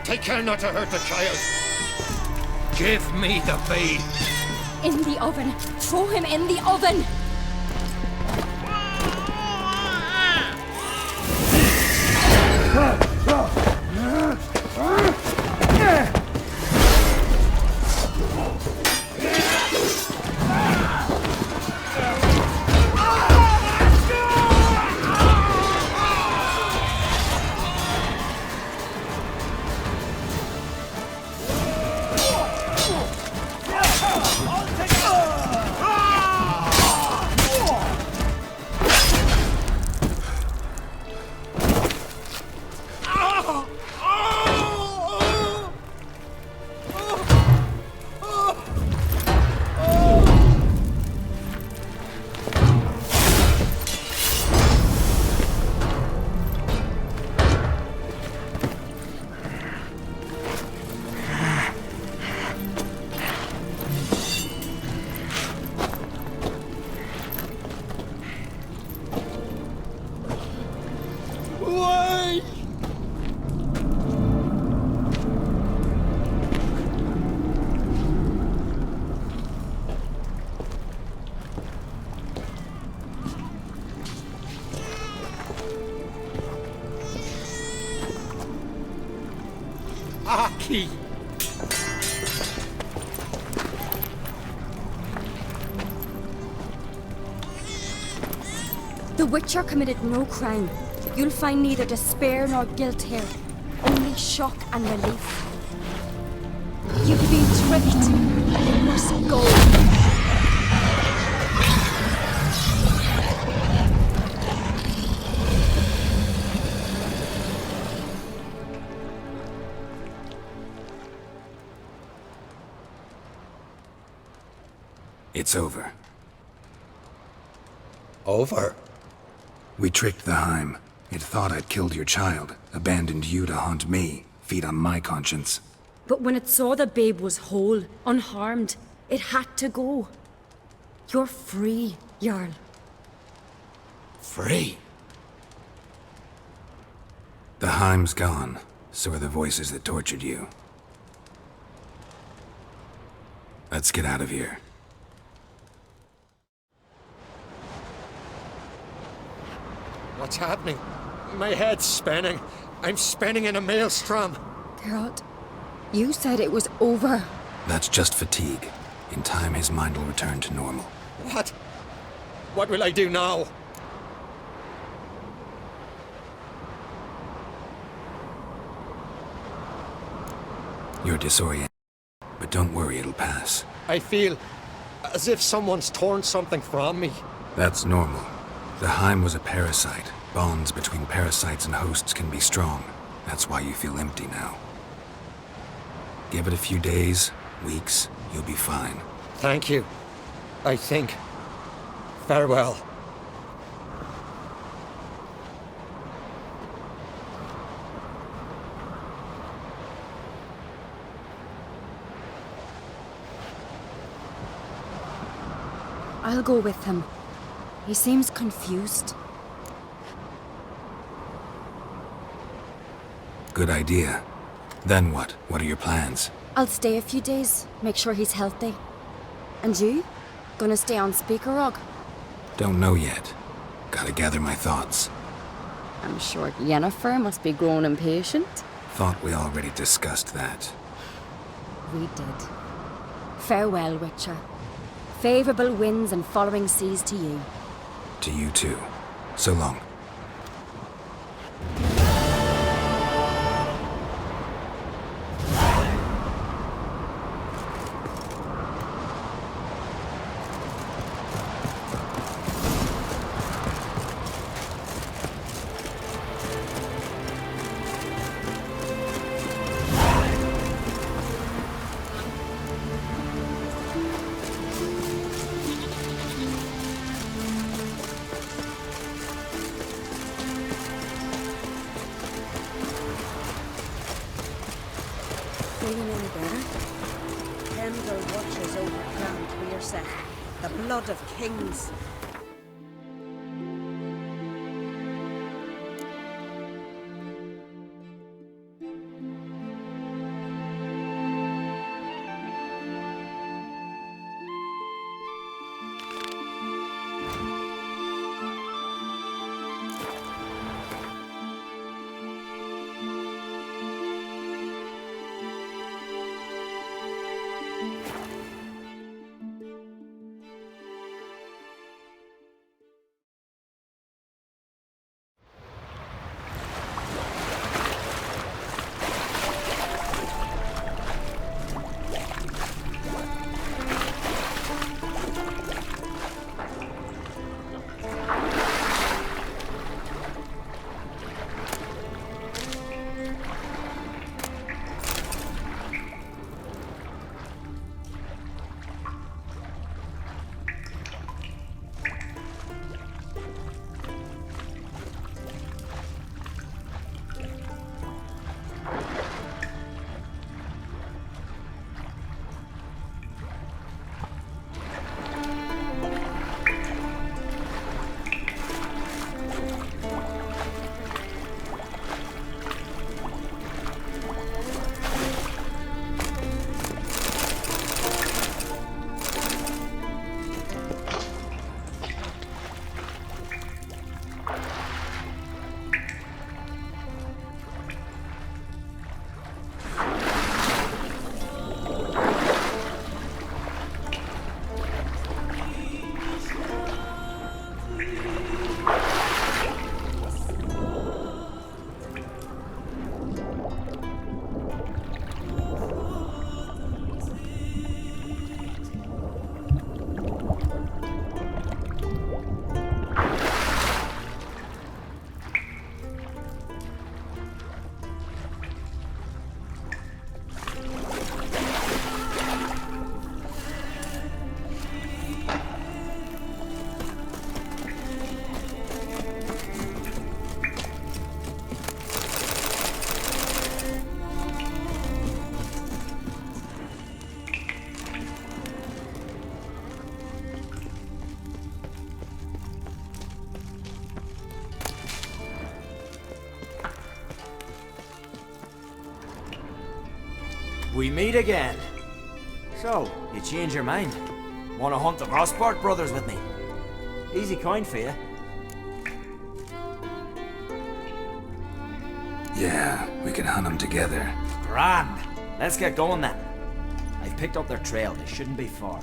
Take care not to hurt the child. Give me the babe. In the oven. Throw him in the oven. Aki! The Witcher committed no crime. You'll find neither despair nor guilt here. Only shock and relief. You've been tricked. You must go. It's over. Over? We tricked the Heim. It thought I'd killed your child, abandoned you to haunt me, feed on my conscience. But when it saw the babe was whole, unharmed, it had to go. You're free, Jarl. Free? The Heim's gone, so are the voices that tortured you. Let's get out of here. What's happening? My head's spinning. I'm spinning in a maelstrom. Geralt, you said it was over. That's just fatigue. In time, his mind will return to normal. What? What will I do now? You're disoriented, but don't worry, it'll pass. I feel as if someone's torn something from me. That's normal. The Heim was a parasite. Bonds between parasites and hosts can be strong. That's why you feel empty now. Give it a few days, weeks, you'll be fine. Thank you. I think. Farewell. I'll go with him. He seems confused. Good idea. Then what? What are your plans? I'll stay a few days, make sure he's healthy. And you? Gonna stay on Speaker Rock? Don't know yet. Gotta gather my thoughts. I'm sure Yennefer must be growing impatient. Thought we already discussed that. We did. Farewell, Witcher. Favorable winds and following seas to you. To you too. So long. Somerset, the blood of kings. We meet again. So, you change your mind? Want to hunt the Rossport brothers with me? Easy coin for you. Yeah, we can hunt them together. Grand. Let's get going then. I've picked up their trail. They shouldn't be far.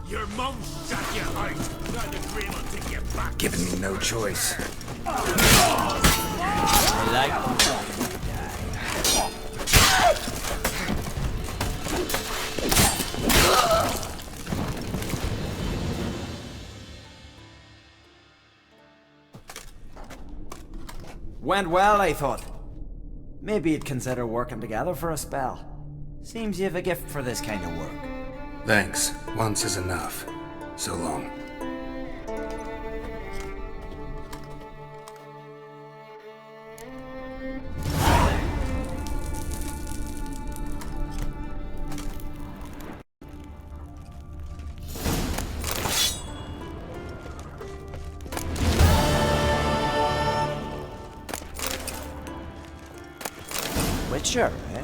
Your mum shot you out. Got an agreement to get back. Giving me no choice. I like Went well, I thought. Maybe you'd consider working together for a spell. Seems you have a gift for this kind of work. Thanks. Once is enough. So long. Witcher, eh?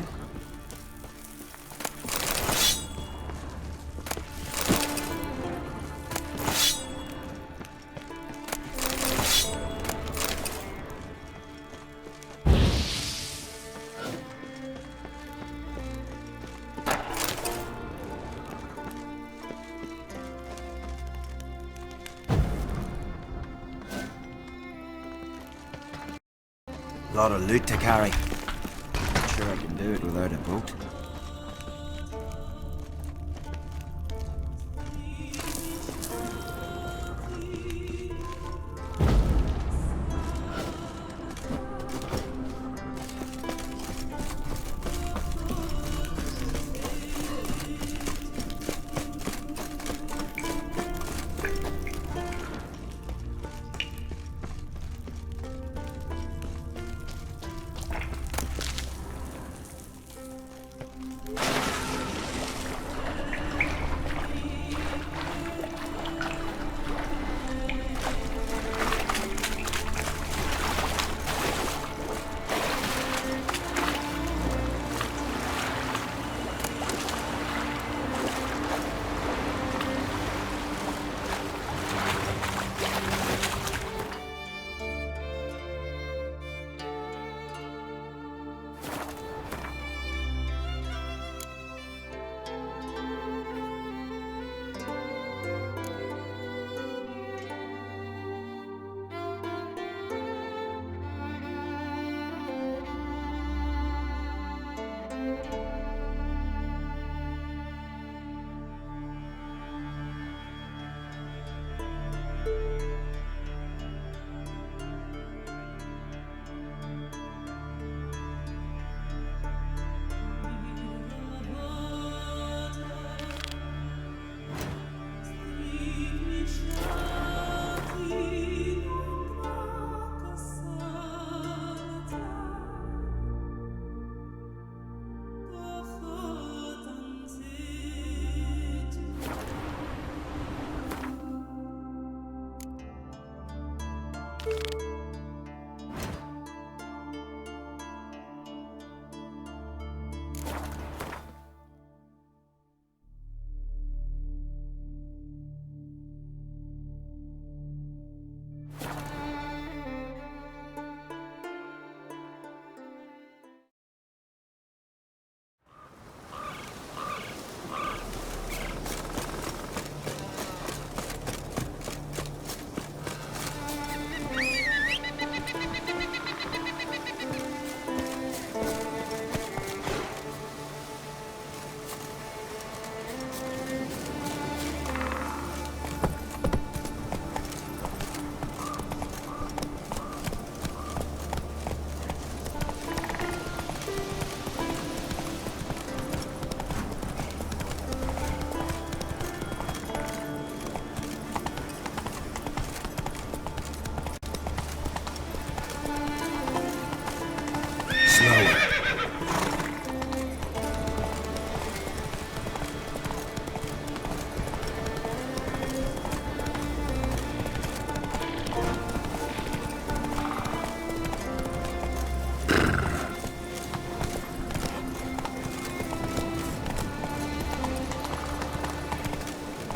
Lot of loot to carry. Not sure I can do it without a boat.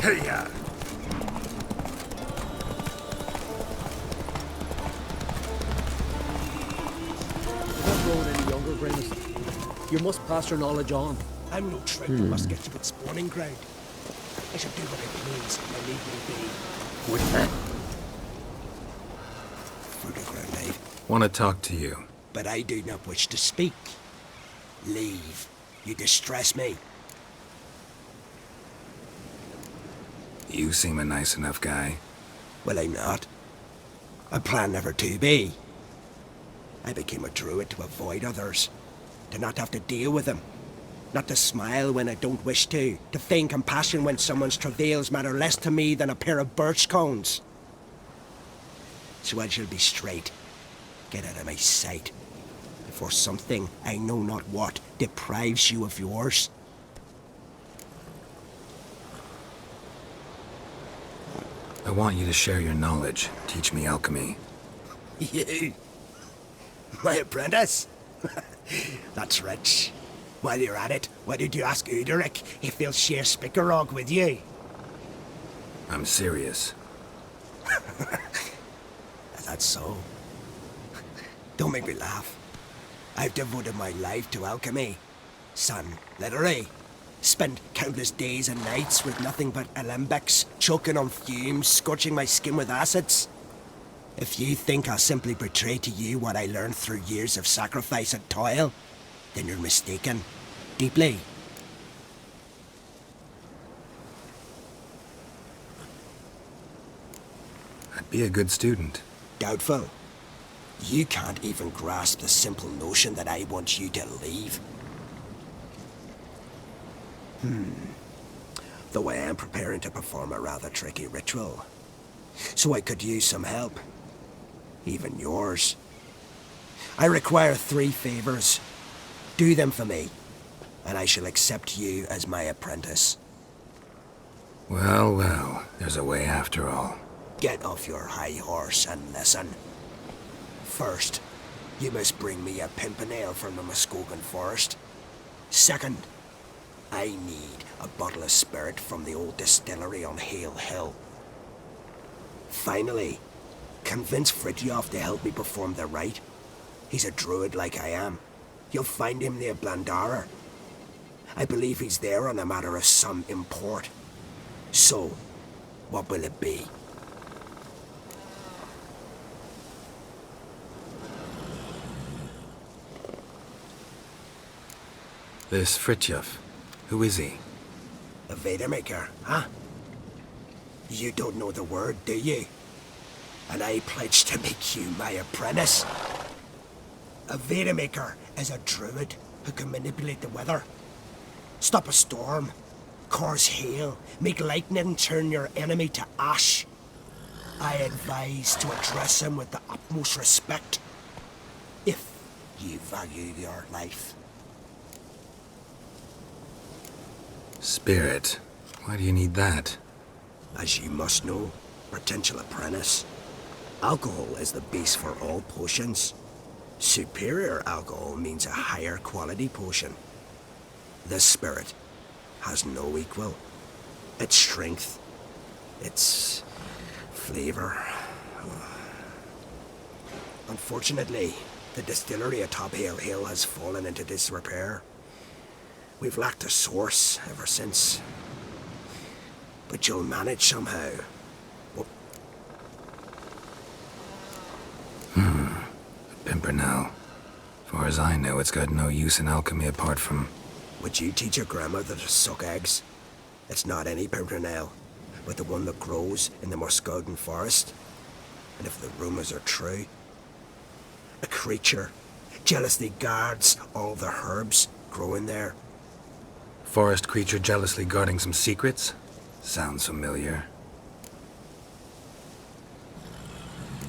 Hey-ya! You're not growing any younger, Gramus. You must pass your knowledge on. I'm no trick who must get to its spawning ground. I shall do what I please if I need me be. What's that? Further ground, mate. Want to talk to you. But I do not wish to speak. Leave. You distress me. You seem a nice enough guy. Well, I'm not. I plan never to be. I became a druid to avoid others. To not have to deal with them. Not to smile when I don't wish to. To feign compassion when someone's travails matter less to me than a pair of birch cones. So I shall be straight. Get out of my sight. Before something, I know not what, deprives you of yours. I want you to share your knowledge. Teach me alchemy. You? My apprentice? That's rich. While you're at it, why did you ask Uderic if he'll share Spickerog with you? I'm serious. That's so. Don't make me laugh. I've devoted my life to alchemy. Son, literally. Spent countless days and nights with nothing but alembics, choking on fumes, scorching my skin with acids. If you think I'll simply betray to you what I learned through years of sacrifice and toil, then you're mistaken. Deeply. I'd be a good student. Doubtful. You can't even grasp the simple notion that I want you to leave. Though I am preparing to perform a rather tricky ritual. So I could use some help. Even yours. I require 3 favors. Do them for me, and I shall accept you as my apprentice. Well, well, there's a way after all. Get off your high horse and listen. First, you must bring me a pimpernel from the Muskogan forest. Second, I need a bottle of spirit from the old distillery on Hale Hill. Finally, convince Fridtjof to help me perform the rite. He's a druid like I am. You'll find him near Blandara. I believe he's there on a matter of some import. So, what will it be? This Fridtjof, who is he? A Vadermaker, huh? You don't know the word, do you? And I pledge to make you my apprentice. A Vadermaker is a druid who can manipulate the weather. Stop a storm, cause hail, make lightning turn your enemy to ash. I advise to address him with the utmost respect, if you value your life. Spirit. Why do you need that? As you must know, potential apprentice, alcohol is the base for all potions. Superior alcohol means a higher quality potion. This spirit has no equal. Its strength, its flavor. Unfortunately, the distillery atop Hale Hill has fallen into disrepair. We've lacked a source ever since. But you'll manage somehow. A pimpernel. Far as I know, it's got no use in alchemy apart from... Would you teach your grandmother to suck eggs? It's not any pimpernel, but the one that grows in the Muscodan forest. And if the rumors are true, a creature jealously guards all the herbs growing there. Forest creature jealously guarding some secrets? Sounds familiar.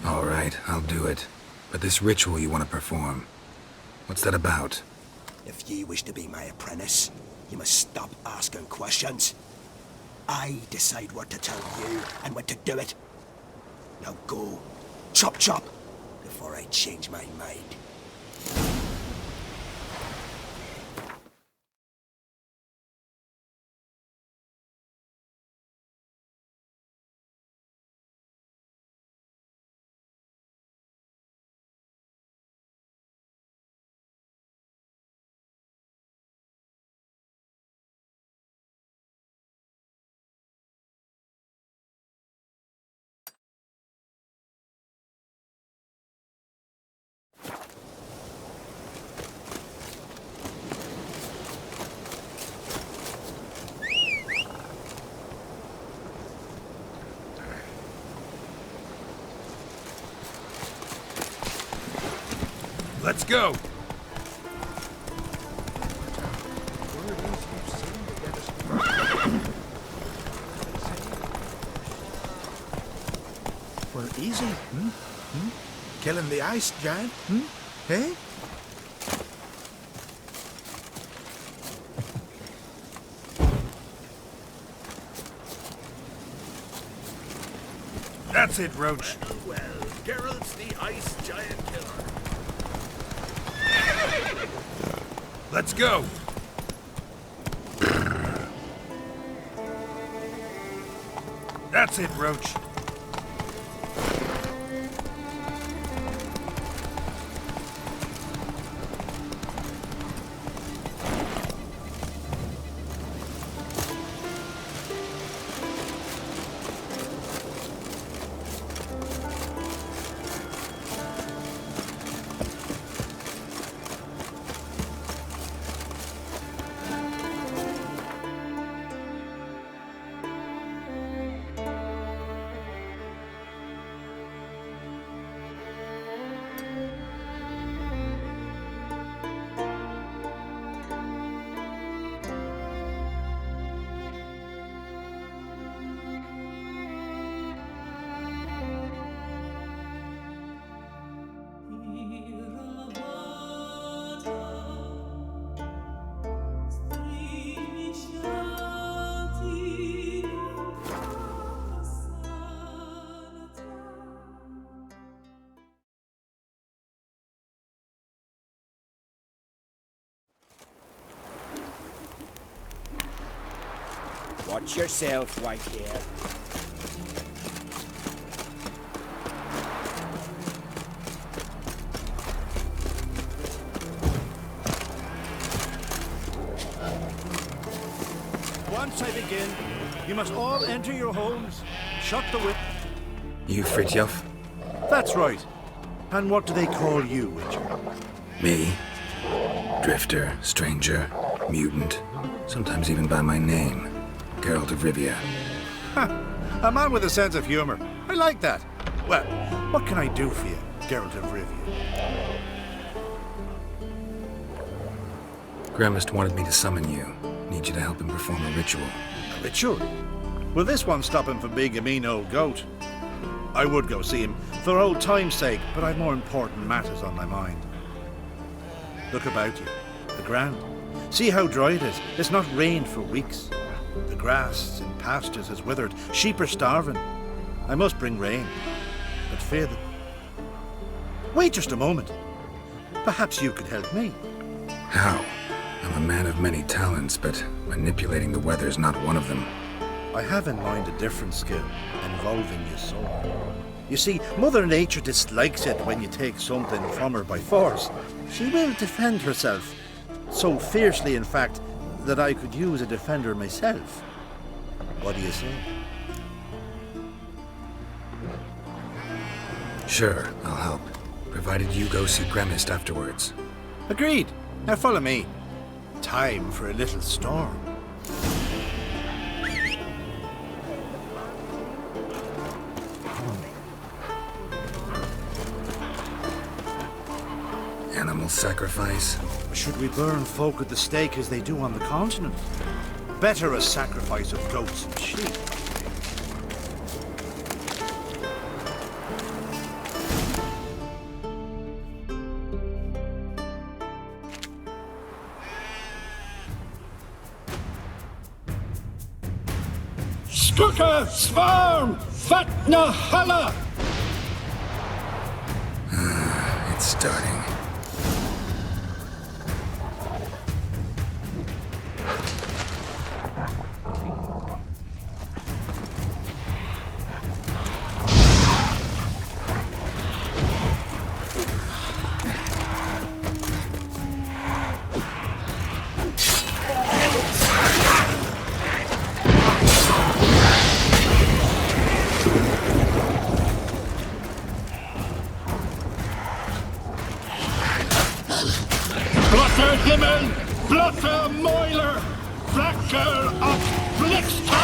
All right, I'll do it. But this ritual you want to perform, what's that about? If ye wish to be my apprentice, you must stop asking questions. I decide what to tell you and when to do it. Now go, chop chop, before I change my mind. Let's go! Well, easy, Killing the ice giant, Hey? That's it, Roach. Well, Geralt's the ice giant killer. Let's go! That's it, Roach. Watch yourself, Whitehair. Once I begin, you must all enter your homes. Shut the whip. You Fritjof? That's right. And what do they call you, Witcher? Me? Drifter, stranger, mutant, sometimes even by my name. Geralt of Rivia. A man with a sense of humor. I like that. Well, what can I do for you, Geralt of Rivia? Gremist wanted me to summon you. Need you to help him perform a ritual. A ritual? Will this one stop him from being a mean old goat? I would go see him for old time's sake, but I've more important matters on my mind. Look about you. The ground. See how dry it is. It's not rained for weeks. The grass in pastures has withered. Sheep are starving. I must bring rain, but fear that... Wait just a moment. Perhaps you could help me. How? I'm a man of many talents, but manipulating the weather's not one of them. I have in mind a different skill, involving your soul. You see, Mother Nature dislikes it when you take something from her by force. She will defend herself. So fiercely, in fact, that I could use a defender myself. What do you say? Sure, I'll help. Provided you go see Gremist afterwards. Agreed. Now follow me. Time for a little storm. final sacrifice? Should we burn folk at the stake as they do on the continent? Better a sacrifice of goats and sheep. Skuka Svarm Fatna Hala! It's starting. Blotter Himmel, Blotter Moiler, Flacker of Blixtar!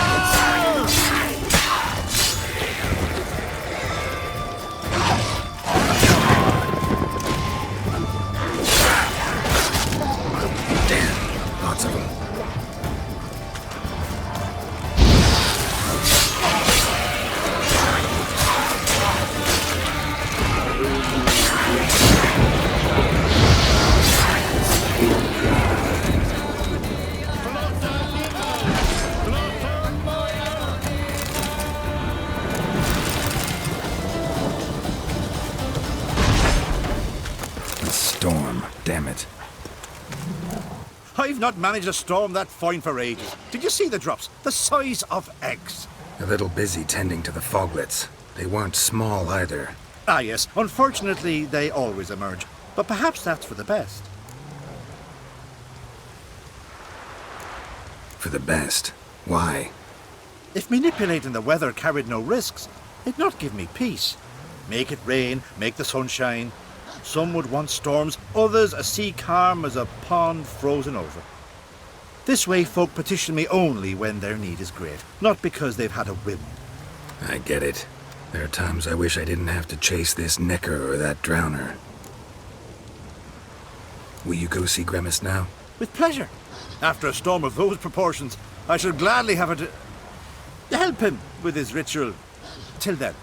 Damn, lots of them. Storm, damn it. I've not managed a storm that fine for ages. Did you see the drops? The size of eggs. A little busy tending to the foglets. They weren't small either. Ah, yes. Unfortunately, they always emerge. But perhaps that's for the best. For the best? Why? If manipulating the weather carried no risks, it'd not give me peace. Make it rain, make the sun shine. Some would want storms, others a sea calm as a pond frozen over. This way folk petition me only when their need is great, not because they've had a whim. I get it. There are times I wish I didn't have to chase this necker or that drowner. Will you go see Grimace now? With pleasure. After a storm of those proportions, I should gladly have it to help him with his ritual. Till then.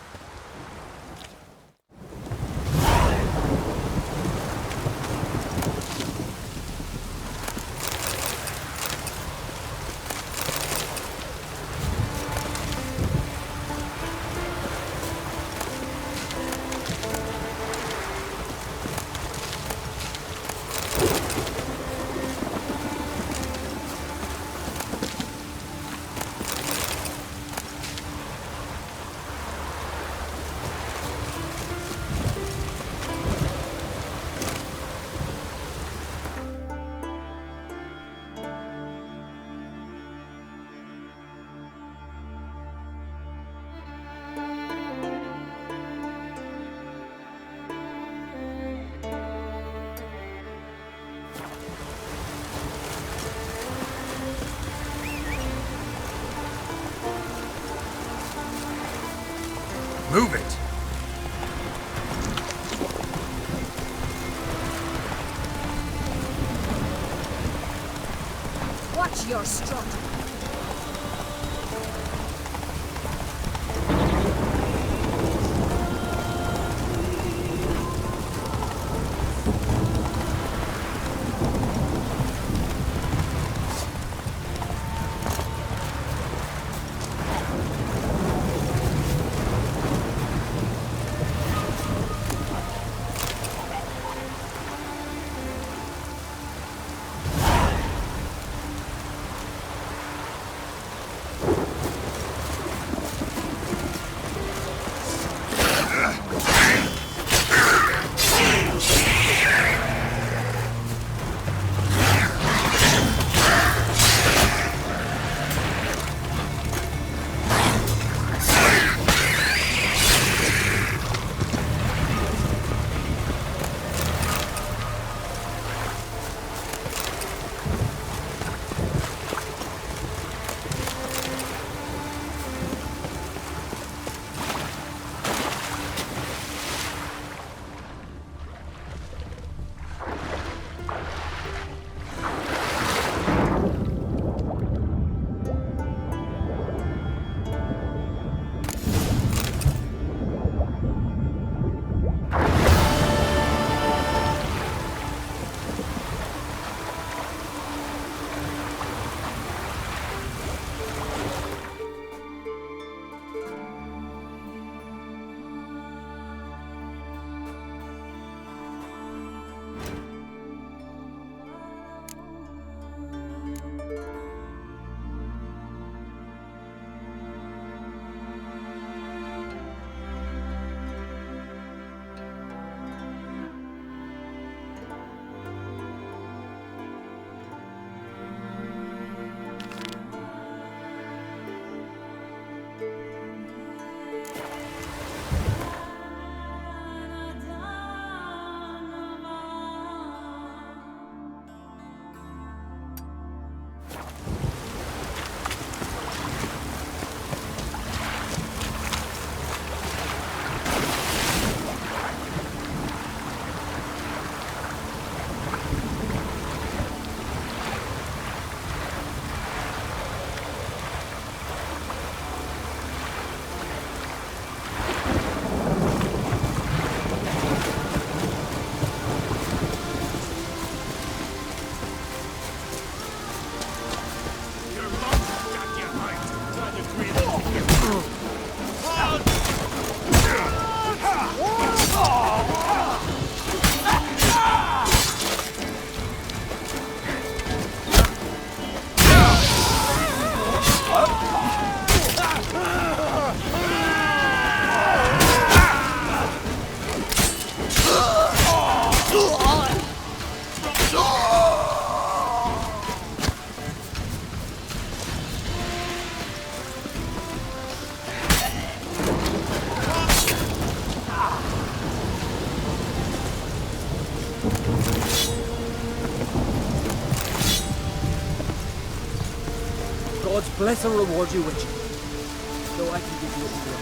Move it! Watch your strut. God's blessing reward you, witch. Though I can give you a few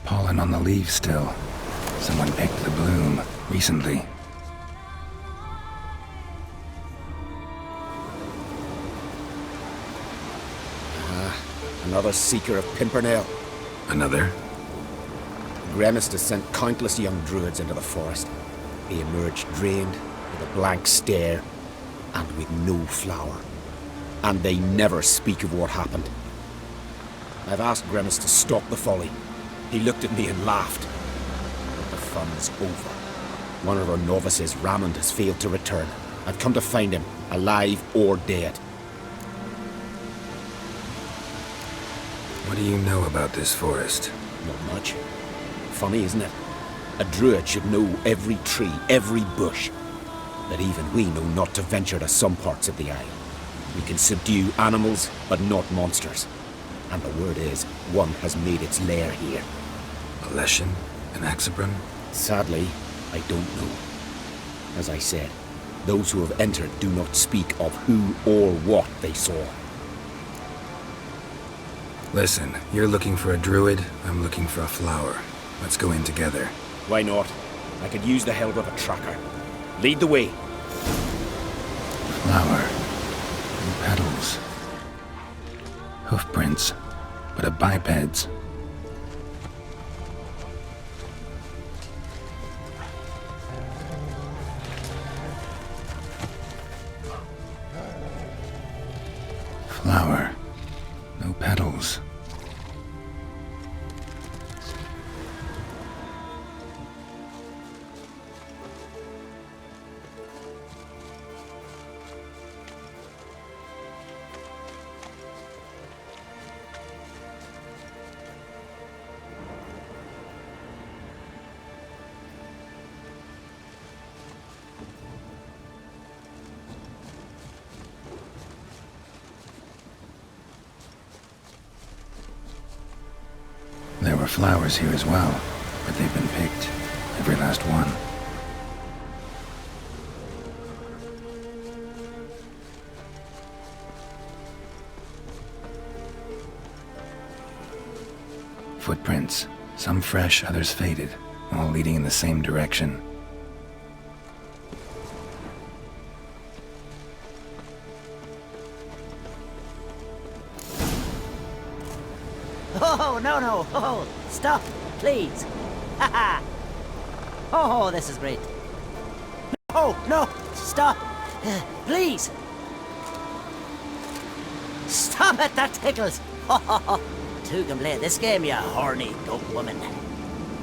Pollen on the leaves still. Someone picked the bloom recently. Another seeker of Pimpernel. Another? Gremist has sent countless young druids into the forest. They emerge drained, with a blank stare, and with no flower. And they never speak of what happened. I've asked Gremist to stop the folly. He looked at me and laughed. But the fun's over. One of our novices, Raymond, has failed to return. I've come to find him, alive or dead. What do you know about this forest? Not much. Funny, isn't it? A druid should know every tree, every bush. But even we know not to venture to some parts of the isle. We can subdue animals, but not monsters. And the word is, one has made its lair here. A Leshen? An Axabron? Sadly, I don't know. As I said, those who have entered do not speak of who or what they saw. Listen, you're looking for a druid, I'm looking for a flower. Let's go in together. Why not? I could use the help of a tracker. Lead the way. Flower. No petals. Hoofprints, but a biped's. Flower. No petals. There were flowers here as well, but they've been picked. Every last one. Footprints. Some fresh, others faded, all leading in the same direction. Oh, no. Oh, stop, please. Haha. Oh, this is great. No, stop. Please. Stop it, that tickles. Two can play this game, you horny dope woman.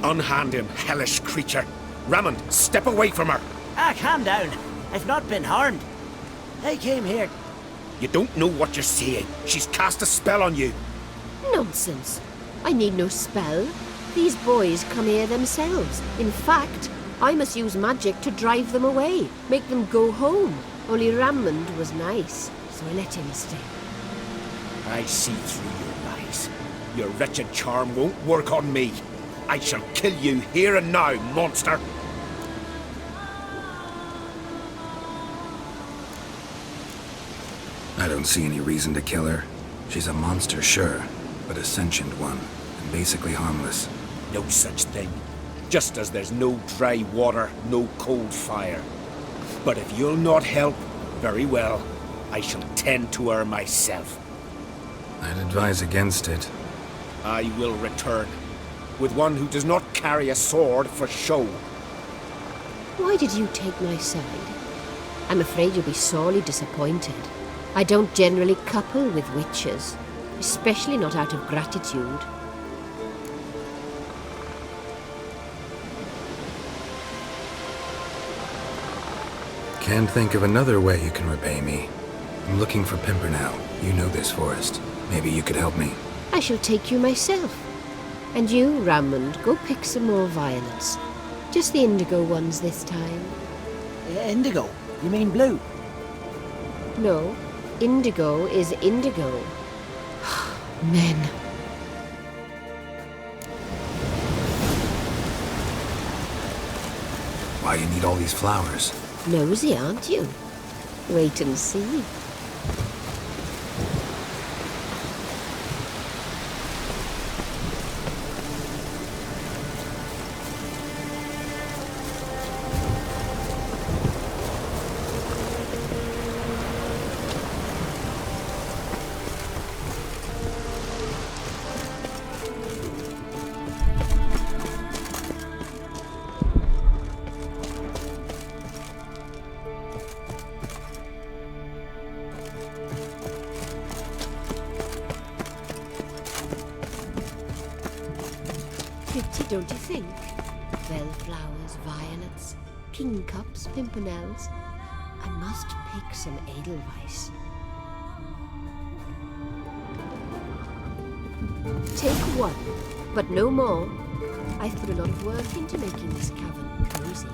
Unhand him, hellish creature. Raymond, step away from her. Calm down. I've not been harmed. I came here. You don't know what you're saying. She's cast a spell on you. Nonsense. I need no spell. These boys come here themselves. In fact, I must use magic to drive them away, make them go home. Only Rammond was nice, so I let him stay. I see through your lies. Your wretched charm won't work on me. I shall kill you here and now, monster! I don't see any reason to kill her. She's a monster, sure, but a sentient one, and basically harmless. No such thing. Just as there's no dry water, no cold fire. But if you'll not help, very well. I shall tend to her myself. I'd advise against it. I will return, with one who does not carry a sword for show. Why did you take my side? I'm afraid you'll be sorely disappointed. I don't generally couple with witches, especially not out of gratitude. Can't think of another way you can repay me. I'm looking for Pimpernel. You know this forest. Maybe you could help me. I shall take you myself. And you, Rammond, go pick some more violets. Just the indigo ones this time. Indigo? You mean blue? No, indigo is indigo. Men. Why you need all these flowers? Nosy, aren't you? Wait and see. Pretty, don't you think? Bellflowers, violets, kingcups, pimpernels. I must pick some edelweiss. Take one, but no more. I've put a lot of work into making this cavern cozy.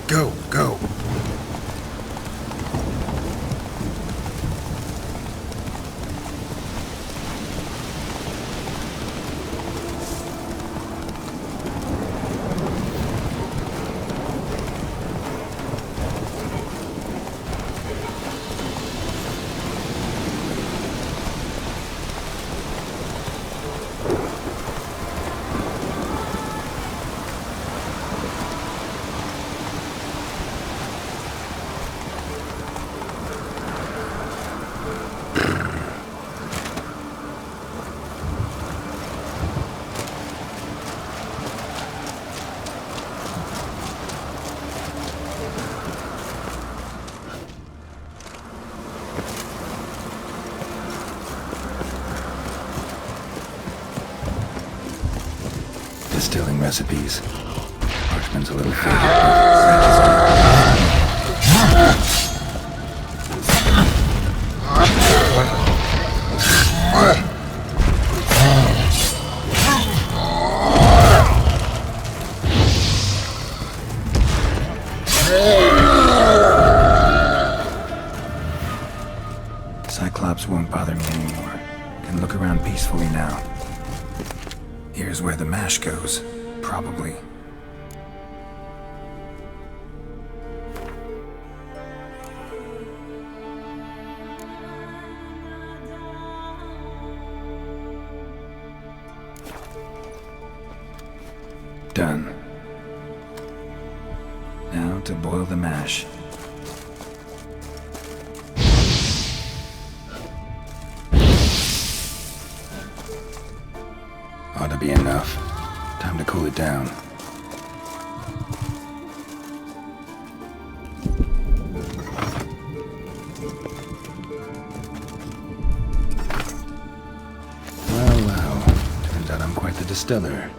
Go, go. Distilling recipes. Parchment's a little Cyclops won't bother me anymore. Can look around peacefully now. Here's where the mash goes, probably. Done. Now to boil the mash. be enough. Time to cool it down. Well, turns out I'm quite the distiller.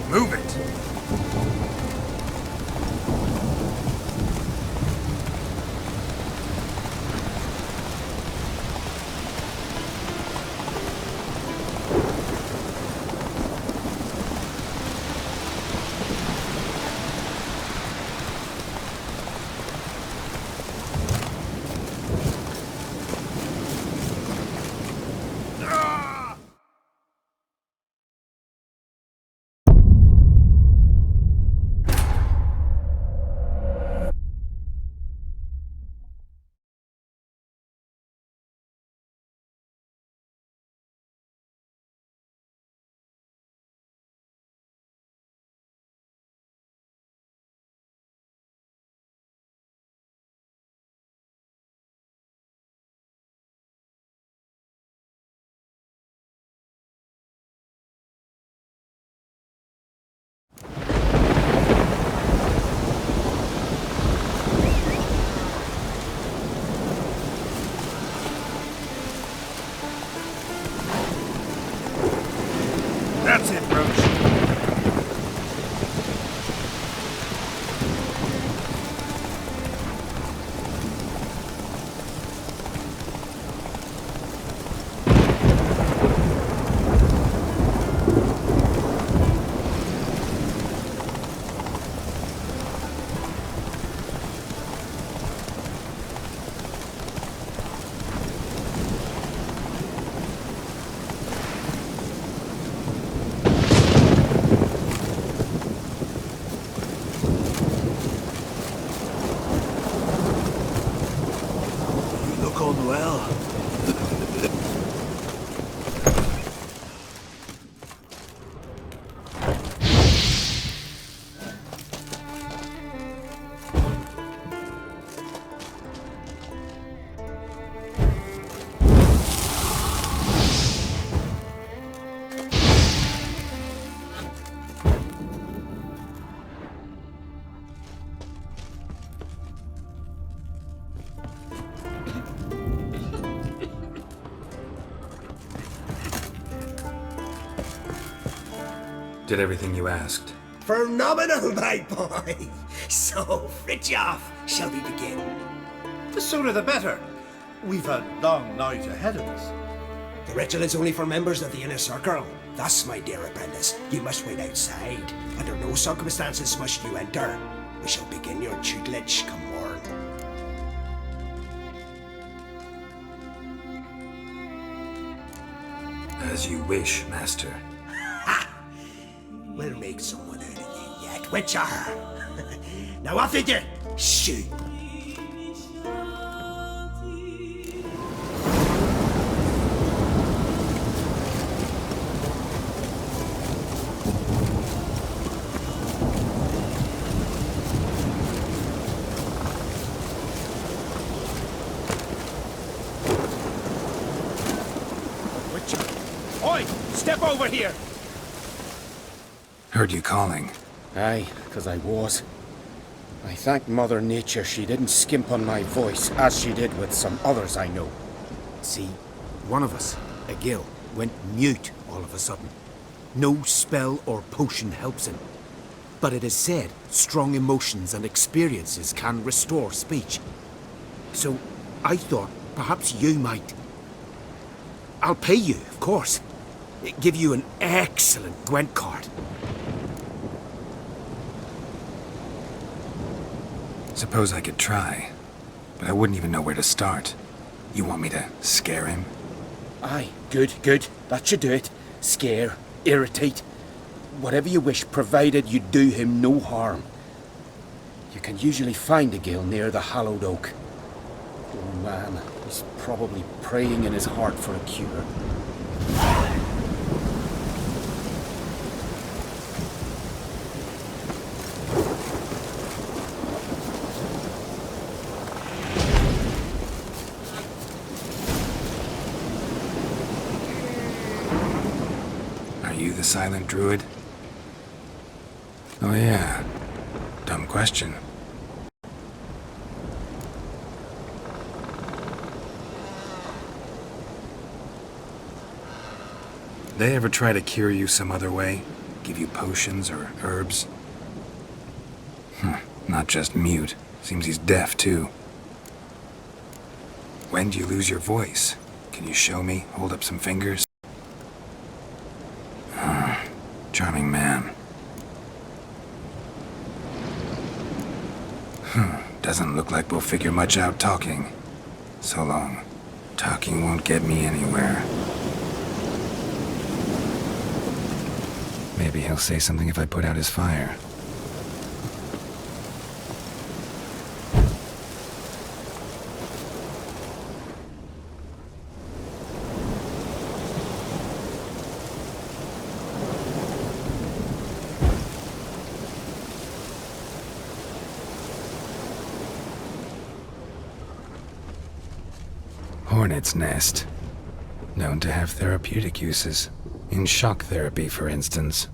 Move it! That's it, Roach. Well. Did everything you asked. Phenomenal, my boy! So, Fritjof, shall we begin? The sooner the better. We've a long night ahead of us. The ritual is only for members of the inner circle. Thus, my dear apprentice, you must wait outside. Under no circumstances must you enter. We shall begin your tutelage come morn. As you wish, Master. We'll make someone out of you yet, Witcher! Now off with you! Shoot! Witcher! Oi! Step over here! Heard you calling. Aye, 'cause I was. I thank Mother Nature she didn't skimp on my voice, as she did with some others I know. See, one of us, a gill, went mute all of a sudden. No spell or potion helps him. But it is said strong emotions and experiences can restore speech. So I thought perhaps you might. I'll pay you, of course. Give you an excellent Gwent card. Suppose I could try, but I wouldn't even know where to start. You want me to scare him? Aye, good, good. That should do it. Scare, irritate, whatever you wish, provided you do him no harm. You can usually find a gill near the hallowed oak. Oh man, he's probably praying in his heart for a cure. Are you the silent druid? Oh yeah. Dumb question. They ever try to cure you some other way? Give you potions or herbs? Not just mute. Seems he's deaf too. When do you lose your voice? Can you show me? Hold up some fingers? Charming man. Doesn't look like we'll figure much out talking. So long. Talking won't get me anywhere. Maybe he'll say something if I put out his fire. Hornet's nest. Known to have therapeutic uses. In shock therapy, for instance.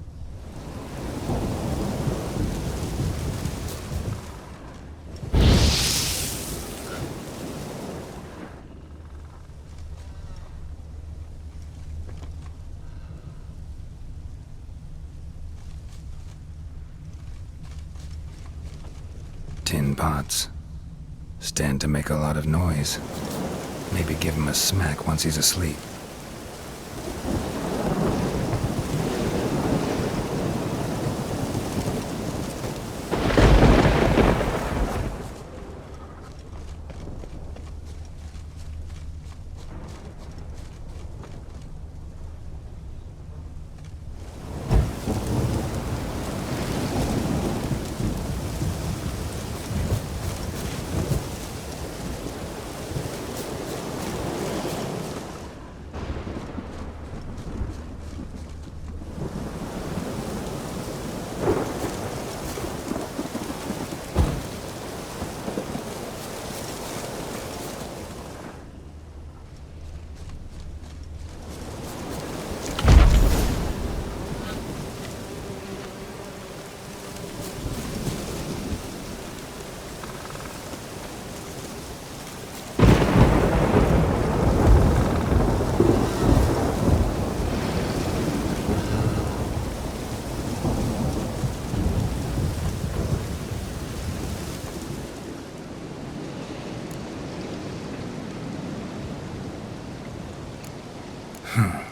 Tin pots. Stand to make a lot of noise. Maybe give him a smack once he's asleep.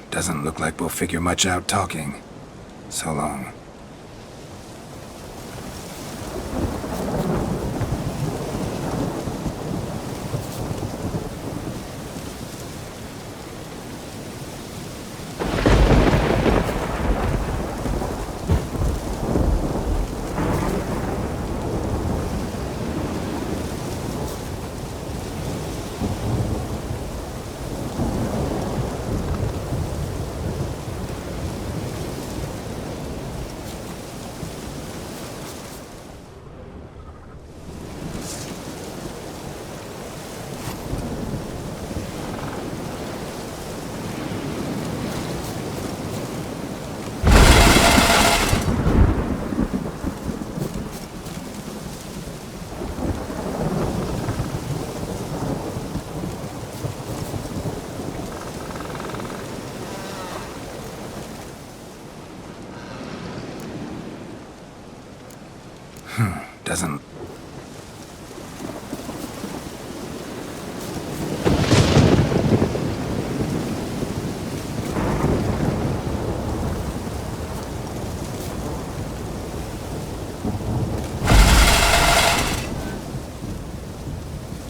Doesn't look like we'll figure much out talking. So long. Doesn't...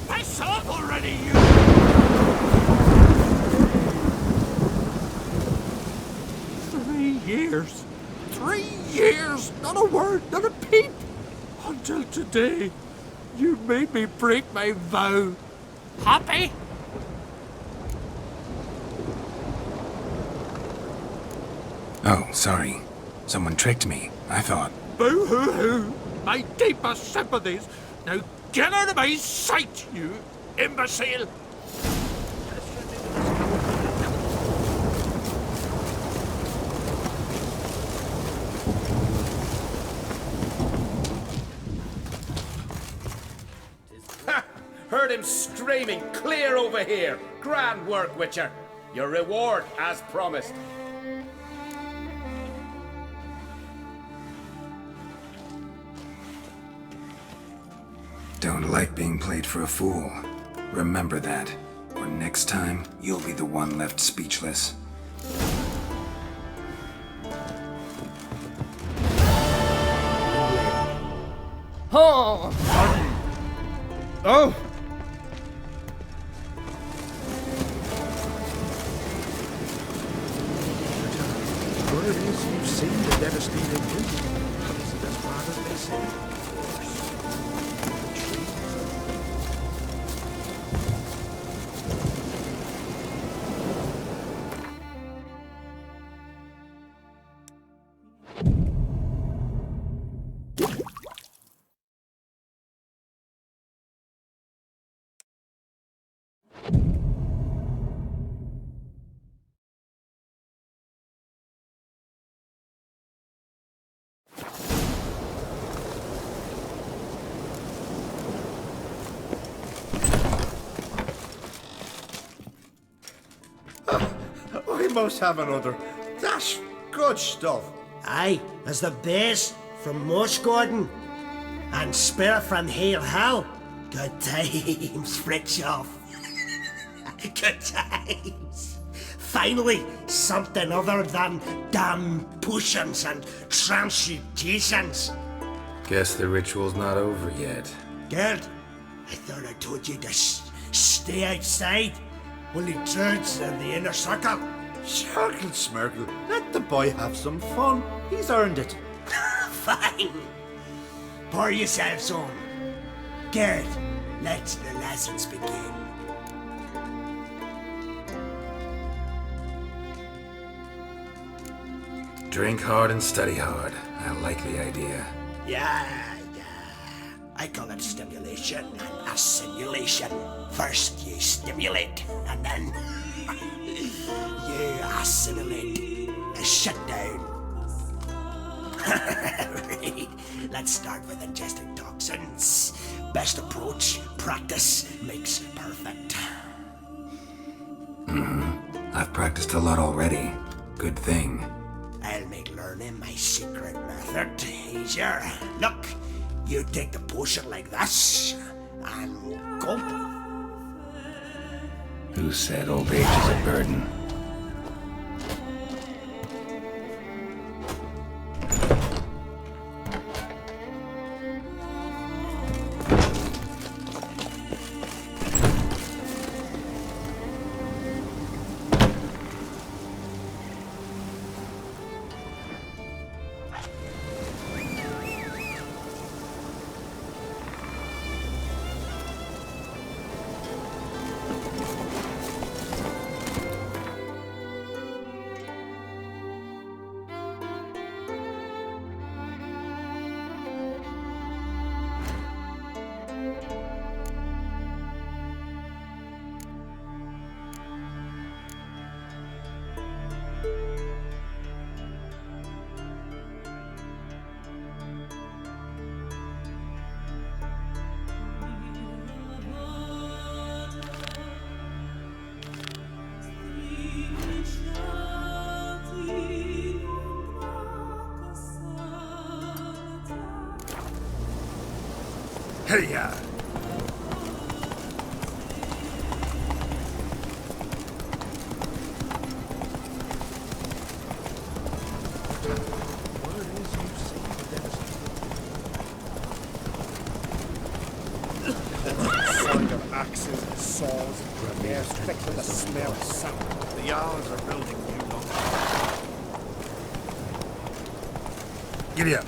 Piss off already, you! 3 years. 3 years! Not a word, not a peep! Until today, you made me break my vow. Happy? Oh, sorry. Someone tricked me, I thought. Boo-hoo-hoo! My deepest sympathies. Now get out of my sight, you imbecile! Heard him screaming, clear over here. Grand work, Witcher. Your reward, as promised. Don't like being played for a fool. Remember that. Or next time, you'll be the one left speechless. Oh! Oh! Word is you've seen the devastating news. Is it as bad as they say? Of course. I must have another. That's good stuff. Aye, as the base from Moss Gordon and Spirit from Hale Hell. Good times, Fritjof. Good times. Finally, something other than damn potions and transmutations. Guess the ritual's not over yet. Good. I thought I told you to stay outside. Only druids in the inner circle. Smirkle, Smirkle. Let the boy have some fun. He's earned it. Fine. Pour yourselves on. Good. Let the lessons begin. Drink hard and study hard. I like the idea. Yeah. I call it stimulation and assimilation. First you stimulate, and then you assimilate. Shut down. Right. Let's start with ingesting toxins. Best approach, practice makes perfect. I've practiced a lot already. Good thing. I'll make learning my secret method easier. Look, you take the potion like this, and go. Who said old age is a burden? Hey-ya! Sound of axes and saws. The air's thick with the smell of sap. The Jarls are building new longbows. Giddy up.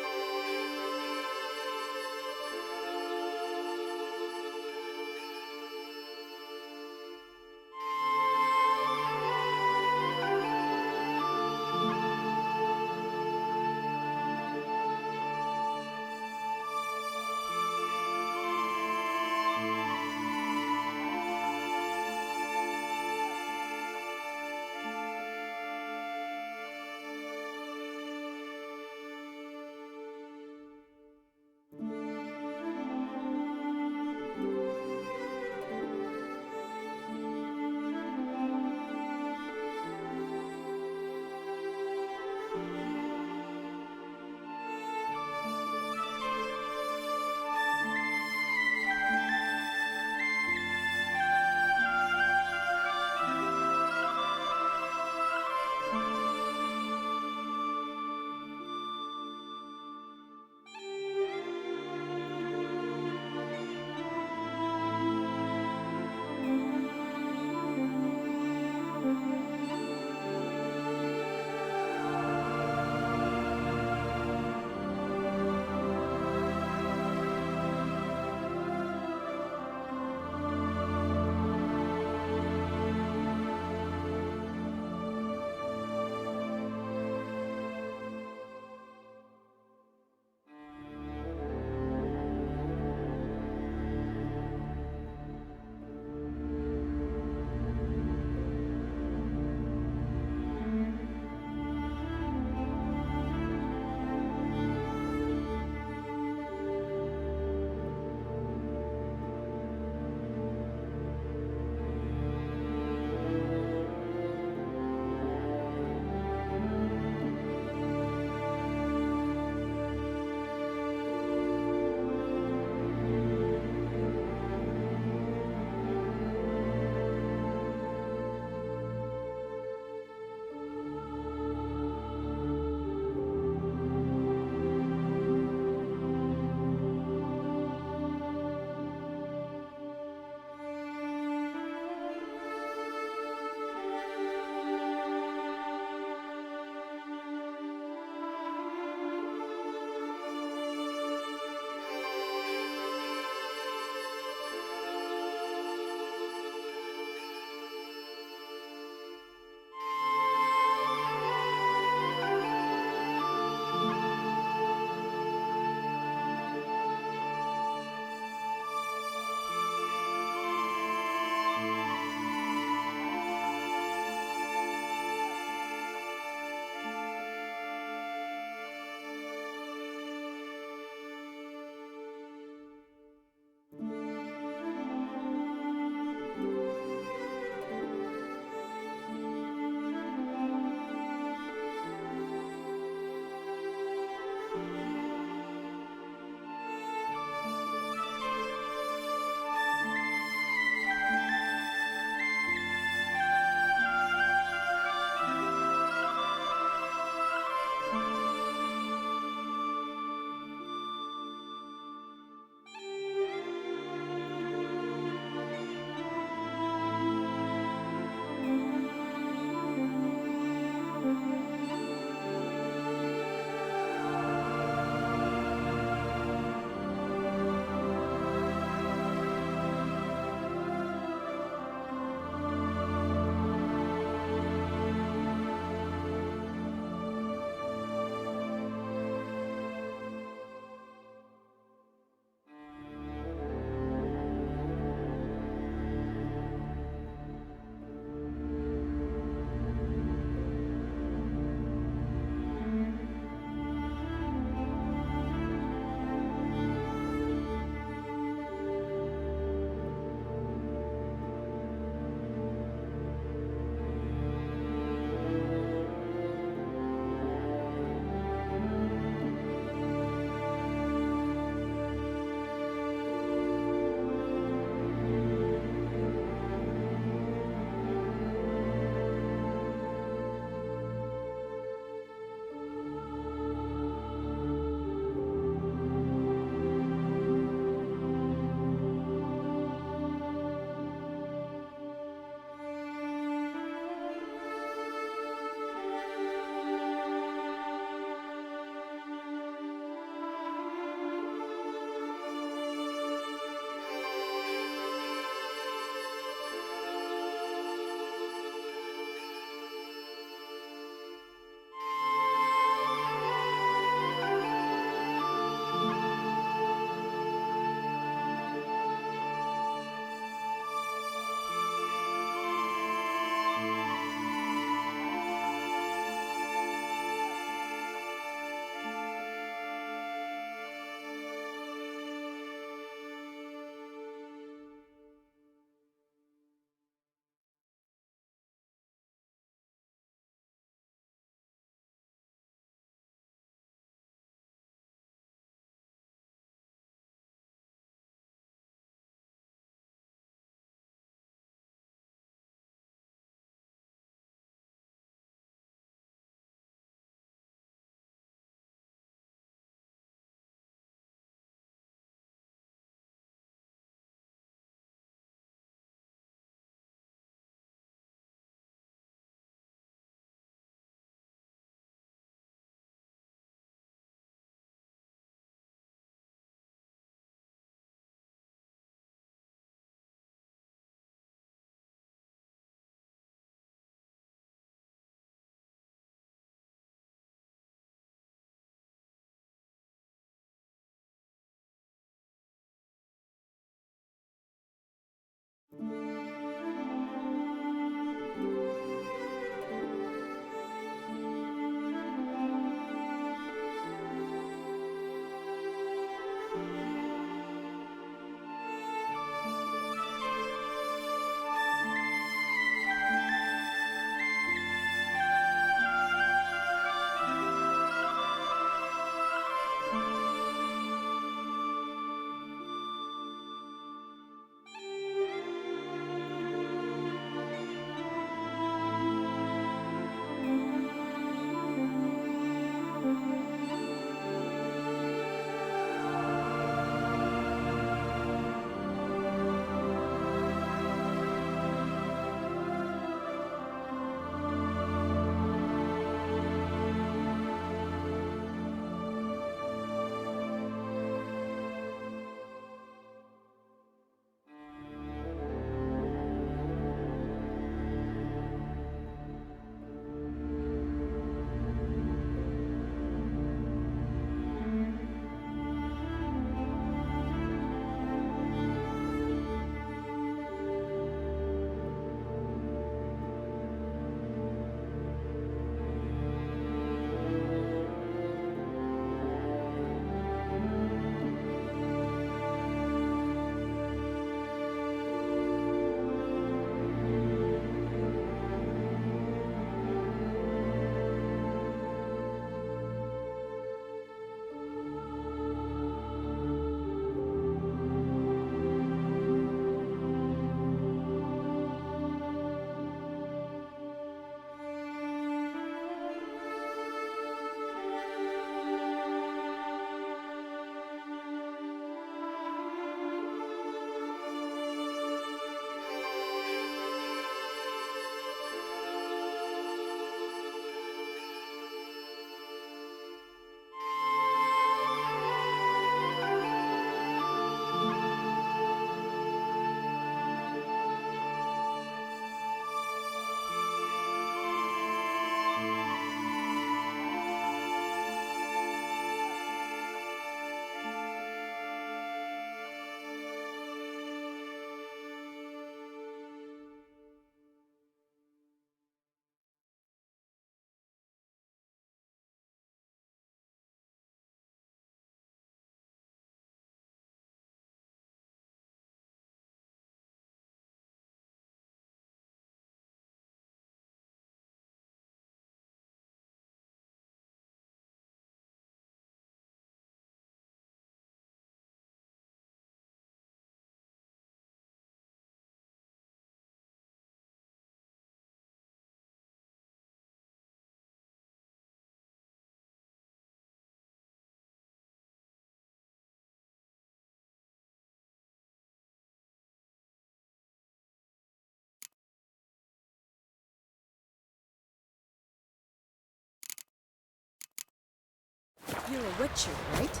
You're a witcher, right?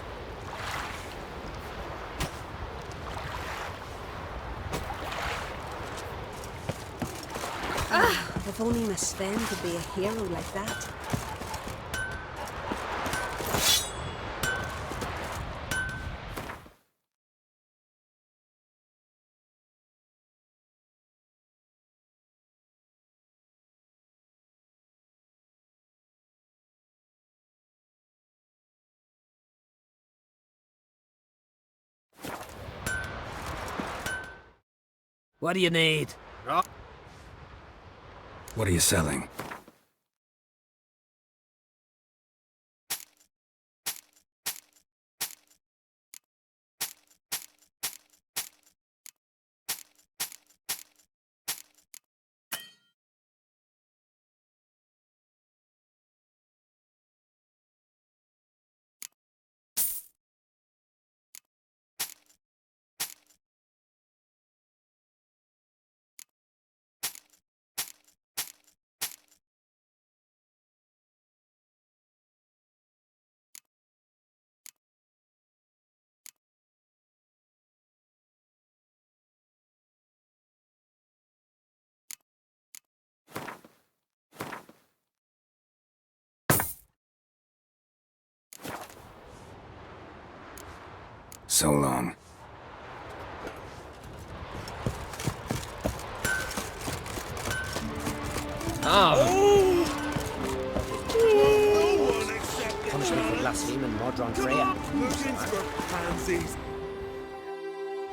Ah, if only Miss Sven could be a hero like that. What do you need? What are you selling? So long. Punishment for blaspheming Mordron Freya.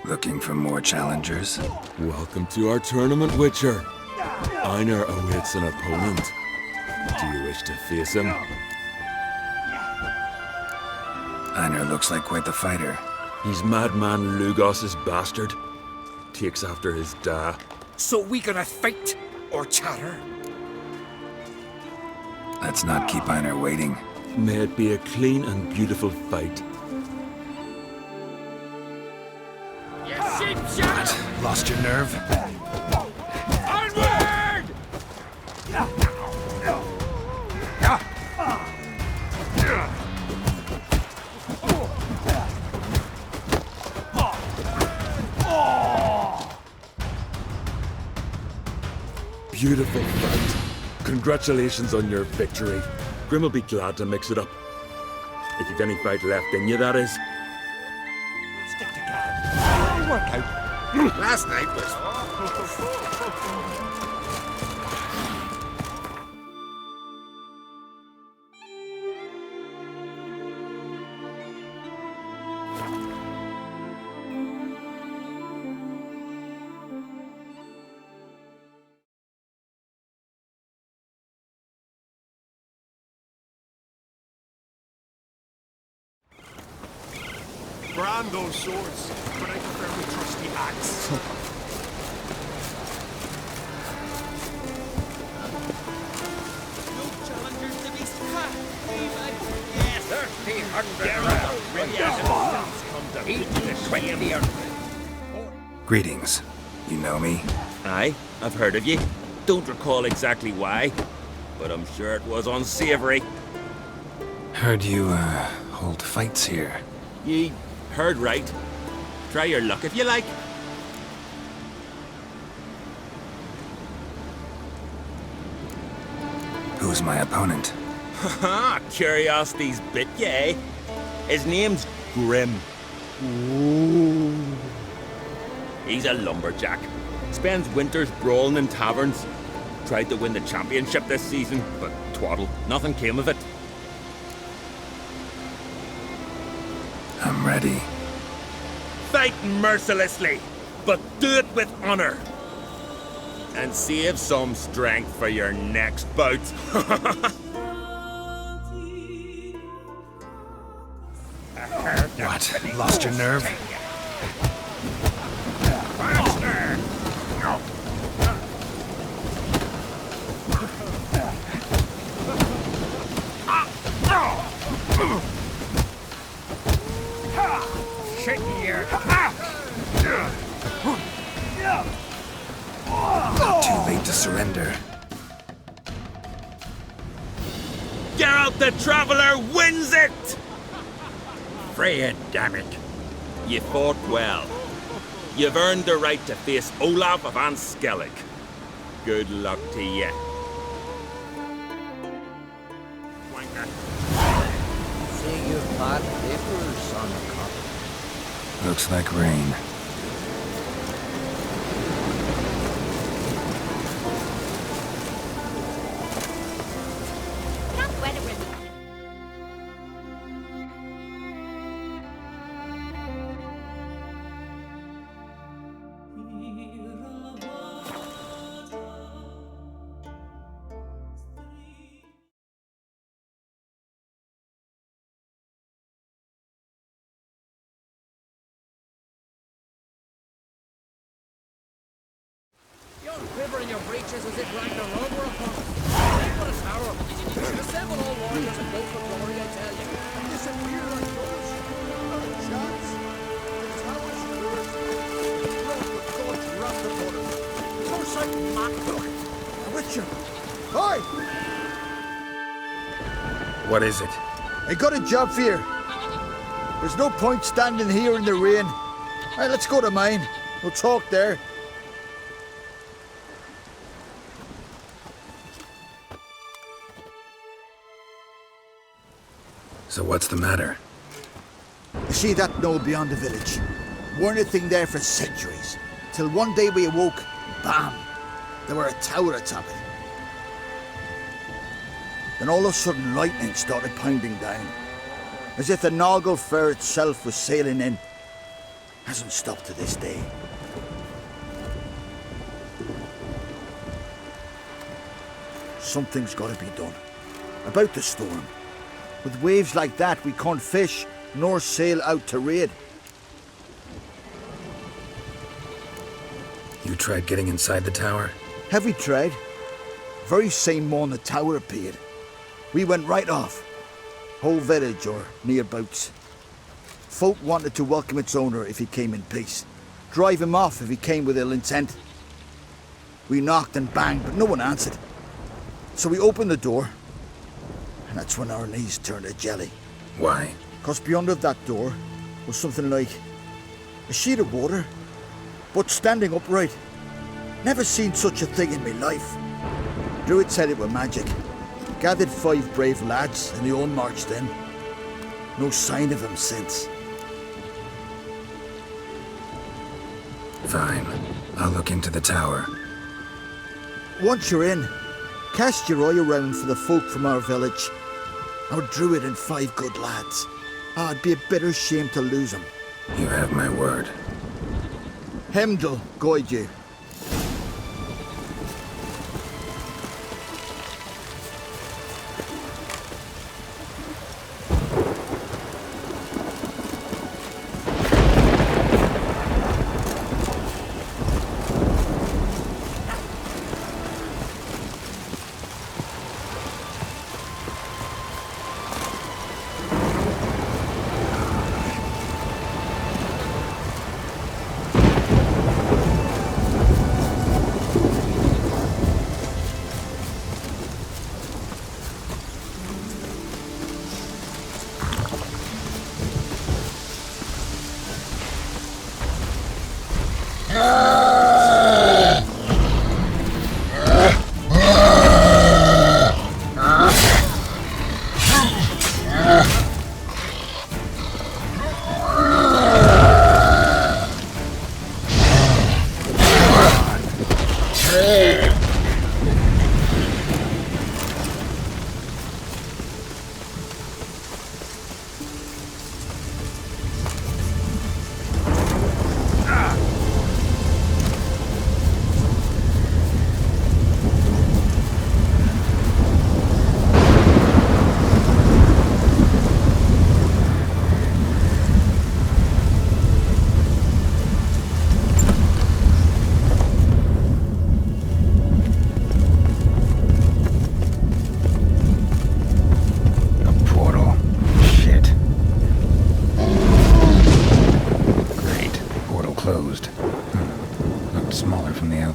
Looking for more challengers? Welcome to our tournament, Witcher. Einar awaits an opponent. Do you wish to face him? Einar looks like quite the fighter. He's madman Lugos's bastard. Takes after his da. So we gonna fight or chatter? Let's not keep Einar waiting. May it be a clean and beautiful fight. What? Lost your nerve? Onward! Beautiful fight. Congratulations on your victory. Grim will be glad to mix it up. If you've any fight left in you, that is. Stick together. It'll work out. Last night was... Brand those swords, but I prefer my trusty axe. No challengers to be struck. Yes, 1,300. 20. Greetings. You know me? Aye, I've heard of you. Don't recall exactly why, but I'm sure it was unsavory. Heard you, hold fights here. Ye heard right. Try your luck if you like. Who's my opponent? Haha, curiosity's bit you, eh? His name's Grim. Ooh. He's a lumberjack. Spends winters brawling in taverns. Tried to win the championship this season, but twaddle, nothing came of it. I'm ready. Fight mercilessly, but do it with honor. And save some strength for your next bout. What? Lost your nerve? Shit here. Too late to surrender. Geralt the Traveler wins it! Freya, damn it. You fought well. You've earned the right to face Olaf of Anskellig. Good luck to you. See you've bad papers on the copy. Looks like rain. You're quivering your breeches as if Ragnarok were upon us. Think what a tower. Assemble all warriors and go for glory, I tell you. And disappear like yours. Not a chance. The tower's yours. Rock the gods wrapped upon us. Curse out Macbeth. A witcher. Hi! What is it? I got a job for you. There's no point standing here in the rain. Right, let's go to mine. We'll talk there. So what's the matter? You see that knoll beyond the village? Weren't a thing there for centuries. Till one day we awoke, bam! There were a tower atop it. Then all of a sudden lightning started pounding down, as if the Noggle Fair itself was sailing in. Hasn't stopped to this day. Something's got to be done. About the storm. With waves like that, we can't fish, nor sail out to raid. You tried getting inside the tower? Have we tried? Very same morn the tower appeared. We went right off. Whole village or nearabouts. Folk wanted to welcome its owner if he came in peace. Drive him off if he came with ill intent. We knocked and banged, but no one answered. So we opened the door, and that's when our knees turned to jelly. Why? 'Cause beyond of that door was something like a sheet of water, but standing upright. Never seen such a thing in my life. Druid said it were magic. Gathered 5 brave lads, and they all marched in. No sign of him since. Fine. I'll look into the tower. Once you're in, cast your eye around for the folk from our village. Our druid and 5 good lads. It'd be a bitter shame to lose them. You have my word. Hemdall guide you.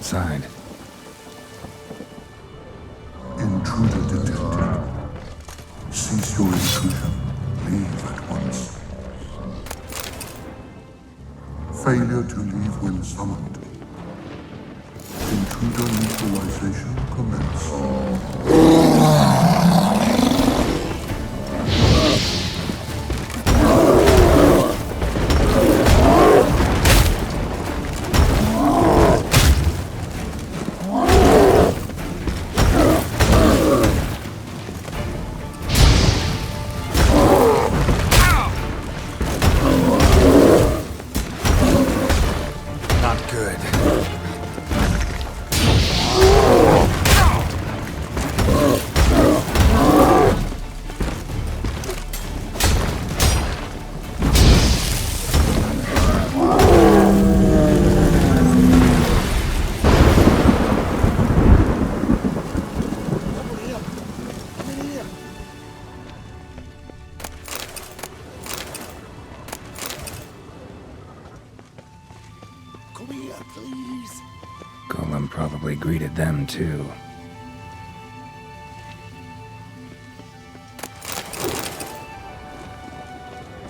outside. Intruder detected. Cease your intrusion. Leave at once. Failure to leave when summoned. Intruder neutralization commence. Greeted them too.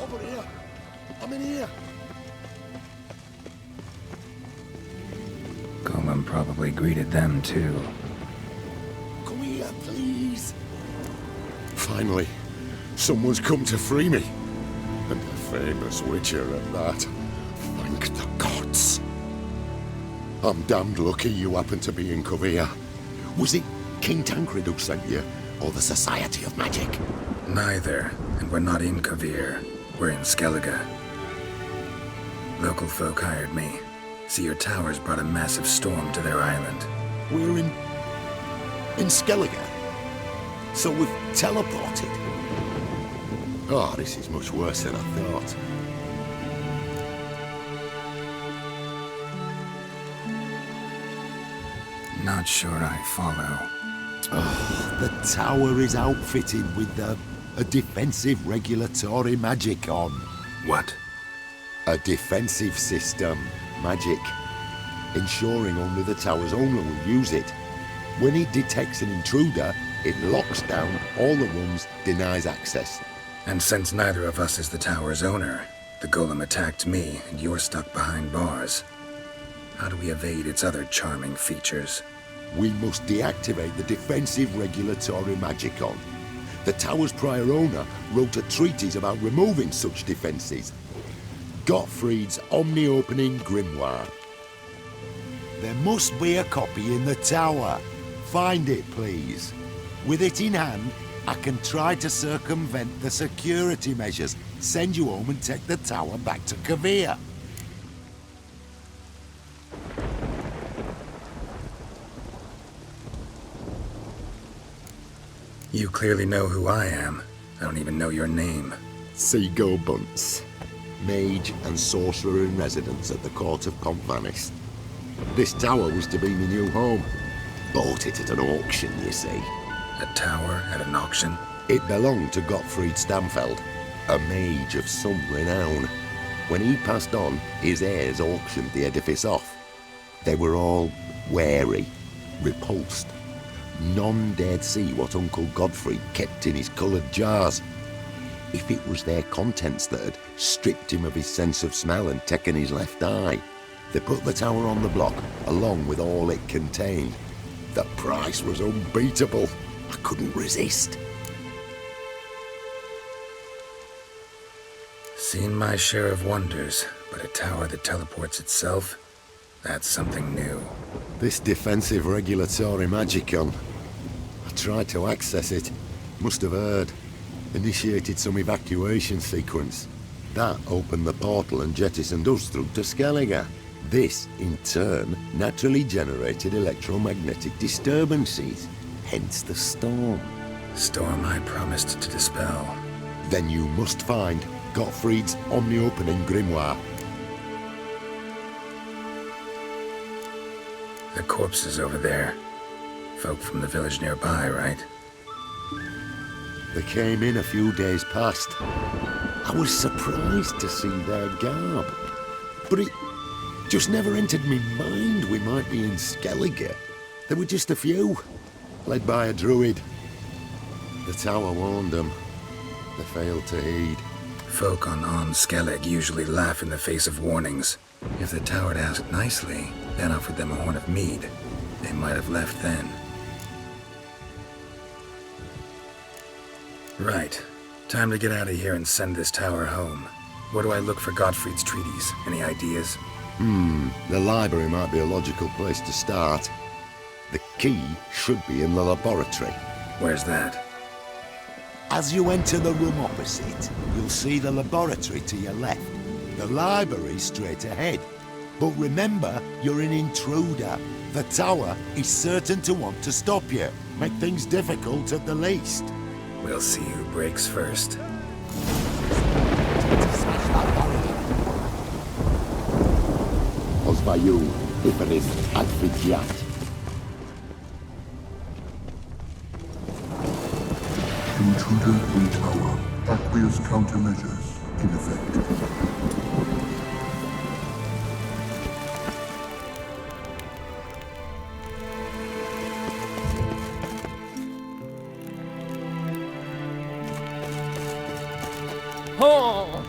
Over here! I'm in here! Golem probably greeted them too. Come here, please! Finally, someone's come to free me. And the famous Witcher at that. Thank the gods! I'm damned lucky you happened to be in Covea. Was it King Tancred who sent you? or the Society of Magic? Neither, and we're not in Kavir. We're in Skellige. Local folk hired me. See, your towers brought a massive storm to their island. We're in Skellige? So we've teleported? Oh, this is much worse than I thought. Not sure I follow. Oh, the tower is outfitted with a defensive regulatory magic on. What? A defensive system. Magic. Ensuring only the tower's owner will use it. When it detects an intruder, it locks down all the rooms, denies access. And since neither of us is the tower's owner, the golem attacked me, and you're stuck behind bars. How do we evade its other charming features? We must deactivate the defensive regulatory magicon. The tower's prior owner wrote a treatise about removing such defenses. Gottfried's Omni-Opening Grimoire. There must be a copy in the tower. Find it, please. With it in hand, I can try to circumvent the security measures, send you home and take the tower back to Kavir. You clearly know who I am. I don't even know your name. Seagull Bunce. Mage and sorcerer in residence at the court of Pontvanis. This tower was to be my new home. Bought it at an auction, you see. A tower at an auction? It belonged to Gottfried Stamfeld, a mage of some renown. When he passed on, his heirs auctioned the edifice off. They were all wary, repulsed. None dared see what Uncle Godfrey kept in his coloured jars. If it was their contents that had stripped him of his sense of smell and taken his left eye, they put the tower on the block, along with all it contained. The price was unbeatable. I couldn't resist. Seen my share of wonders, but a tower that teleports itself? That's something new. This defensive regulatory magicon. I tried to access it. Must have heard. Initiated some evacuation sequence. That opened the portal and jettisoned us through to Skellige. This, in turn, naturally generated electromagnetic disturbances. Hence the storm. Storm I promised to dispel. Then you must find Gottfried's Omni-Opening Grimoire. The corpses over there. Folk from the village nearby, right? They came in a few days past. I was surprised to see their garb. But it just never entered me mind we might be in Skellige. There were just a few, led by a druid. The tower warned them. They failed to heed. Folk on Skellig usually laugh in the face of warnings. If the tower had asked nicely, then offered them a horn of mead, they might have left then. Right. Time to get out of here and send this tower home. Where do I look for Gottfried's treatise? Any ideas? The library might be a logical place to start. The key should be in the laboratory. Where's that? As you enter the room opposite, you'll see the laboratory to your left. The library straight ahead. But remember, you're an intruder. The tower is certain to want to stop you. Make things difficult at the least. We'll see who breaks first. Ozvayu, Iparis, Advidiat. Intruder in tower. Aqueous countermeasures in effect. Oh!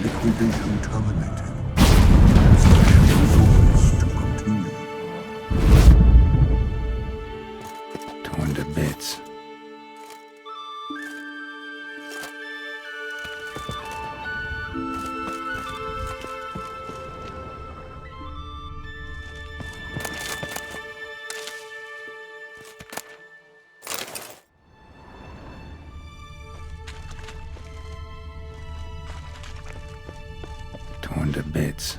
Liquidation terminated. Extraction results to continue. Torn to bits. Torn to bits.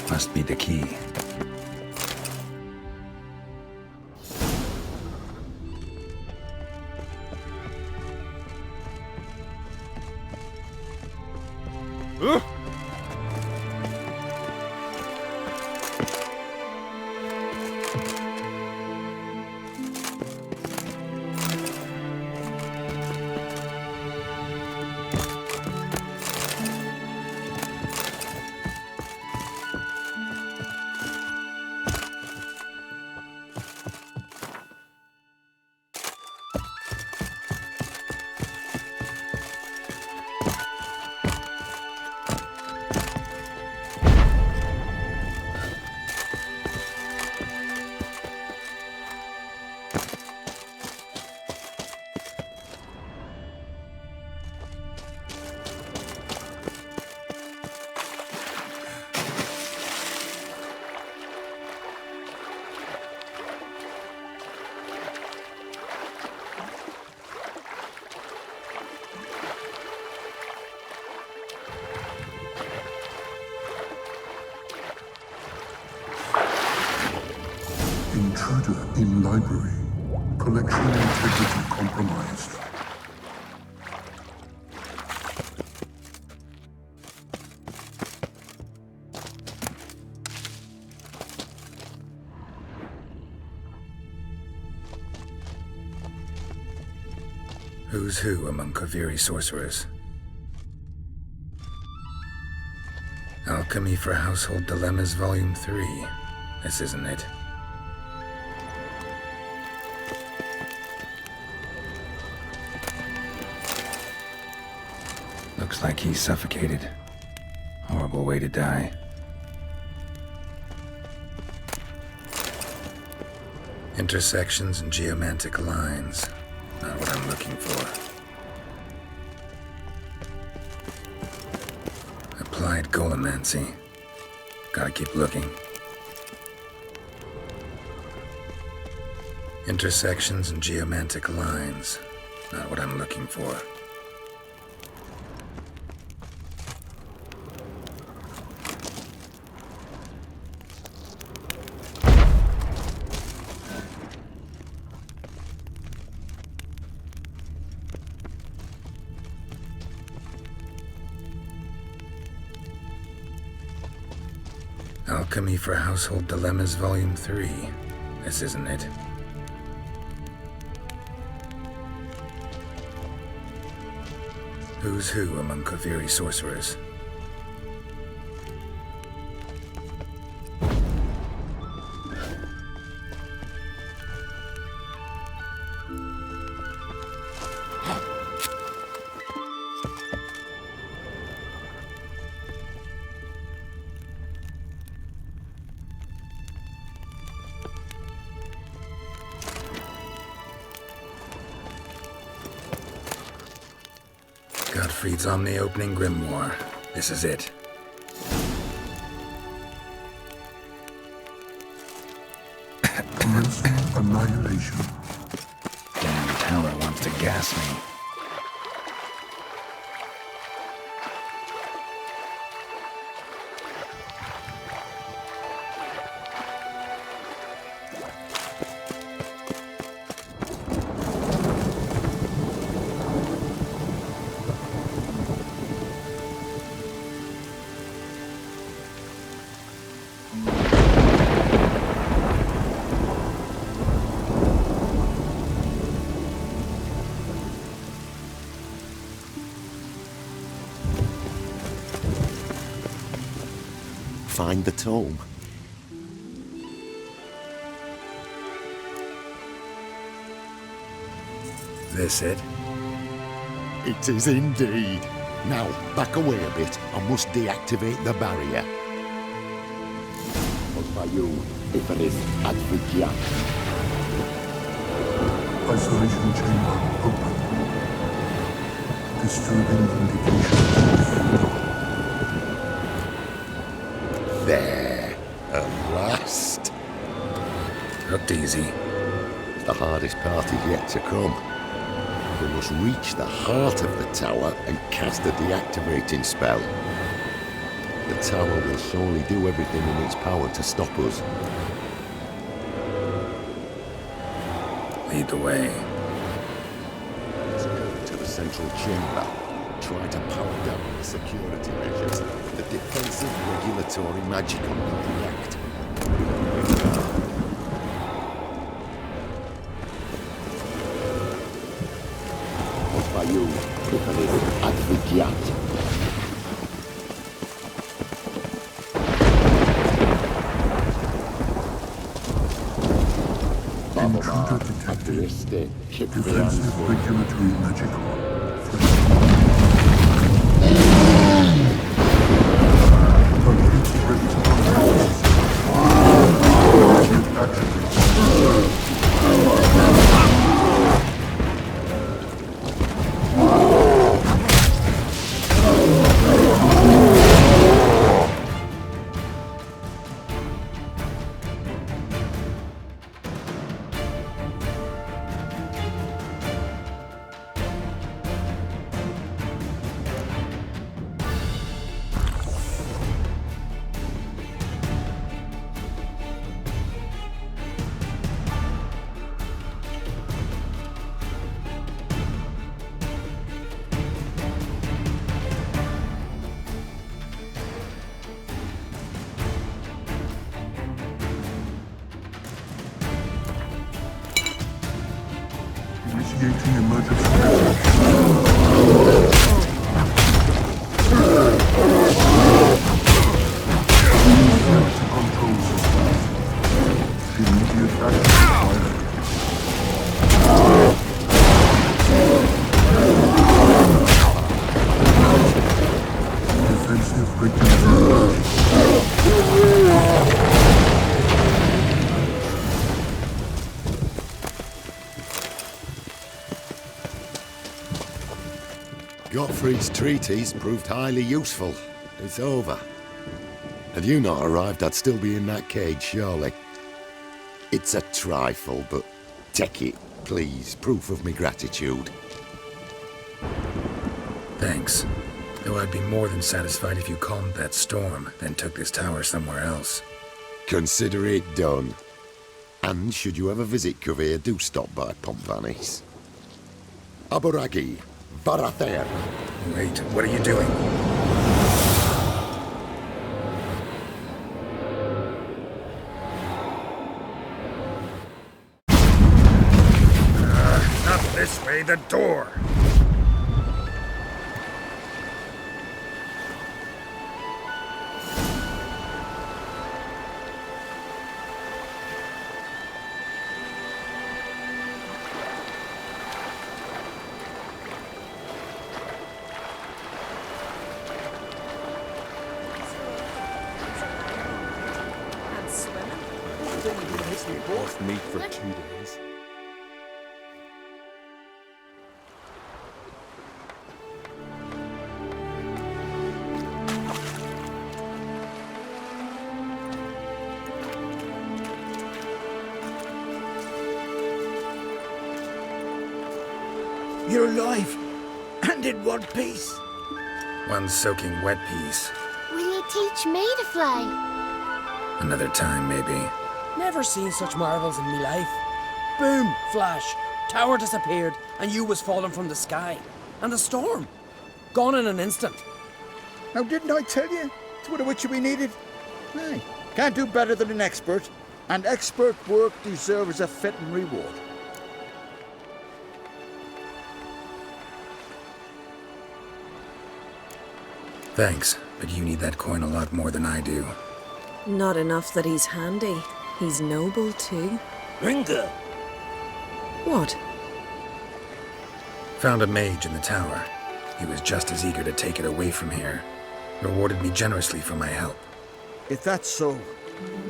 Must be the key. Intruder in library. Collection integrity compromised. Who's who among Kaviri sorcerers? Alchemy for Household Dilemmas, Volume 3. This isn't it. Looks like he's suffocated. Horrible way to die. Intersections and geomantic lines. Not what I'm looking for. Applied golemancy. Gotta keep looking. Intersections and geomantic lines. Not what I'm looking for. Alchemy for Household Dilemmas, Volume 3. This isn't it. Who's who among Kaviri sorcerers? feeds on the opening grimoire. This is it. Commencing annihilation. Damn tower wants to gas me. Find the tome. This it? It is indeed. Now, back away a bit. I must deactivate the barrier. What by you, if it is Advigiat? Isolation chamber open. Disturbing indication. There, at last. Looked easy. The hardest part is yet to come. We must reach the heart of the tower and cast a deactivating spell. The tower will surely do everything in its power to stop us. Lead the way. Let's go to the central chamber. Try to power down the security measures. The defensive regulatory magicon will react. What by you, Clifford, Advigiat? Intruder detected. Defensive regulatory magicon. Initiating emergency control systems. Immediate action required. Defensive regulatory. Gottfried's treatise proved highly useful. It's over. Had you not arrived, I'd still be in that cage, surely. It's a trifle, but take it, please. Proof of me gratitude. Thanks. Though I'd be more than satisfied if you calmed that storm, then took this tower somewhere else. Consider it done. And should you ever visit Cuvir, do stop by Pompvanis. Aboragi. Barather. Wait, what are you doing? Not this way, the door! Off meat for 2 days. You're alive. And in one piece. One soaking wet piece. Will you teach me to fly? Another time, maybe. Never seen such marvels in me life. Boom, flash, tower disappeared, and you was falling from the sky. And the storm. Gone in an instant. Now, didn't I tell you? It's what a witcher we needed. Aye. Can't do better than an expert. And expert work deserves a fitting reward. Thanks, but you need that coin a lot more than I do. Not enough that he's handy. He's noble too. Ringa! What? Found a mage in the tower. He was just as eager to take it away from here. Rewarded me generously for my help. If that's so,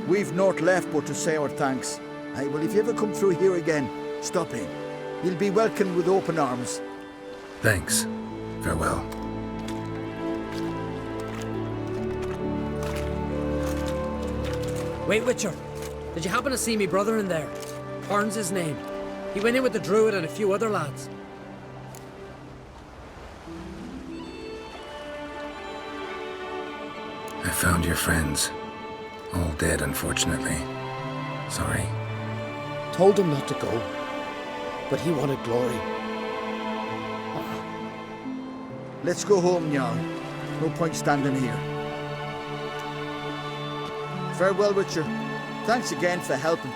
we've naught left but to say our thanks. Aye, well, if you ever come through here again, stop in. You'll be welcomed with open arms. Thanks. Farewell. Wait, Witcher. Did you happen to see me brother in there? Horn's his name. He went in with the druid and a few other lads. I found your friends. All dead, unfortunately. Sorry. Told him not to go. But he wanted glory. Let's go home, Jarl. No point standing here. Farewell, Witcher. Thanks again for helping.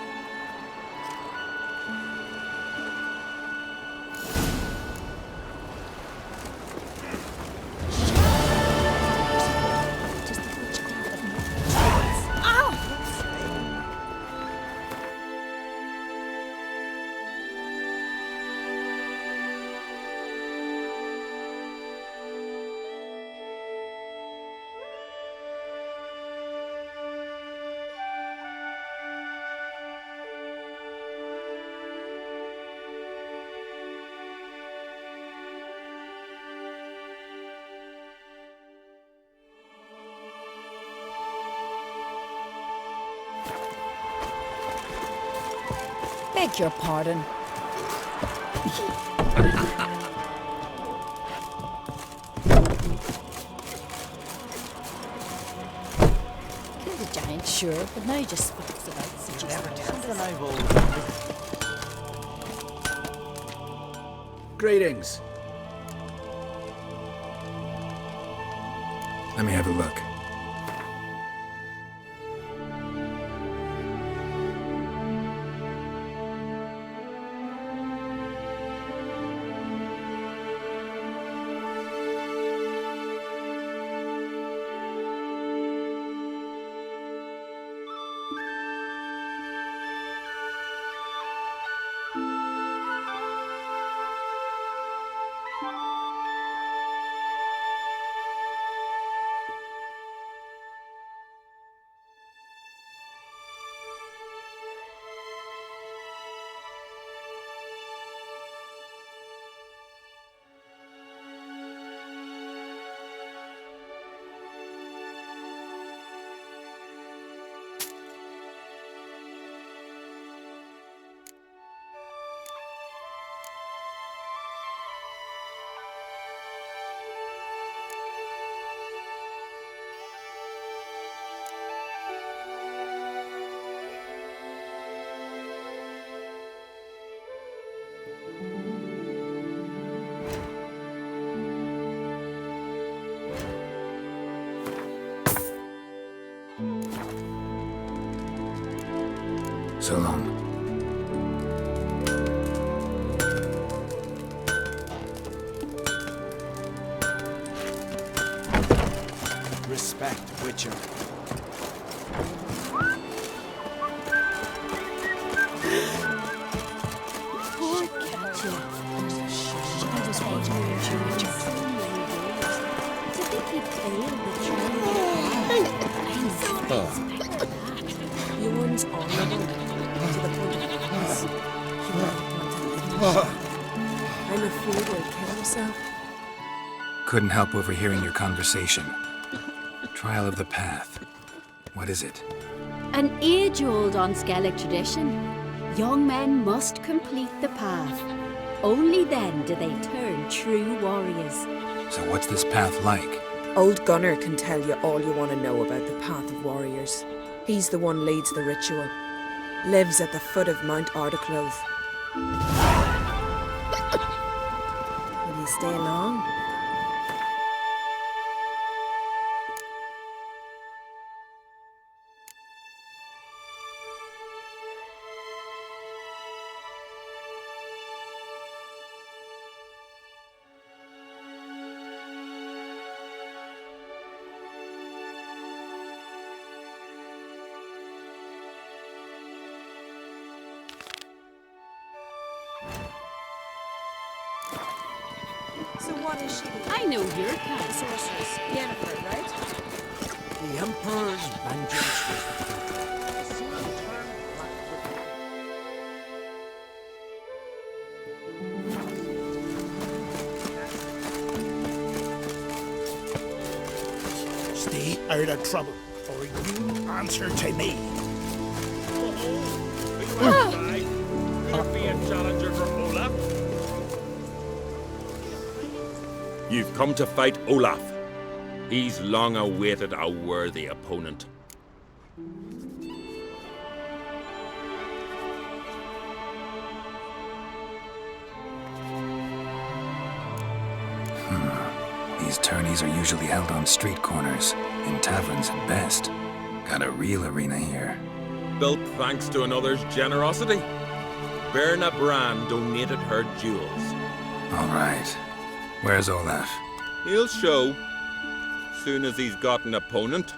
Beg your pardon. Killed a giant, sure, but now he just speaks about Greetings. Let me have a look. So long. Respect, Witcher. Bjorn's honorable to the point of peace. He won't want to live. I'm afraid he'll kill himself. Couldn't help overhearing your conversation. Trial of the Path. What is it? An age-old Onskellig tradition. Young men must complete the path. Only then do they turn true warriors. So what's this path like? Old Gunnar can tell you all you want to know about the Path of Warriors. He's the one leads the ritual. Lives at the foot of Mount Ardaclove. Will you stay long? So what is she? I know your kind. The sorceress, Yennefer, right? The Emperor's vengeance was the sea turned black Stay out of trouble, or you answer to me. Could be a challenger for Olaf. You've come to fight Olaf. He's long awaited a worthy opponent. These tourneys are usually held on street corners, in taverns at best. Got a real arena here. Built thanks to another's generosity. Berna Brand donated her jewels. All right. Where's Olaf? He'll show, soon as he's got an opponent.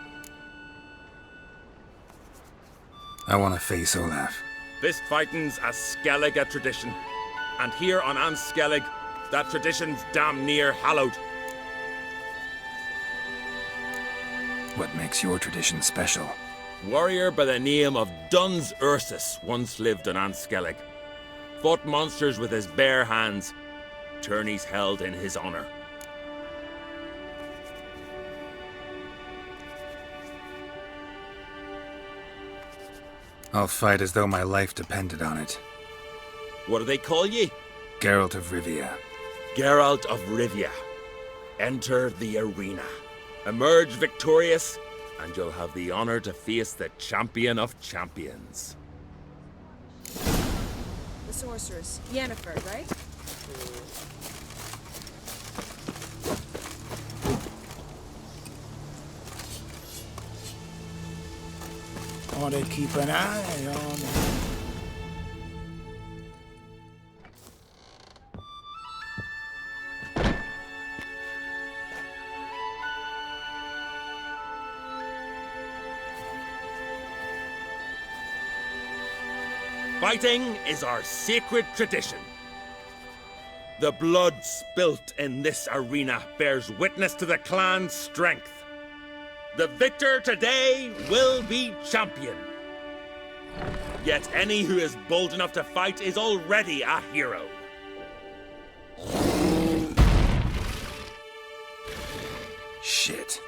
I want to face Olaf. This fighting's a Skellige tradition. And here on Anskellig, that tradition's damn near hallowed. What makes your tradition special? Warrior by the name of Duns Ursus once lived on Anskellig. Fought monsters with his bare hands. Tourneys held in his honor. I'll fight as though my life depended on it. What do they call ye? Geralt of Rivia. Geralt of Rivia. Enter the arena. Emerge victorious, and you'll have the honor to face the champion of champions. The sorceress, Yennefer, right? Want to keep an eye on him. Fighting is our sacred tradition. The blood spilt in this arena bears witness to the clan's strength. The victor today will be champion. Yet any who is bold enough to fight is already a hero. Shit.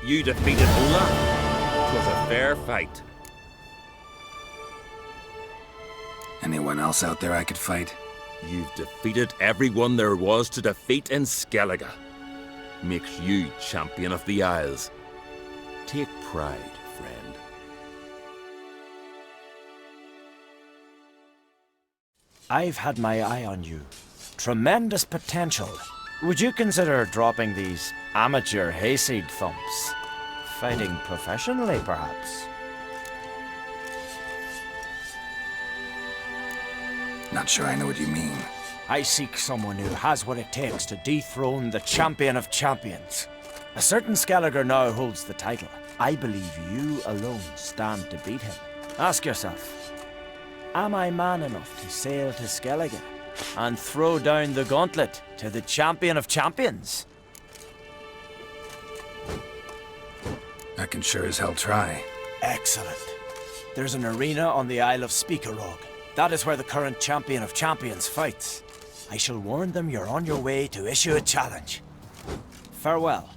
You defeated Olaf. It was a fair fight. Anyone else out there I could fight? You've defeated everyone there was to defeat in Skellige. Makes you champion of the Isles. Take pride, friend. I've had my eye on you. Tremendous potential. Would you consider dropping these amateur hayseed thumps? Fighting professionally, perhaps? Not sure I know what you mean. I seek someone who has what it takes to dethrone the champion of champions. A certain Skelliger now holds the title. I believe you alone stand to beat him. Ask yourself, am I man enough to sail to Skellige and throw down the gauntlet to the champion of champions? I can sure as hell try. Excellent. There's an arena on the Isle of Speakerog. That is where the current champion of champions fights. I shall warn them you're on your way to issue a challenge. Farewell.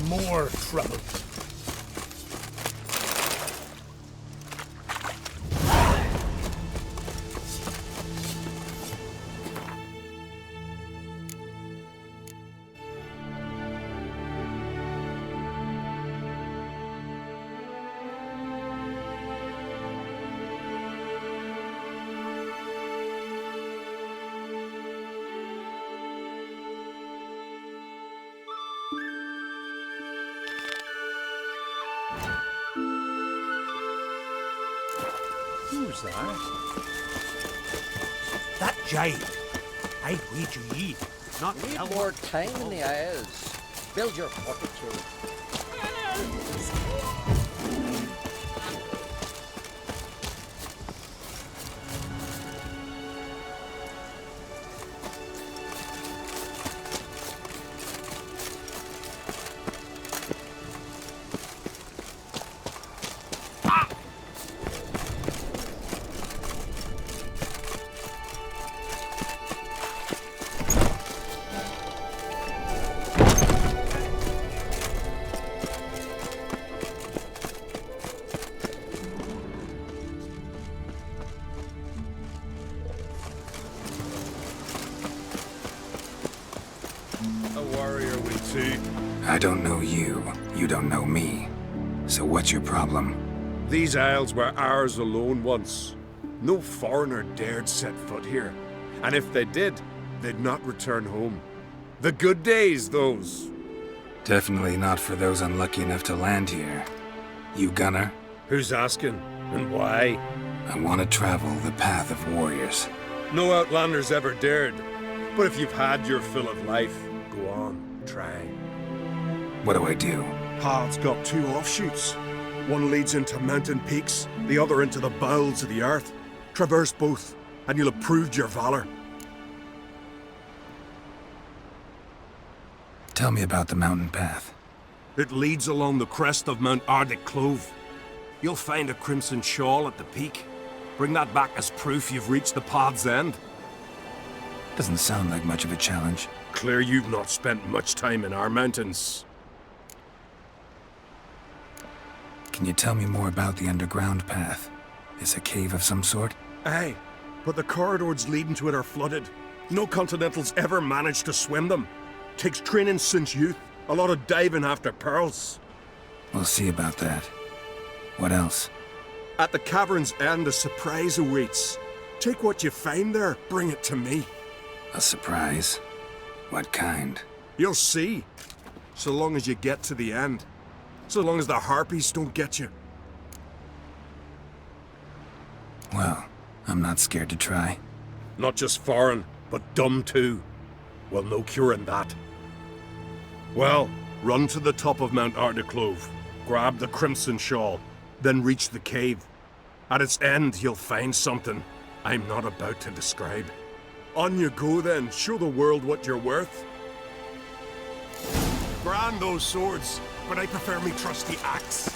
More trouble. Who's that? That jade. I'd wager ye. Not Need tell more time in the eyes. Build your fortitude. A warrior we too. I don't know you. You don't know me. So what's your problem? These isles were ours alone once. No foreigner dared set foot here. And if they did, they'd not return home. The good days, those. Definitely not for those unlucky enough to land here. You gunner? Who's asking? And why? I want to travel the path of warriors. No outlanders ever dared. But if you've had your fill of life, go on, try. What do I do? Path's got two offshoots. One leads into mountain peaks, the other into the bowels of the earth. Traverse both, and you'll have proved your valor. Tell me about the mountain path. It leads along the crest of Mount Ardic Clove. You'll find a crimson shawl at the peak. Bring that back as proof you've reached the path's end. Doesn't sound like much of a challenge. Clear you've not spent much time in our mountains. Can you tell me more about the underground path? Is a cave of some sort? Aye, but the corridors leading to it are flooded. No Continentals ever managed to swim them. Takes training since youth. A lot of diving after pearls. We'll see about that. What else? At the cavern's end, a surprise awaits. Take what you find there, bring it to me. A surprise? What kind? You'll see. So long as you get to the end. So long as the harpies don't get you. Well, I'm not scared to try. Not just foreign, but dumb too. Well, no curing that. Well, run to the top of Mount Ardiclove, grab the crimson shawl, then reach the cave. At its end, you'll find something I'm not about to describe. On you go then, show the world what you're worth. Grand those swords, but I prefer me trusty axe.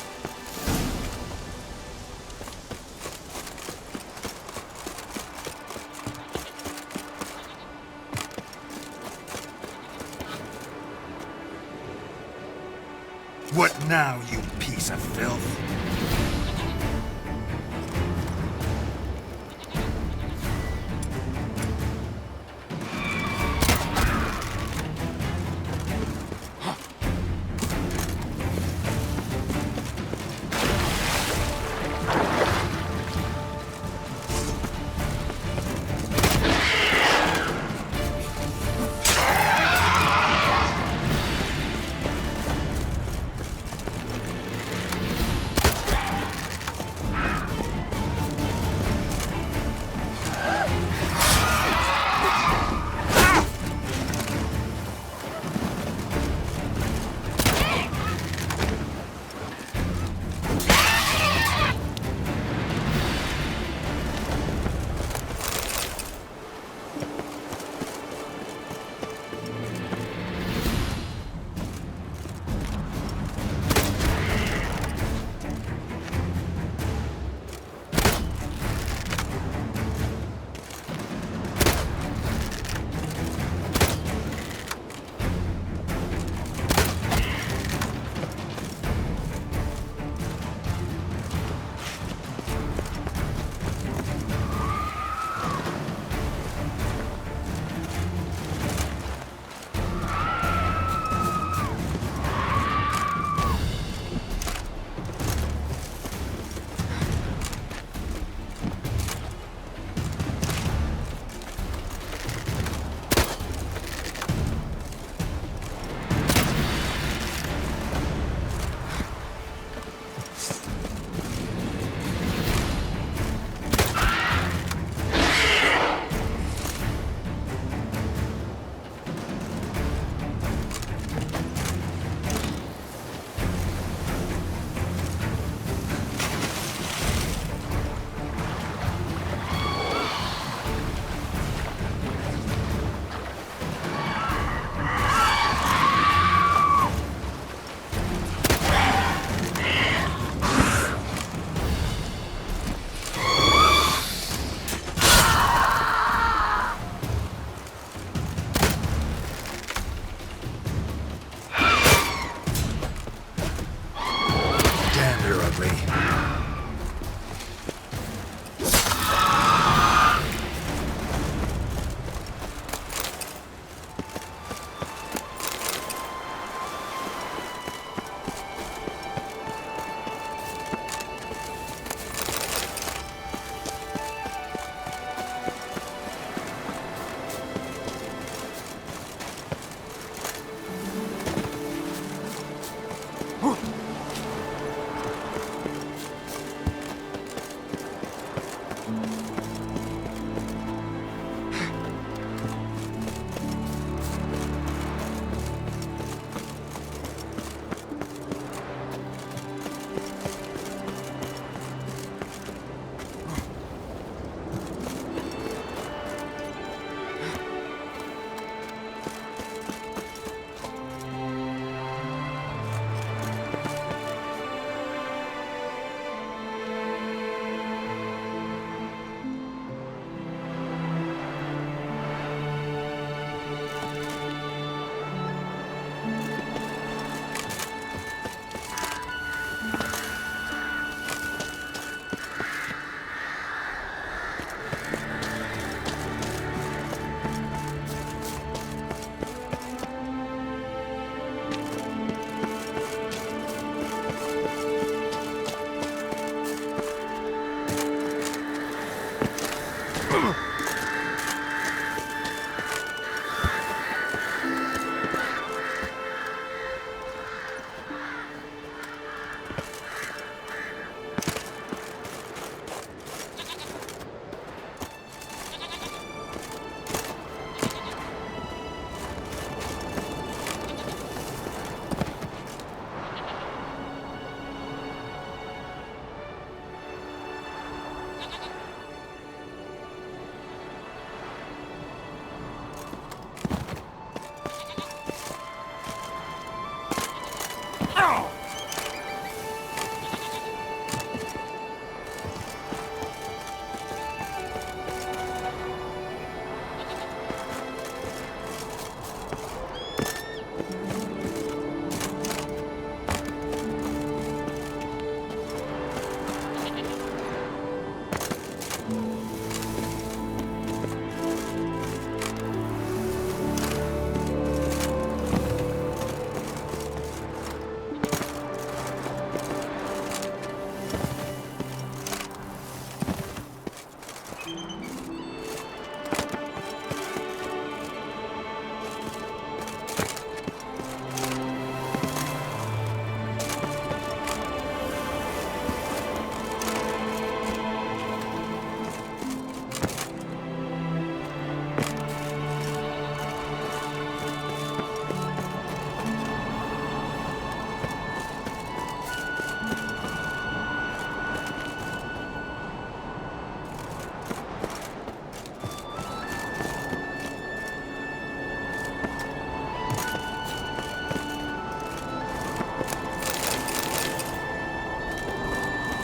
What now, you piece of filth? quickly.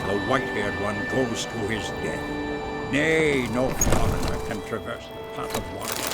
The white-haired one goes to his death. Nay, no foreigner can traverse the path of water.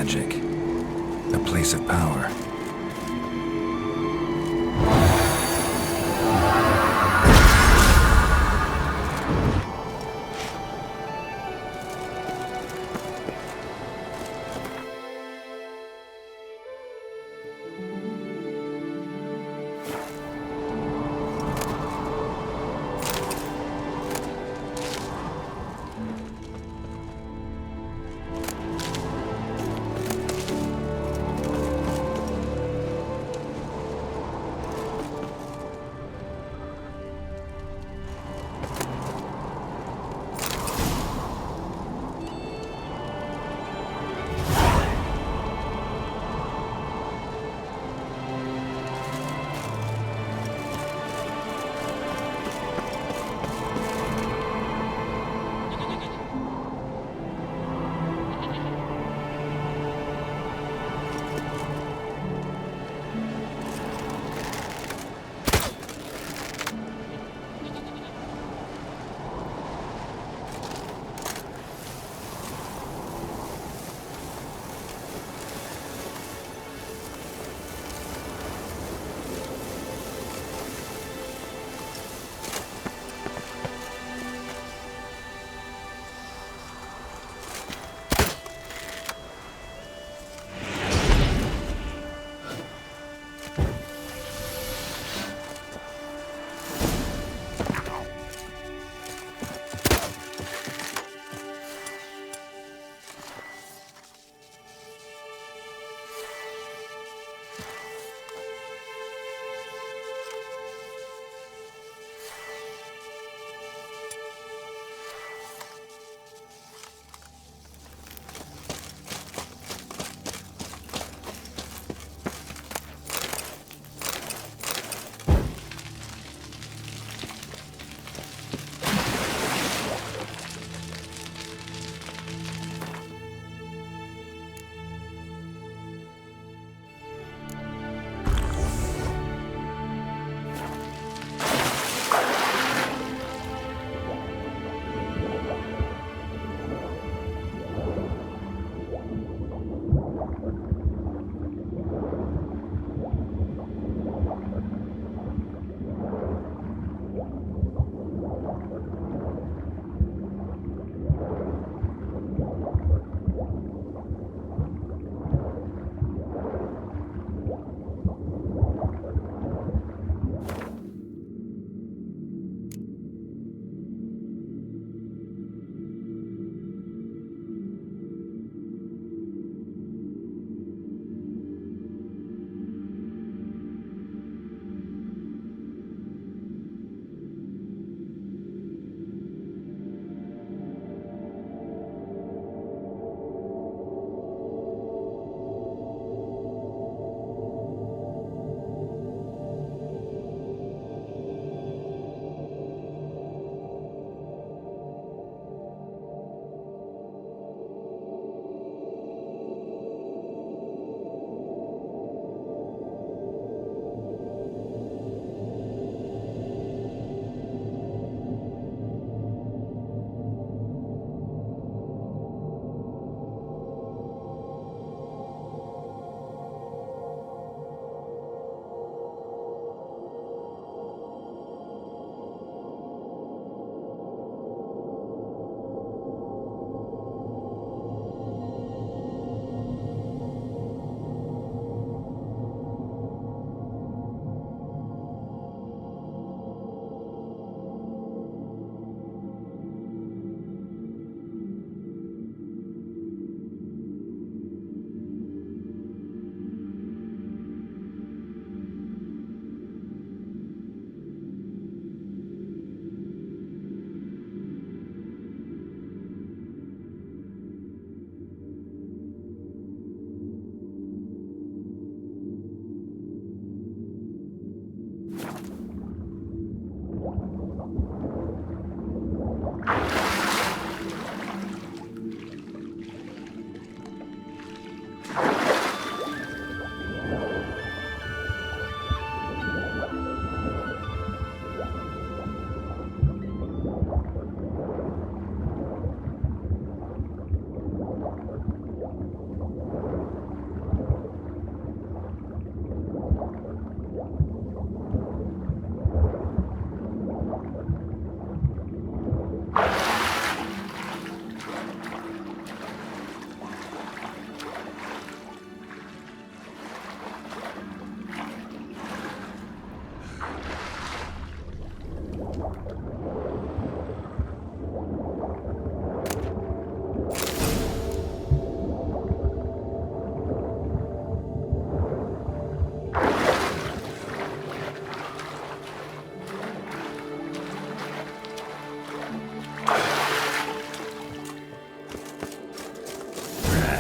magic. A place of power.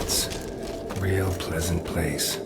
rats. Real pleasant place.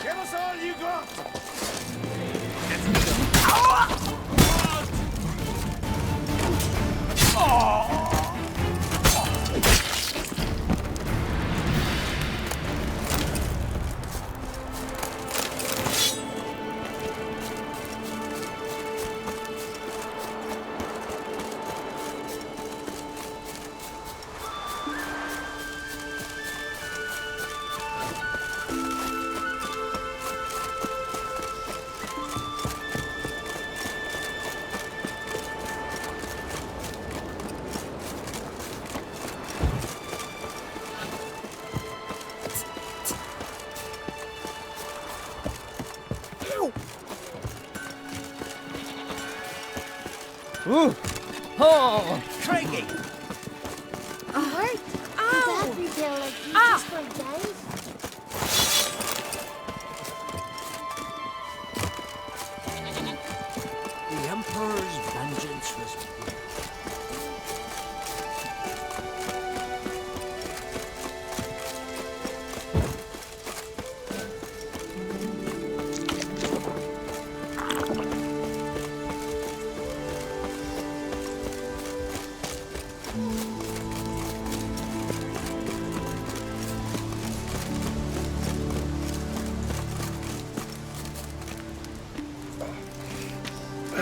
Give us all you got! Ooh. Oh, crikey! Hurt? Ow! Did that retail like you Ah! just for days? The Emperor's vengeance was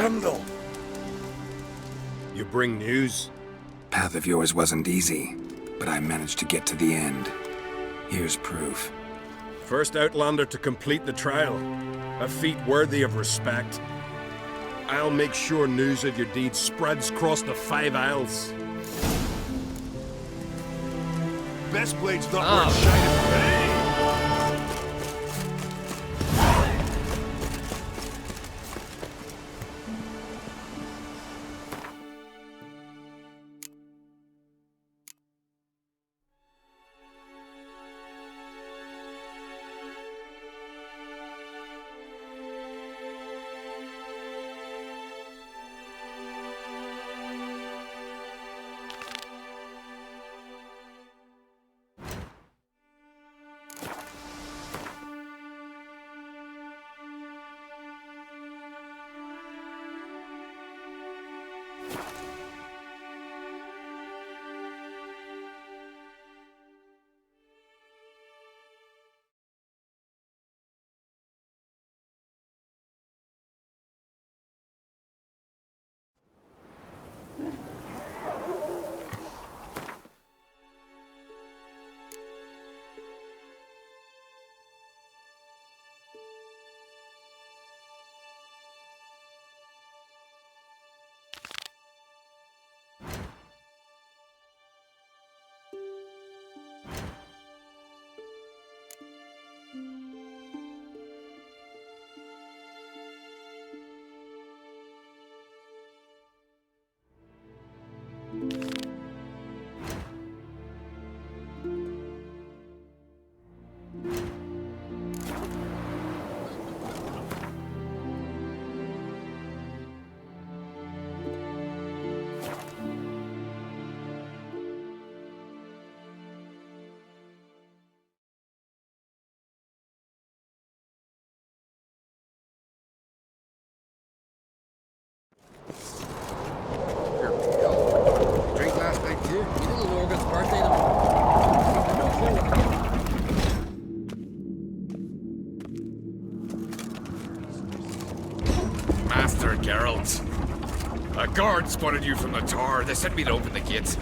Handel! You bring news? Path of yours wasn't easy, but I managed to get to the end. Here's proof. First Outlander to complete the trial. A feat worthy of respect. I'll make sure news of your deeds spreads across the 5 Isles. Best blade's not worth shining. Master Geralt. A guard spotted you from the tower. They sent me to open the gates.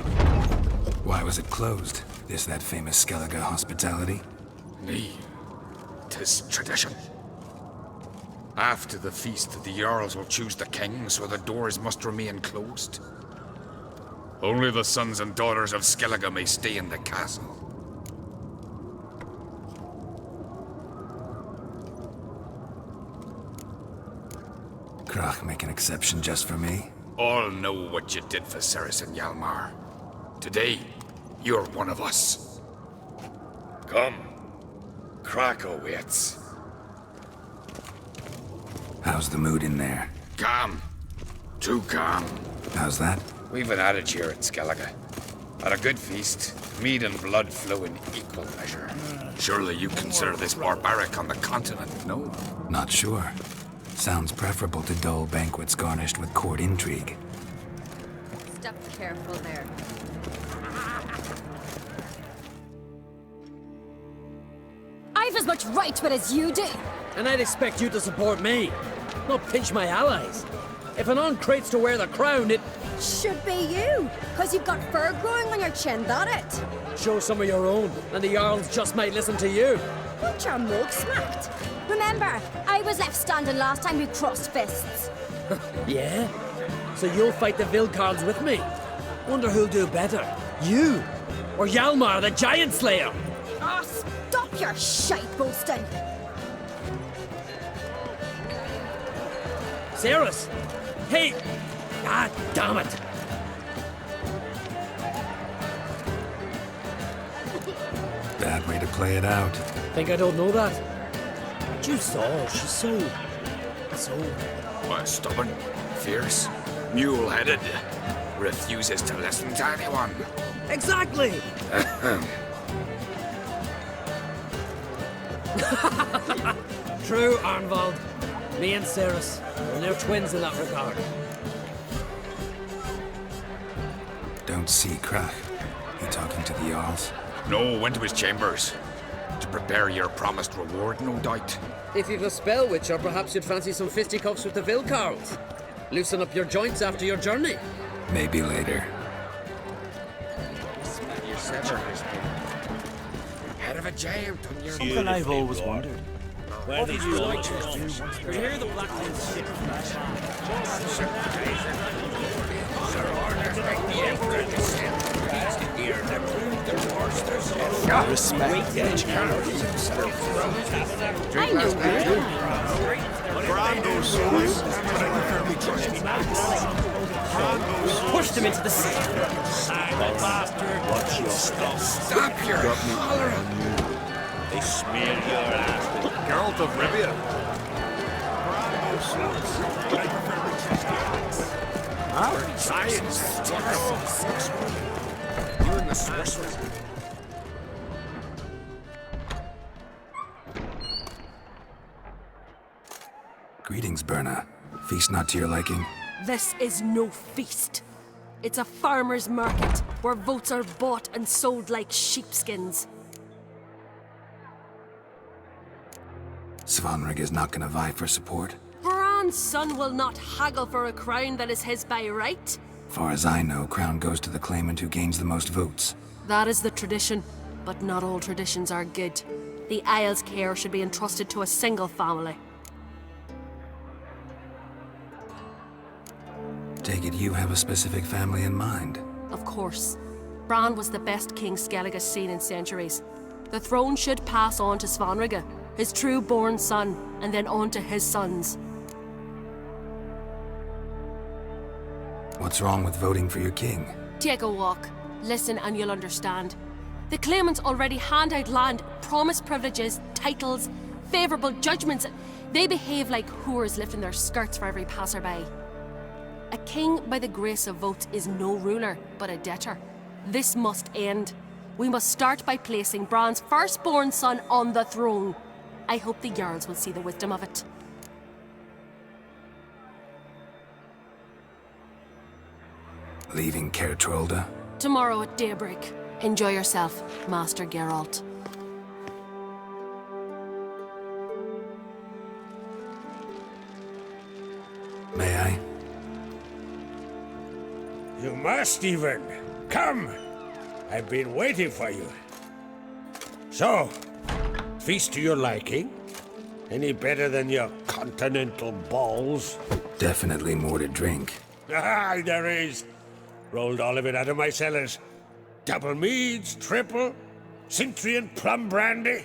Why was it closed? Is that famous Skellige hospitality? Nay, 'tis tradition. After the feast, the Jarls will choose the king, so the doors must remain closed. Only the sons and daughters of Skellige may stay in the castle. Krach make an exception just for me? All know what you did for Ceres and Hjalmar. Today, you're one of us. Come. Krach waits. How's the mood in there? Calm. Too calm. How's that? We've an adage here at Skellige. At a good feast, mead and blood flow in equal measure. Surely you consider this barbaric on the continent, no? Not sure. Sounds preferable to dull banquets garnished with court intrigue. Step careful there. I've as much right to it as you do. And I'd expect you to support me, not pinch my allies. If an on crates to wear the crown, it should be you, because you've got fur growing on your chin, that it? Show some of your own, and the Jarls just might listen to you. Want your mug smacked? Remember, I was left standing last time we crossed fists. Yeah? So you'll fight the Vilcards with me? Wonder who'll do better, you or Hjalmar the Giant Slayer? Ah, stop your shite boasting! Ceres! Hey! God damn it! Bad way to play it out. Think I don't know that? But you saw, she's so... What, stubborn, fierce, mule-headed, refuses to listen to anyone. Exactly! True, Arnvald. Me and Ceres, we're now twins in that regard. Don't see Krach. He talking to the Jarls? No, went to his chambers. To prepare your promised reward, no doubt. If you've a spell witcher, perhaps you'd fancy some fisticuffs with the Vilcards. Loosen up your joints after your journey. Maybe later. Head of a giant on your... Something I've always wondered. Where did you like to Hear the black Sir orders make the Emperor descend. Needs to hear the prove the forsters. Respect the I know where. Pushed him into the sea. Watch your stuff. Stop your hollering! They smeared your ass with Geralt of Rivia. Science! You and the sorceress. Greetings, Berna. Feast not to your liking? This is no feast. It's a farmer's market where votes are bought and sold like sheepskins. Svanrig is not gonna vie for support? Bran's son will not haggle for a crown that is his by right. Far as I know, crown goes to the claimant who gains the most votes. That is the tradition, but not all traditions are good. The Isle's care should be entrusted to a single family. Take it you have a specific family in mind? Of course. Bran was the best king Skellige's seen in centuries. The throne should pass on to Svanrige, his true-born son, and then on to his sons. What's wrong with voting for your king? Take a walk. Listen and you'll understand. The claimants already hand out land, promise privileges, titles, favourable judgments. They behave like whores lifting their skirts for every passerby. A king by the grace of votes is no ruler, but a debtor. This must end. We must start by placing Bran's firstborn son on the throne. I hope the Jarls will see the wisdom of it. Leaving Caer Trolda? Tomorrow at daybreak. Enjoy yourself, Master Geralt. May I? You must even. Come! I've been waiting for you. So, feast to your liking? Any better than your continental balls? Definitely more to drink. Ah, there is. Rolled all of it out of my cellars. Double meads, triple, Cintrian plum brandy,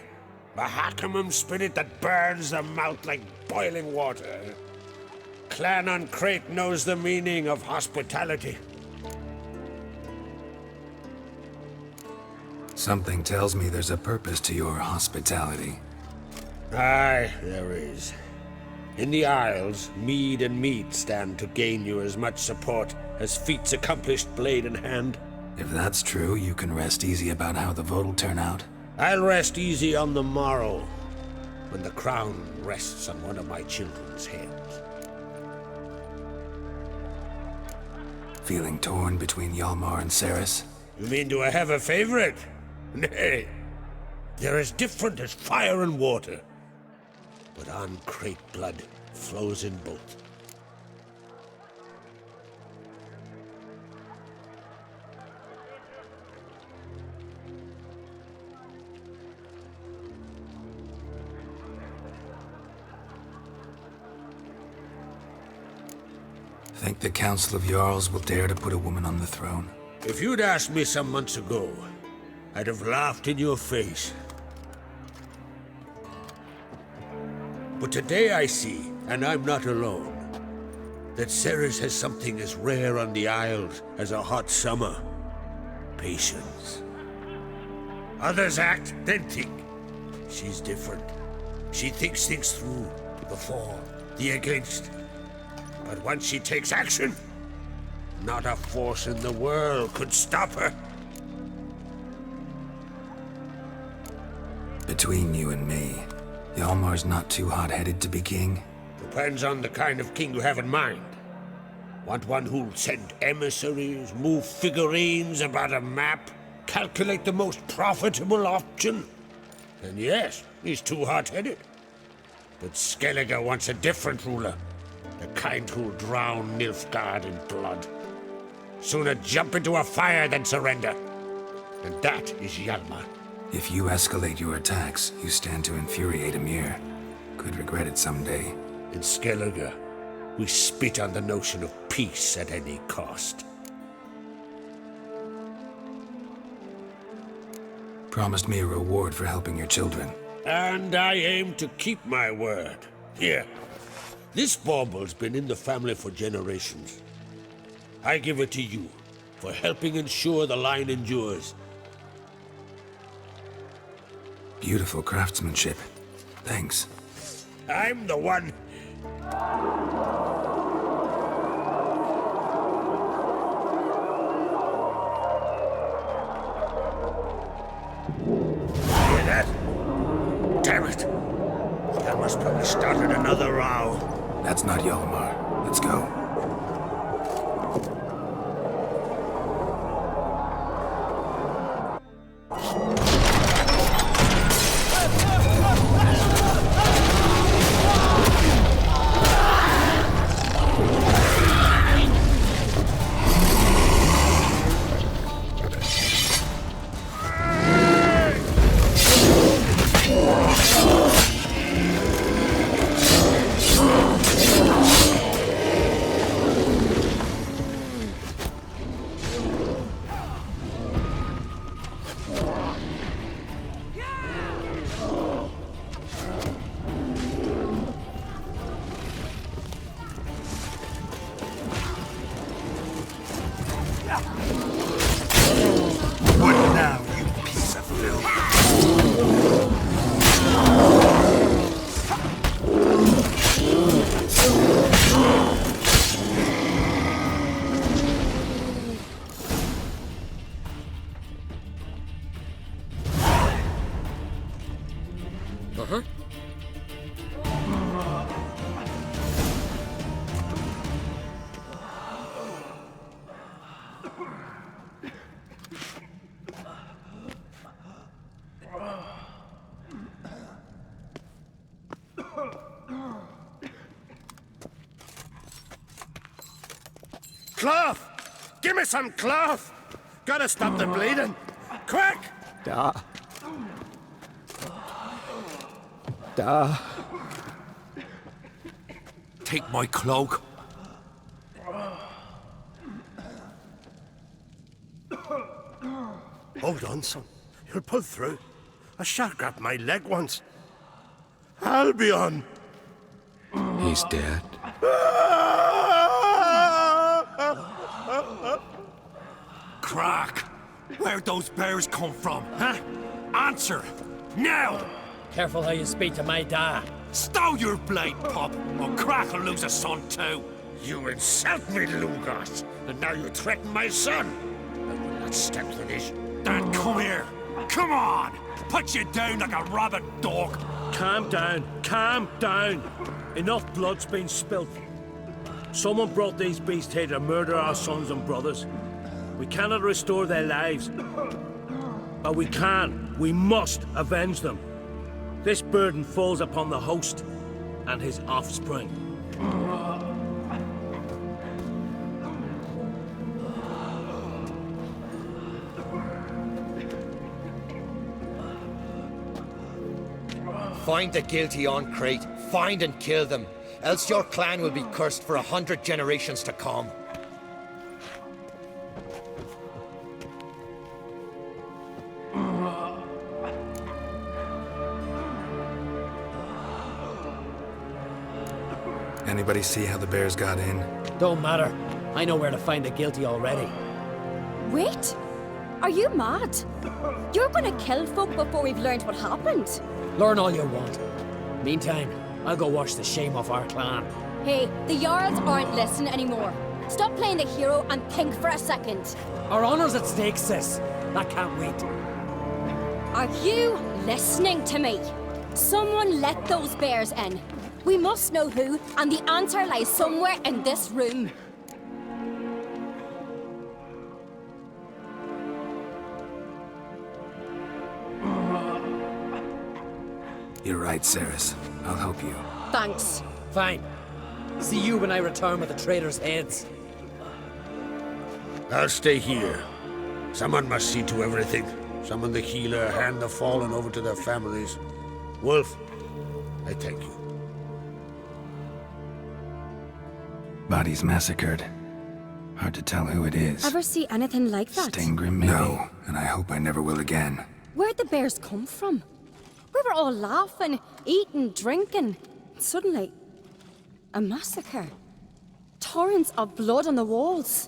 Mahakimum spirit that burns the mouth like boiling water. Clan on Crate knows the meaning of hospitality. Something tells me there's a purpose to your hospitality. Aye, there is. In the Isles, mead and meat stand to gain you as much support as feats accomplished blade in hand. If that's true, you can rest easy about how the vote'll turn out. I'll rest easy on the morrow, when the crown rests on one of my children's heads. Feeling torn between Hjalmar and Ceres? You mean do I have a favorite? Nay. They're as different as fire and water. But on Crate blood flows in both. Think the Council of Jarls will dare to put a woman on the throne? If you'd asked me some months ago, I'd have laughed in your face. But today I see, and I'm not alone, that Ceres has something as rare on the Isles as a hot summer. Patience. Others act, then think. She's different. She thinks things through, the for, the against. But once she takes action, not a force in the world could stop her. Between you and me, Hjalmar's not too hot-headed to be king? Depends on the kind of king you have in mind. Want one who'll send emissaries, move figurines about a map, calculate the most profitable option? And yes, he's too hot-headed. But Skellige wants a different ruler. The kind who'll drown Nilfgaard in blood. Sooner jump into a fire than surrender. And that is Hjalmar. If you escalate your attacks, you stand to infuriate Emir. Could regret it someday. In Skellige, we spit on the notion of peace at any cost. Promised me a reward for helping your children. And I aim to keep my word. Here. This bauble's been in the family for generations. I give it to you, for helping ensure the line endures. Beautiful craftsmanship. Thanks. I'm the one. Hear that? Damn it. That must probably started another row. That's not Hjalmar. Let's go. Cloth! Give me some cloth! Gotta stop the bleeding! Quick! Da. Da. Take my cloak. Hold on, son. You'll pull through. A shark grabbed my leg once. Albion! He's dead. Crack! Where'd those bears come from, huh? Answer! Now! Careful how you speak to my dad. Stow your blade, pup, or Crack will lose a son too. You insult me, Lugos, and now you threaten my son. I will not step to this. Dan, come here. Come on! Put you down like a rabid dog. Calm down. Calm down. Enough blood's been spilt. Someone brought these beasts here to murder our sons and brothers. We cannot restore their lives. But we can. We must avenge them. This burden falls upon the host and his offspring. Find the guilty on Crete. Find and kill them. Else your clan will be cursed for 100 generations to come. Anybody see how the bears got in? Don't matter. I know where to find the guilty already. Wait! Are you mad? You're gonna kill folk before we've learned what happened. Learn all you want. Meantime, I'll go wash the shame off our clan. Hey, the Jarls aren't listening anymore. Stop playing the hero and think for a second. Our honor's at stake, sis. That can't wait. Are you listening to me? Someone let those bears in. We must know who, and the answer lies somewhere in this room. You're right, Ceres. I'll help you. Thanks. Fine. See you when I return with the traitors' heads. I'll stay here. Someone must see to everything. Summon the healer, hand the fallen over to their families. Wolf, I thank you. Bodies massacred. Hard to tell who it is. Ever see anything like that? Stingrim, maybe? No, and I hope I never will again. Where'd the bears come from? We were all laughing, eating, drinking. Suddenly, a massacre. Torrents of blood on the walls.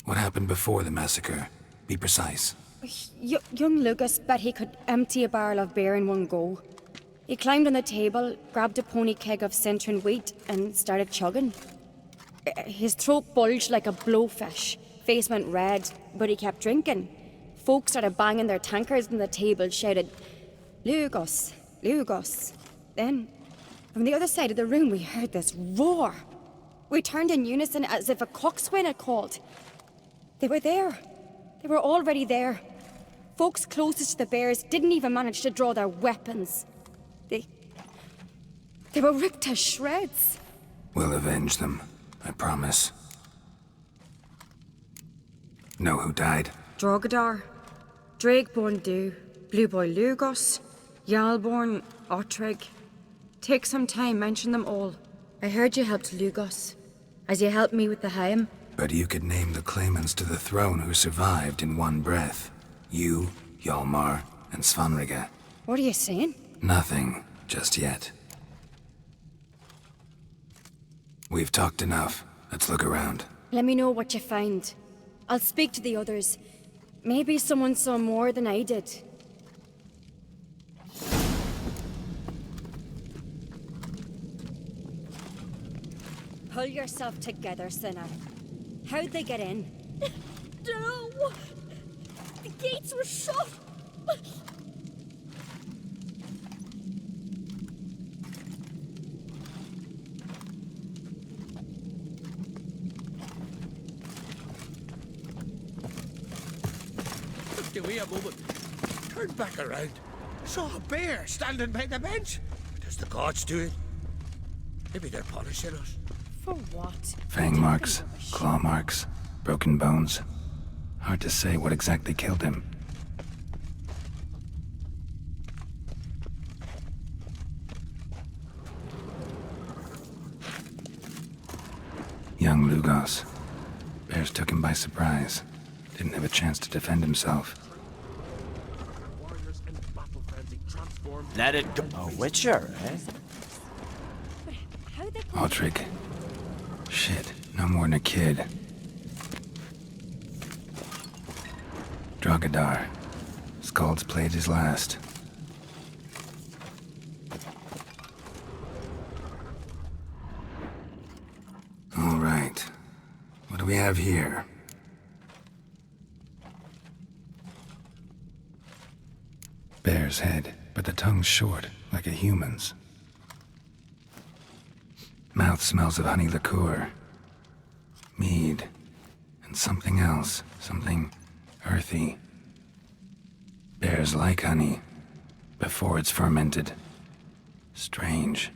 What happened before the massacre? Be precise. Young Lucas bet he could empty a barrel of beer in one go. He climbed on the table, grabbed a pony keg of Centron wheat, and started chugging. His throat bulged like a blowfish. Face went red, but he kept drinking. Folks started banging their tankards on the table, shouted, "Lugos, Lugos." Then, from the other side of the room, we heard this roar. We turned in unison as if a coxswain had called. They were there. They were already there. Folks closest to the bears didn't even manage to draw their weapons. They were ripped to shreds. We'll avenge them, I promise. Know who died? Drogadar, Drakeborn Du, Blue Boy Lugos, Jarlborn, Ottrig. Take some time, mention them all. I heard you helped Lugos, as you helped me with the Haim. But you could name the claimants to the throne who survived in one breath. You, Hjalmar, and Svanrige. What are you saying? Nothing, just yet. We've talked enough. Let's look around. Let me know what you find. I'll speak to the others. Maybe someone saw more than I did. Pull yourself together, Sinner. How'd they get in? No! The gates were shut! Give me a moment. Turn back around. Saw a bear standing by the bench. Does the gods do it? Maybe they're punishing us. For what? Fang marks, claw marks, broken bones. Hard to say what exactly killed him. Young Lugos. Bears took him by surprise. Didn't have a chance to defend himself. Let it go. A witcher, eh? Aldrich. Shit, no more than a kid. Drogadar. Skald's played his last. All right. What do we have here? Bear's head, but the tongue's short, like a human's. Mouth smells of honey liqueur. Mead. And something else. Something earthy. Bears like honey. Before it's fermented. Strange.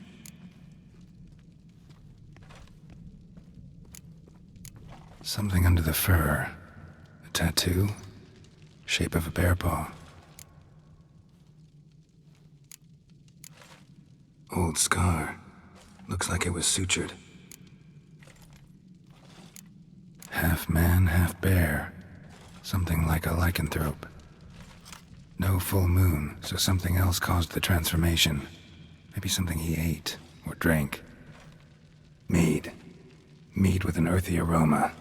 Something under the fur. A tattoo? Shape of a bear paw. Old scar. Looks like it was sutured. Half man, half bear. Something like a lycanthrope. No full moon, so something else caused the transformation. Maybe something he ate or drank. Mead. Mead with an earthy aroma.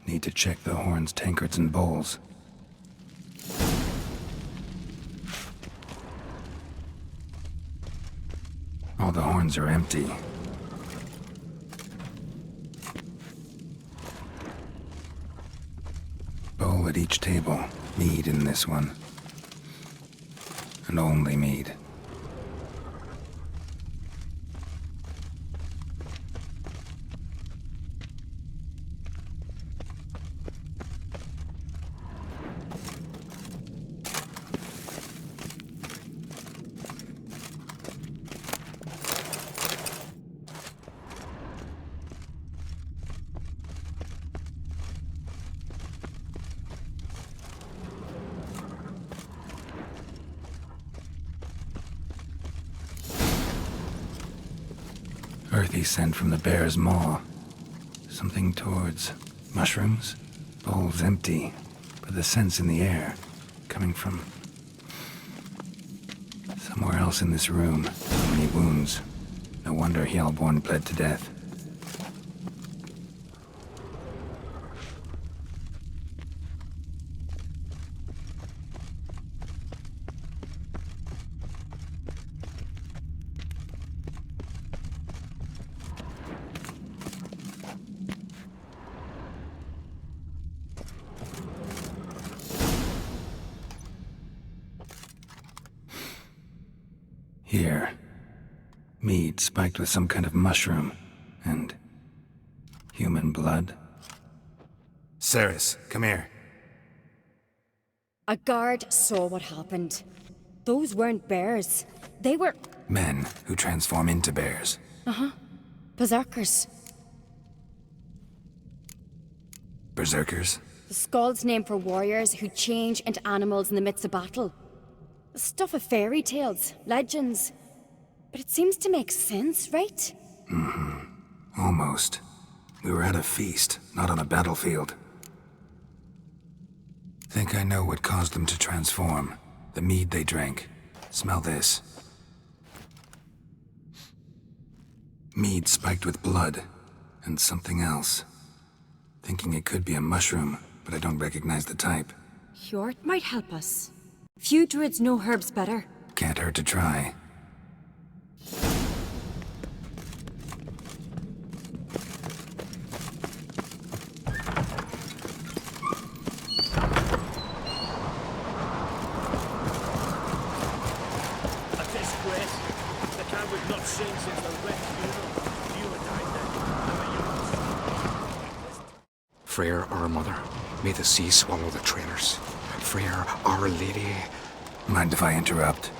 Need to check the horns, tankards, and bowls. All the horns are empty. Bowl at each table. Mead in this one. And only mead. Earthy scent from the bear's maw. Something towards mushrooms? Bowl's empty, but the scent's in the air. Coming from somewhere else in this room. So many wounds. No wonder Hellborn bled to death. Here. Mead spiked with some kind of mushroom. And human blood. Ceres, come here. A guard saw what happened. Those weren't bears. They were... Men who transform into bears. Uh-huh. Berserkers. Berserkers? The Skald's name for warriors who change into animals in the midst of battle. The stuff of fairy tales, legends. But it seems to make sense, right? Mm-hmm. Almost. We were at a feast, not on a battlefield. Think I know what caused them to transform. The mead they drank. Smell this. Mead spiked with blood. And something else. Thinking it could be a mushroom, but I don't recognize the type. Hjort might help us. Few druids know herbs better. Can't hurt to try. A disgrace. The can we've not seen since the wreck funeral. You and I then. Freyr, our mother, may the sea swallow the traitors. Freyr, our lady. Mind if I interrupt?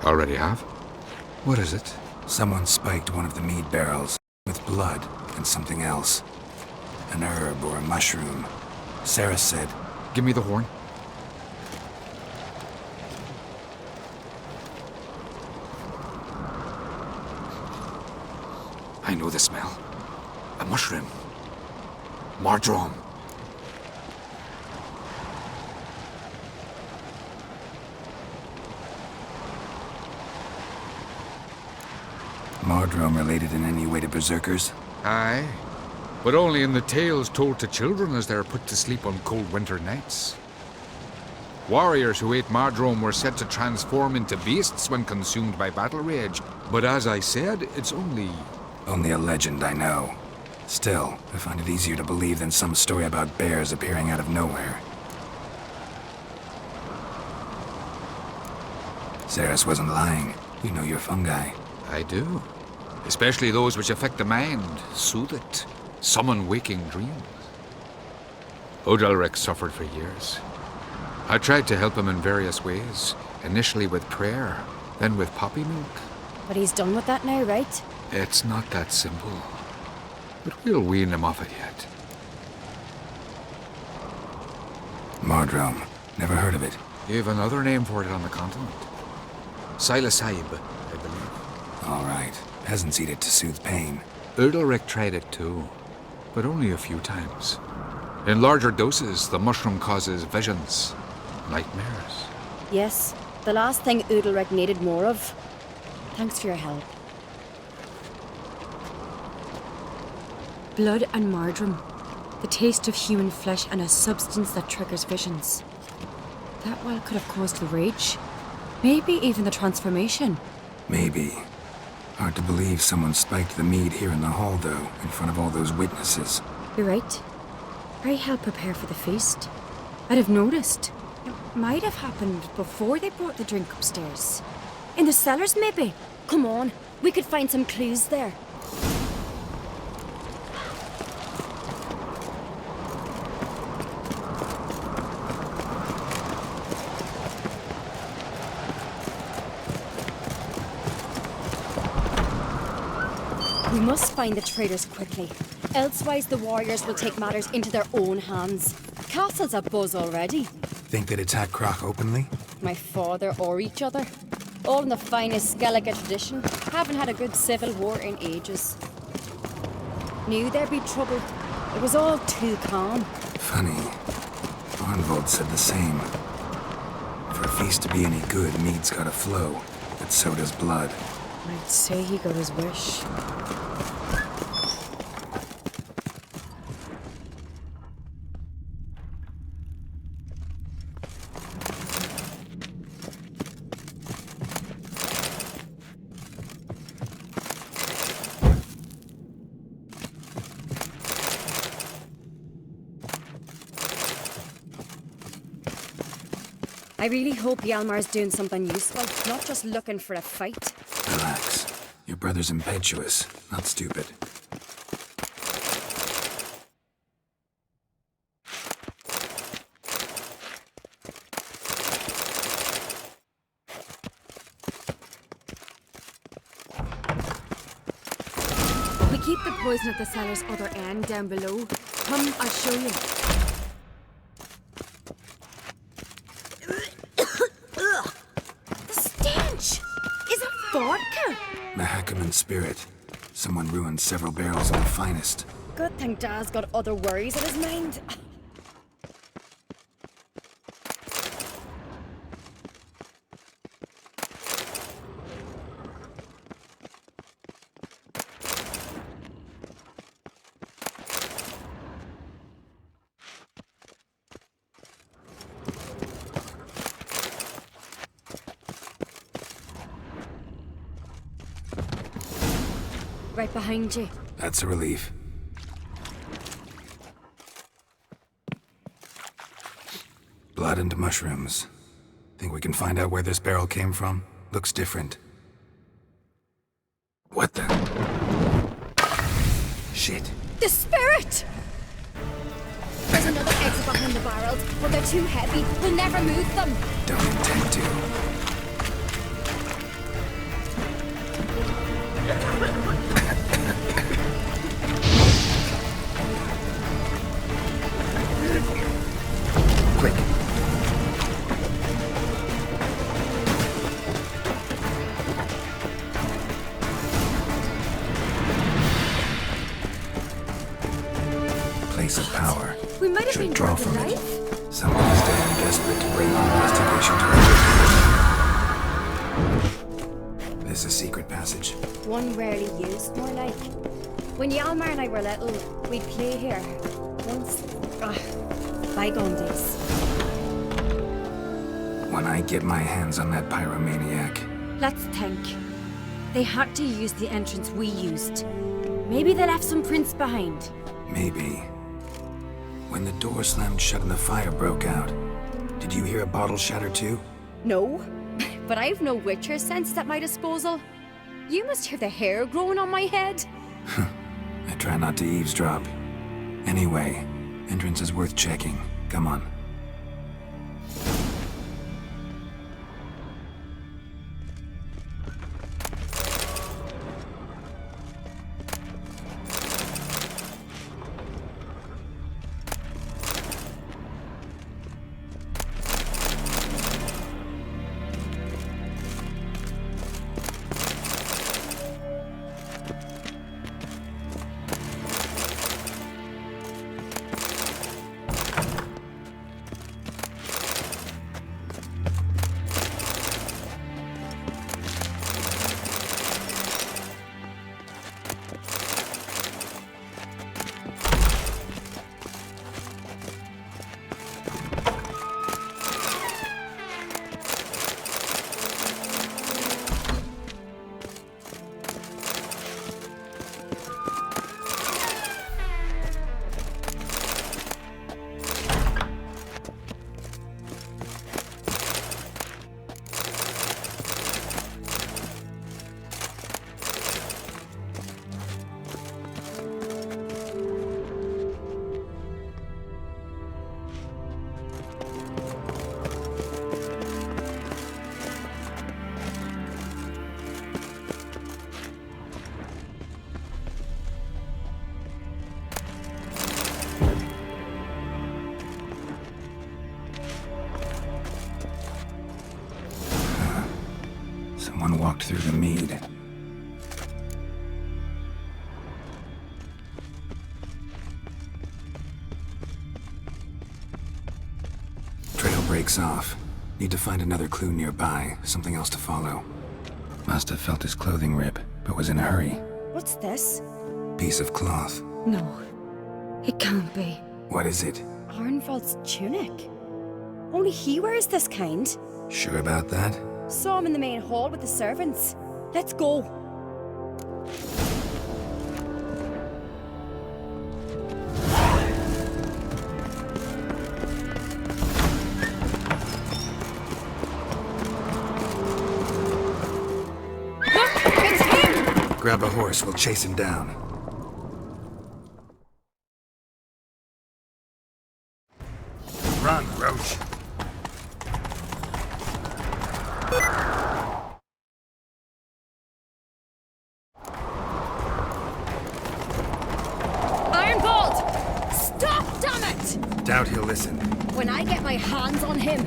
Already have? What is it? Someone spiked one of the mead barrels with blood and something else. An herb or a mushroom. Sarah said, Give me the horn. I know the smell. A mushroom. Mardrome. Mardrome related in any way to berserkers? Aye, but only in the tales told to children as they are put to sleep on cold winter nights. Warriors who ate Mardrome were said to transform into beasts when consumed by battle rage, but as I said, it's only a legend, I know. Still, I find it easier to believe than some story about bears appearing out of nowhere. Ceres wasn't lying. You know your fungi. I do. Especially those which affect the mind, soothe it, summon waking dreams. Odalric suffered for years. I tried to help him in various ways, initially with prayer, then with poppy milk. But he's done with that now, right? It's not that simple. But we'll wean him off it yet. Mardrome. Never heard of it. You've another name for it on the continent. Silasib, I believe. All right. Peasants eat it to soothe pain. Udalric tried it too, but only a few times. In larger doses, the mushroom causes visions, nightmares. Yes, the last thing Udalric needed more of. Thanks for your help. Blood and Mardrome. The taste of human flesh and a substance that triggers visions. That well could have caused the rage. Maybe even the transformation. Maybe. Hard to believe someone spiked the mead here in the hall, though, in front of all those witnesses. You're right. I helped prepare for the feast. I'd have noticed. It might have happened before they brought the drink upstairs. In the cellars, maybe? Come on, we could find some clues there. We must find the traitors quickly. Elsewise, the warriors will take matters into their own hands. Castle's a buzz already. Think they'd attack Croc openly? My father or each other. All in the finest Skellige tradition. Haven't had a good civil war in ages. Knew there'd be trouble. It was all too calm. Funny. Arnvold said the same. For a feast to be any good, mead's gotta flow. But so does blood. I'd say he got his wish. I really hope Hjalmar's doing something useful, not just looking for a fight. Relax. Your brother's impetuous, not stupid. We keep the poison at the cellar's other end down below. Come, I'll show you. Vodka! Mahakaman spirit. Someone ruined several barrels of the finest. Good thing Dad's got other worries in his mind. Right behind you. That's a relief. Blood and mushrooms. Think we can find out where this barrel came from? Looks different. What the? Shit. The spirit! There's another exit behind the barrels, but they're too heavy. We'll never move them. Don't intend to. desperate draw from it. Someone is damn desperate to bring the investigation to a This is a secret passage. One rarely used, more like. When Yalmar and I were little, we'd play here. Once. Bygone days. When I get my hands on that pyromaniac. Let's think. They had to use the entrance we used. Maybe they left some prints behind. Maybe. When the door slammed shut and the fire broke out, did you hear a bottle shatter too? No, but I've no Witcher sense at my disposal. You must hear the hair growing on my head. I try not to eavesdrop. Anyway, entrance is worth checking. Come on. Someone walked through the mead. Trail breaks off. Need to find another clue nearby, something else to follow. Must have felt his clothing rip, but was in a hurry. What's this? Piece of cloth. No, it can't be. What is it? Arnvald's tunic. Only he wears this kind. Sure about that? Saw him in the main hall with the servants. Let's go. Look, it's him! Grab a horse, we'll chase him down. Run, Roach. Ironbolt! Stop, damn it! Doubt he'll listen. When I get my hands on him.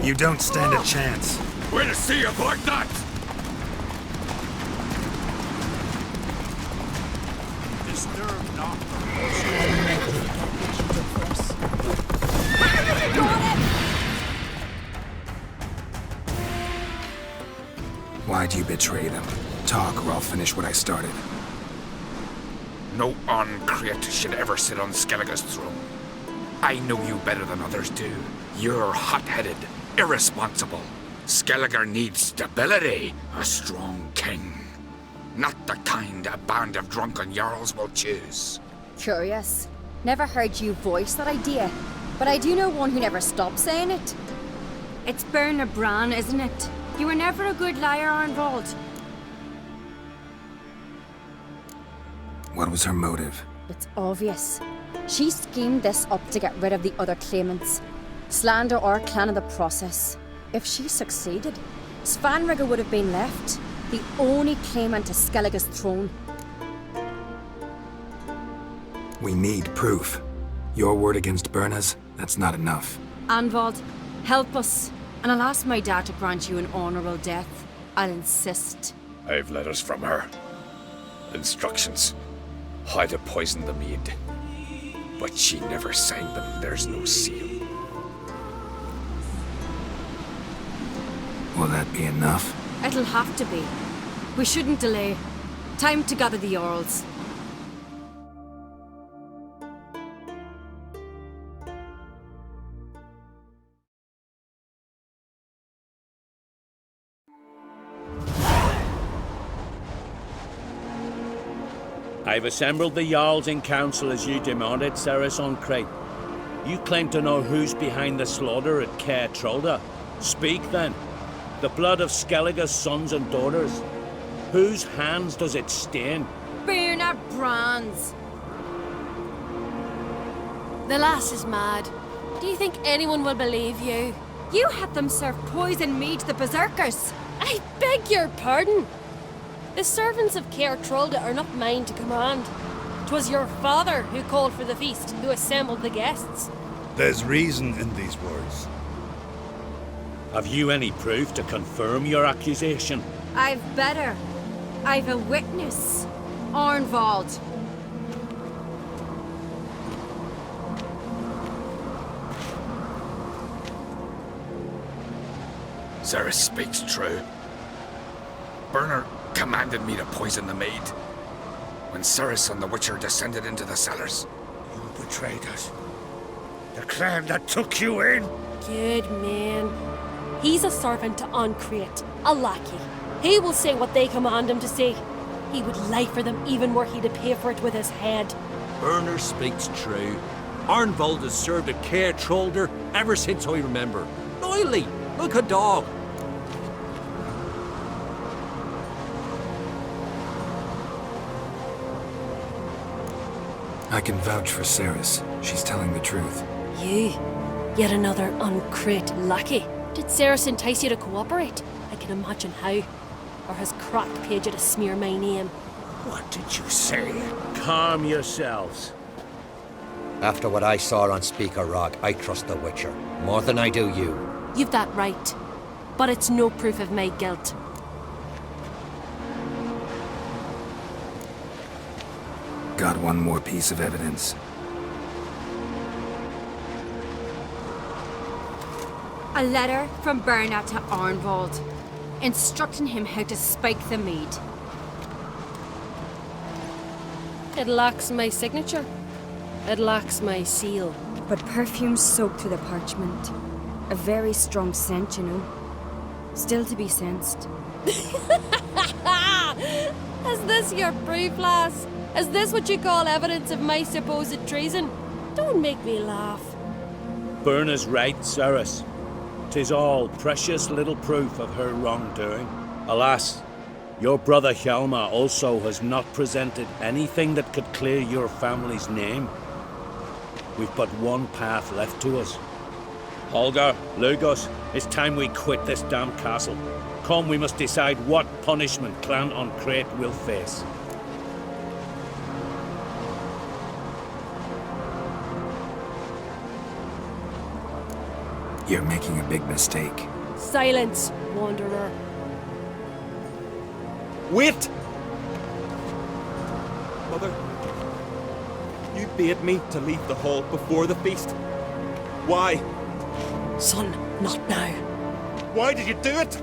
You don't stand a chance. We'll see about that! Disturb not. Why'd you betray them? Talk or I'll finish what I started. No Uncreate should ever sit on Skellige's throne. I know you better than others do. You're hot-headed, irresponsible. Skellige needs stability, a strong king. Not the kind a band of drunken jarls will choose. Curious. Never heard you voice that idea, but I do know one who never stops saying it. It's Berna Bran, isn't it? You were never a good liar, Arnvald. What was her motive? It's obvious. She schemed this up to get rid of the other claimants. Slander our clan in the process. If she succeeded, Svanrigger would have been left, the only claimant to Skellige's throne. We need proof. Your word against Berna's, that's not enough. Arnvald, help us, and I'll ask my dad to grant you an honourable death. I'll insist. I've letters from her. Instructions. I'd have poisoned the maid. But she never signed them. There's no seal. Will that be enough? It'll have to be. We shouldn't delay. Time to gather the Jarls. I've assembled the Jarls in council as you demanded, Ceres on Crate. You claim to know who's behind the slaughter at Caer Trolda. Speak then. The blood of Skellige's sons and daughters. Whose hands does it stain? Bernard Brand's. The lass is mad. Do you think anyone will believe you? You had them serve poison mead to the berserkers. I beg your pardon. The servants of Caer Trolda are not mine to command. 'Twas your father who called for the feast, who assembled the guests. There's reason in these words. Have you any proof to confirm your accusation? I've better. I've a witness. Arnvald. Ceres speaks true. Bernard commanded me to poison the maid. When Ceres and the Witcher descended into the cellars. You betrayed us. The clan that took you in. Good man. He's a servant to Ancrate, a lackey. He will say what they command him to say. He would lie for them even were he to pay for it with his head. Bernard speaks true. Arnvald has served at Caer Trolder ever since I remember. Loyally, like a dog. I can vouch for Ceres. She's telling the truth. You? Yet another Ancrate lackey? Did Ceres entice you to cooperate? I can imagine how. Or has Crack paid you to smear my name? What did you say? Calm yourselves. After what I saw on Speaker Rock, I trust the Witcher. More than I do you. You've that right. But it's no proof of my guilt. Got one more piece of evidence. A letter from Bernard to Arnvald, instructing him how to spike the mead. It lacks my signature. It lacks my seal. But perfume soaked through the parchment. A very strong scent, you know. Still to be sensed. Is this your proof, lass? Is this what you call evidence of my supposed treason? Don't make me laugh. Berna's right, Ceres. 'Tis all precious little proof of her wrongdoing. Alas, your brother Hjalmar also has not presented anything that could clear your family's name. We've but one path left to us. Holger, Lugos, it's time we quit this damn castle. Come, we must decide what punishment Clan Ancrate will face. You're making a big mistake. Silence, wanderer. Wait! Mother, you bade me to leave the hall before the feast. Why? Son, not now. Why did you do it?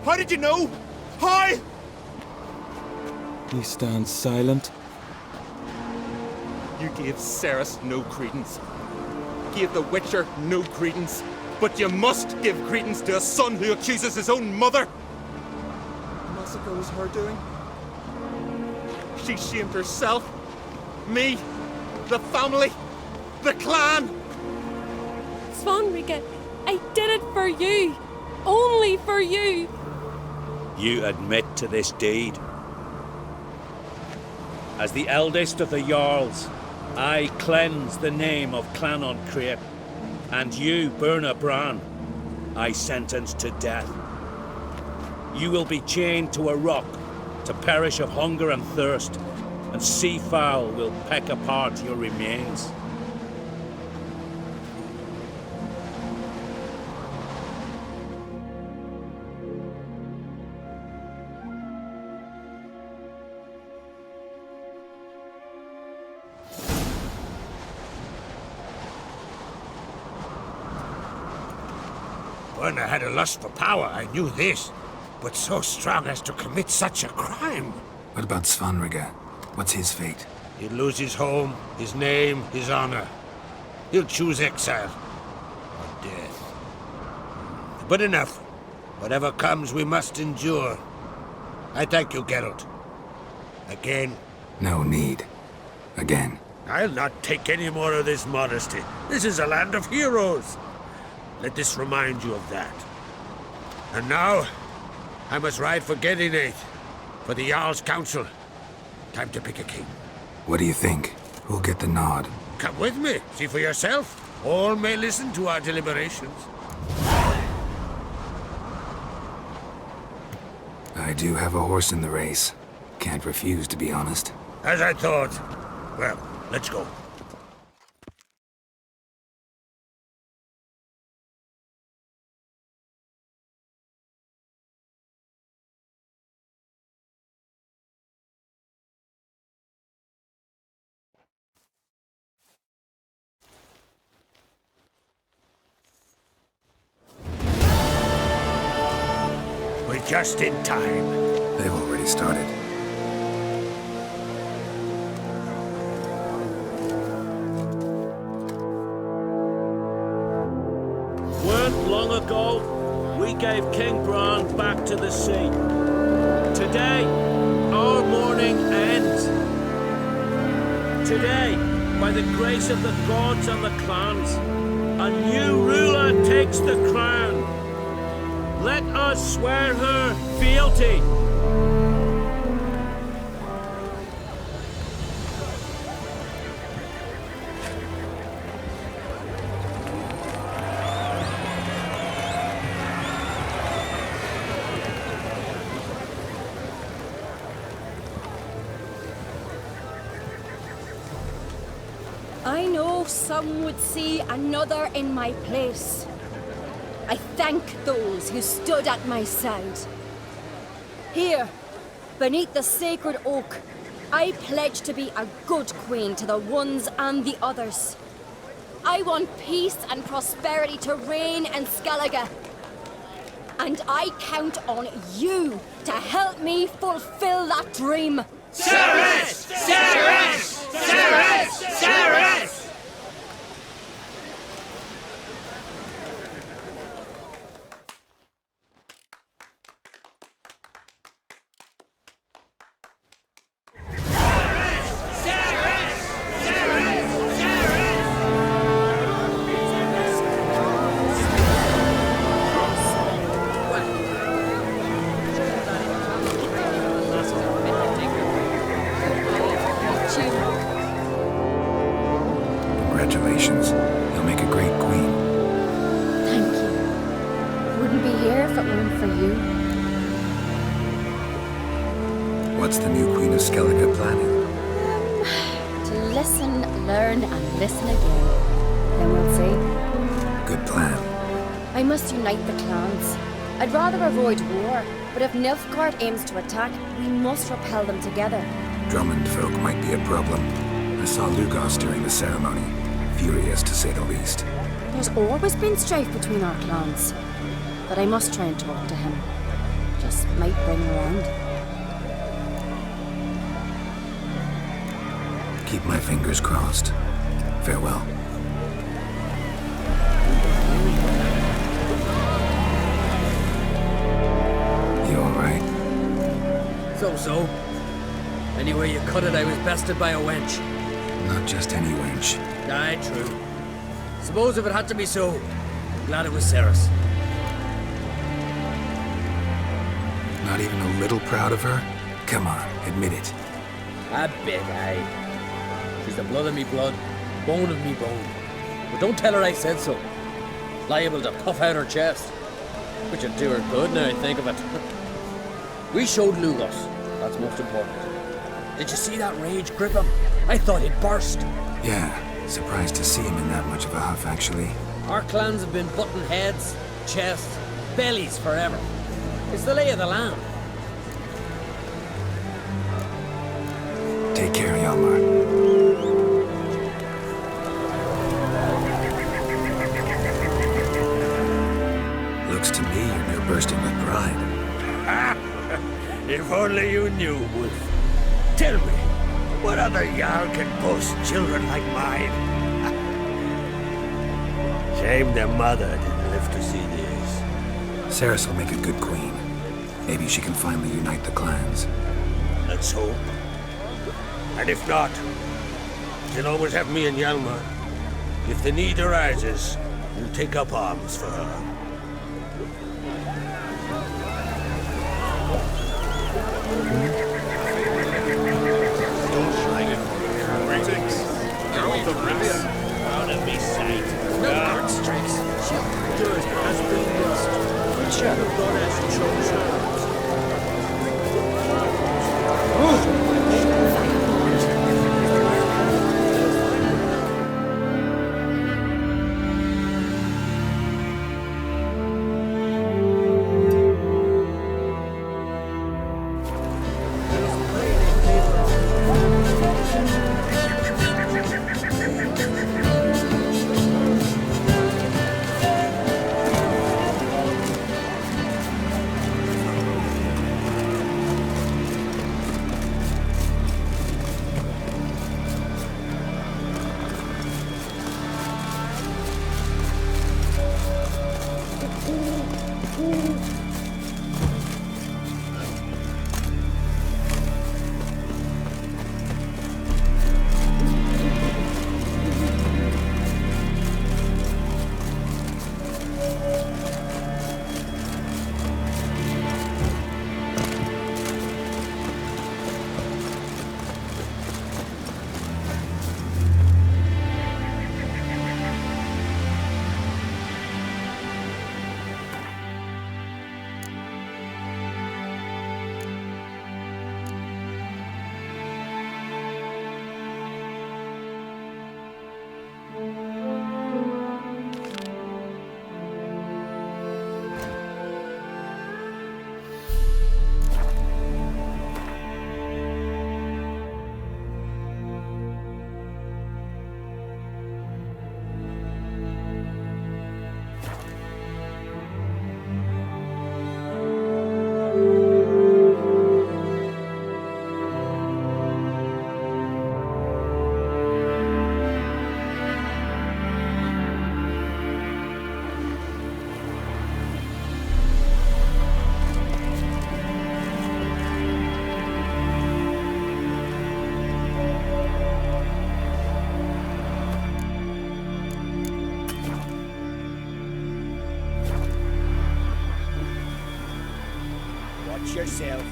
How did you know? How? He stands silent. You gave Ceres no credence. Gave the Witcher no credence. But you must give credence to a son who accuses his own mother. The massacre was her doing. She shamed herself, me, the family, the clan. Svanrika, I did it for you. Only for you. You admit to this deed. As the eldest of the Jarls, I cleanse the name of Clan Ancrate. And you, Berna Bran, I sentence to death. You will be chained to a rock to perish of hunger and thirst, and sea fowl will peck apart your remains. When I had a lust for power, I knew this. But so strong as to commit such a crime. What about Svanrige? What's his fate? He'll lose his home, his name, his honor. He'll choose exile. Or death. But enough. Whatever comes, we must endure. I thank you, Geralt. Again. No need. Again. I'll not take any more of this modesty. This is a land of heroes. Let this remind you of that. And now, I must ride for Gedinath, for the Jarl's Council. Time to pick a king. What do you think? Who'll get the nod? Come with me, see for yourself. All may listen to our deliberations. I do have a horse in the race. Can't refuse, to be honest. As I thought. Well, let's go. We're just in time. They've already started. Weren't long ago, we gave King Bran back to the sea. Today, our mourning ends. Today, by the grace of the gods and the clans, a new ruler takes the crown. Let us swear her fealty. I know some would see another in my place. I thank those who stood at my side. Here, beneath the sacred oak, I pledge to be a good queen to the ones and the others. I want peace and prosperity to reign in Skellige. And I count on you to help me fulfill that dream. Cerys! Cerys! Cerys! Cerys! Congratulations. You'll make a great queen. Thank you. Wouldn't be here if it weren't for you. What's the new Queen of Skellige planning? To listen, learn, and listen again. Then we'll see. Good plan. I must unite the clans. I'd rather avoid war, but if Nilfgaard aims to attack, we must repel them together. Drummond folk might be a problem. I saw Lugos during the ceremony. Furious, to say the least. There's always been strife between our clans. But I must try and talk to him. Just might bring him around. Keep my fingers crossed. Farewell. You alright? So. Anyway you cut it, I was bested by a wench. Not just any wench. Aye, true. Suppose if it had to be so, I'm glad it was Cerys. Not even a little proud of her? Come on, admit it. A bit, aye. She's the blood of me blood, bone of me bone. But don't tell her I said so. Liable to puff out her chest. Which would do her good now I think of it. We showed Lugos. That's most important. Did you see that rage grip him? I thought he'd burst. Yeah, surprised to see him in that much of a huff, actually. Our clans have been butting heads, chests, bellies forever. It's the lay of the land. Take care, Hjalmar. Looks to me you're near bursting with pride. If only you knew, Wolf. Tell me, what other Jarl can boast children like mine? Shame their mother didn't live to see this. Ceres will make a good queen. Maybe she can finally unite the clans. Let's hope. And if not, she'll always have me and Hjalmar. If the need arises, we'll take up arms for her. Greetings. Out of me sight. No card strikes. Yours has been lost. Which of God has Watch yourself.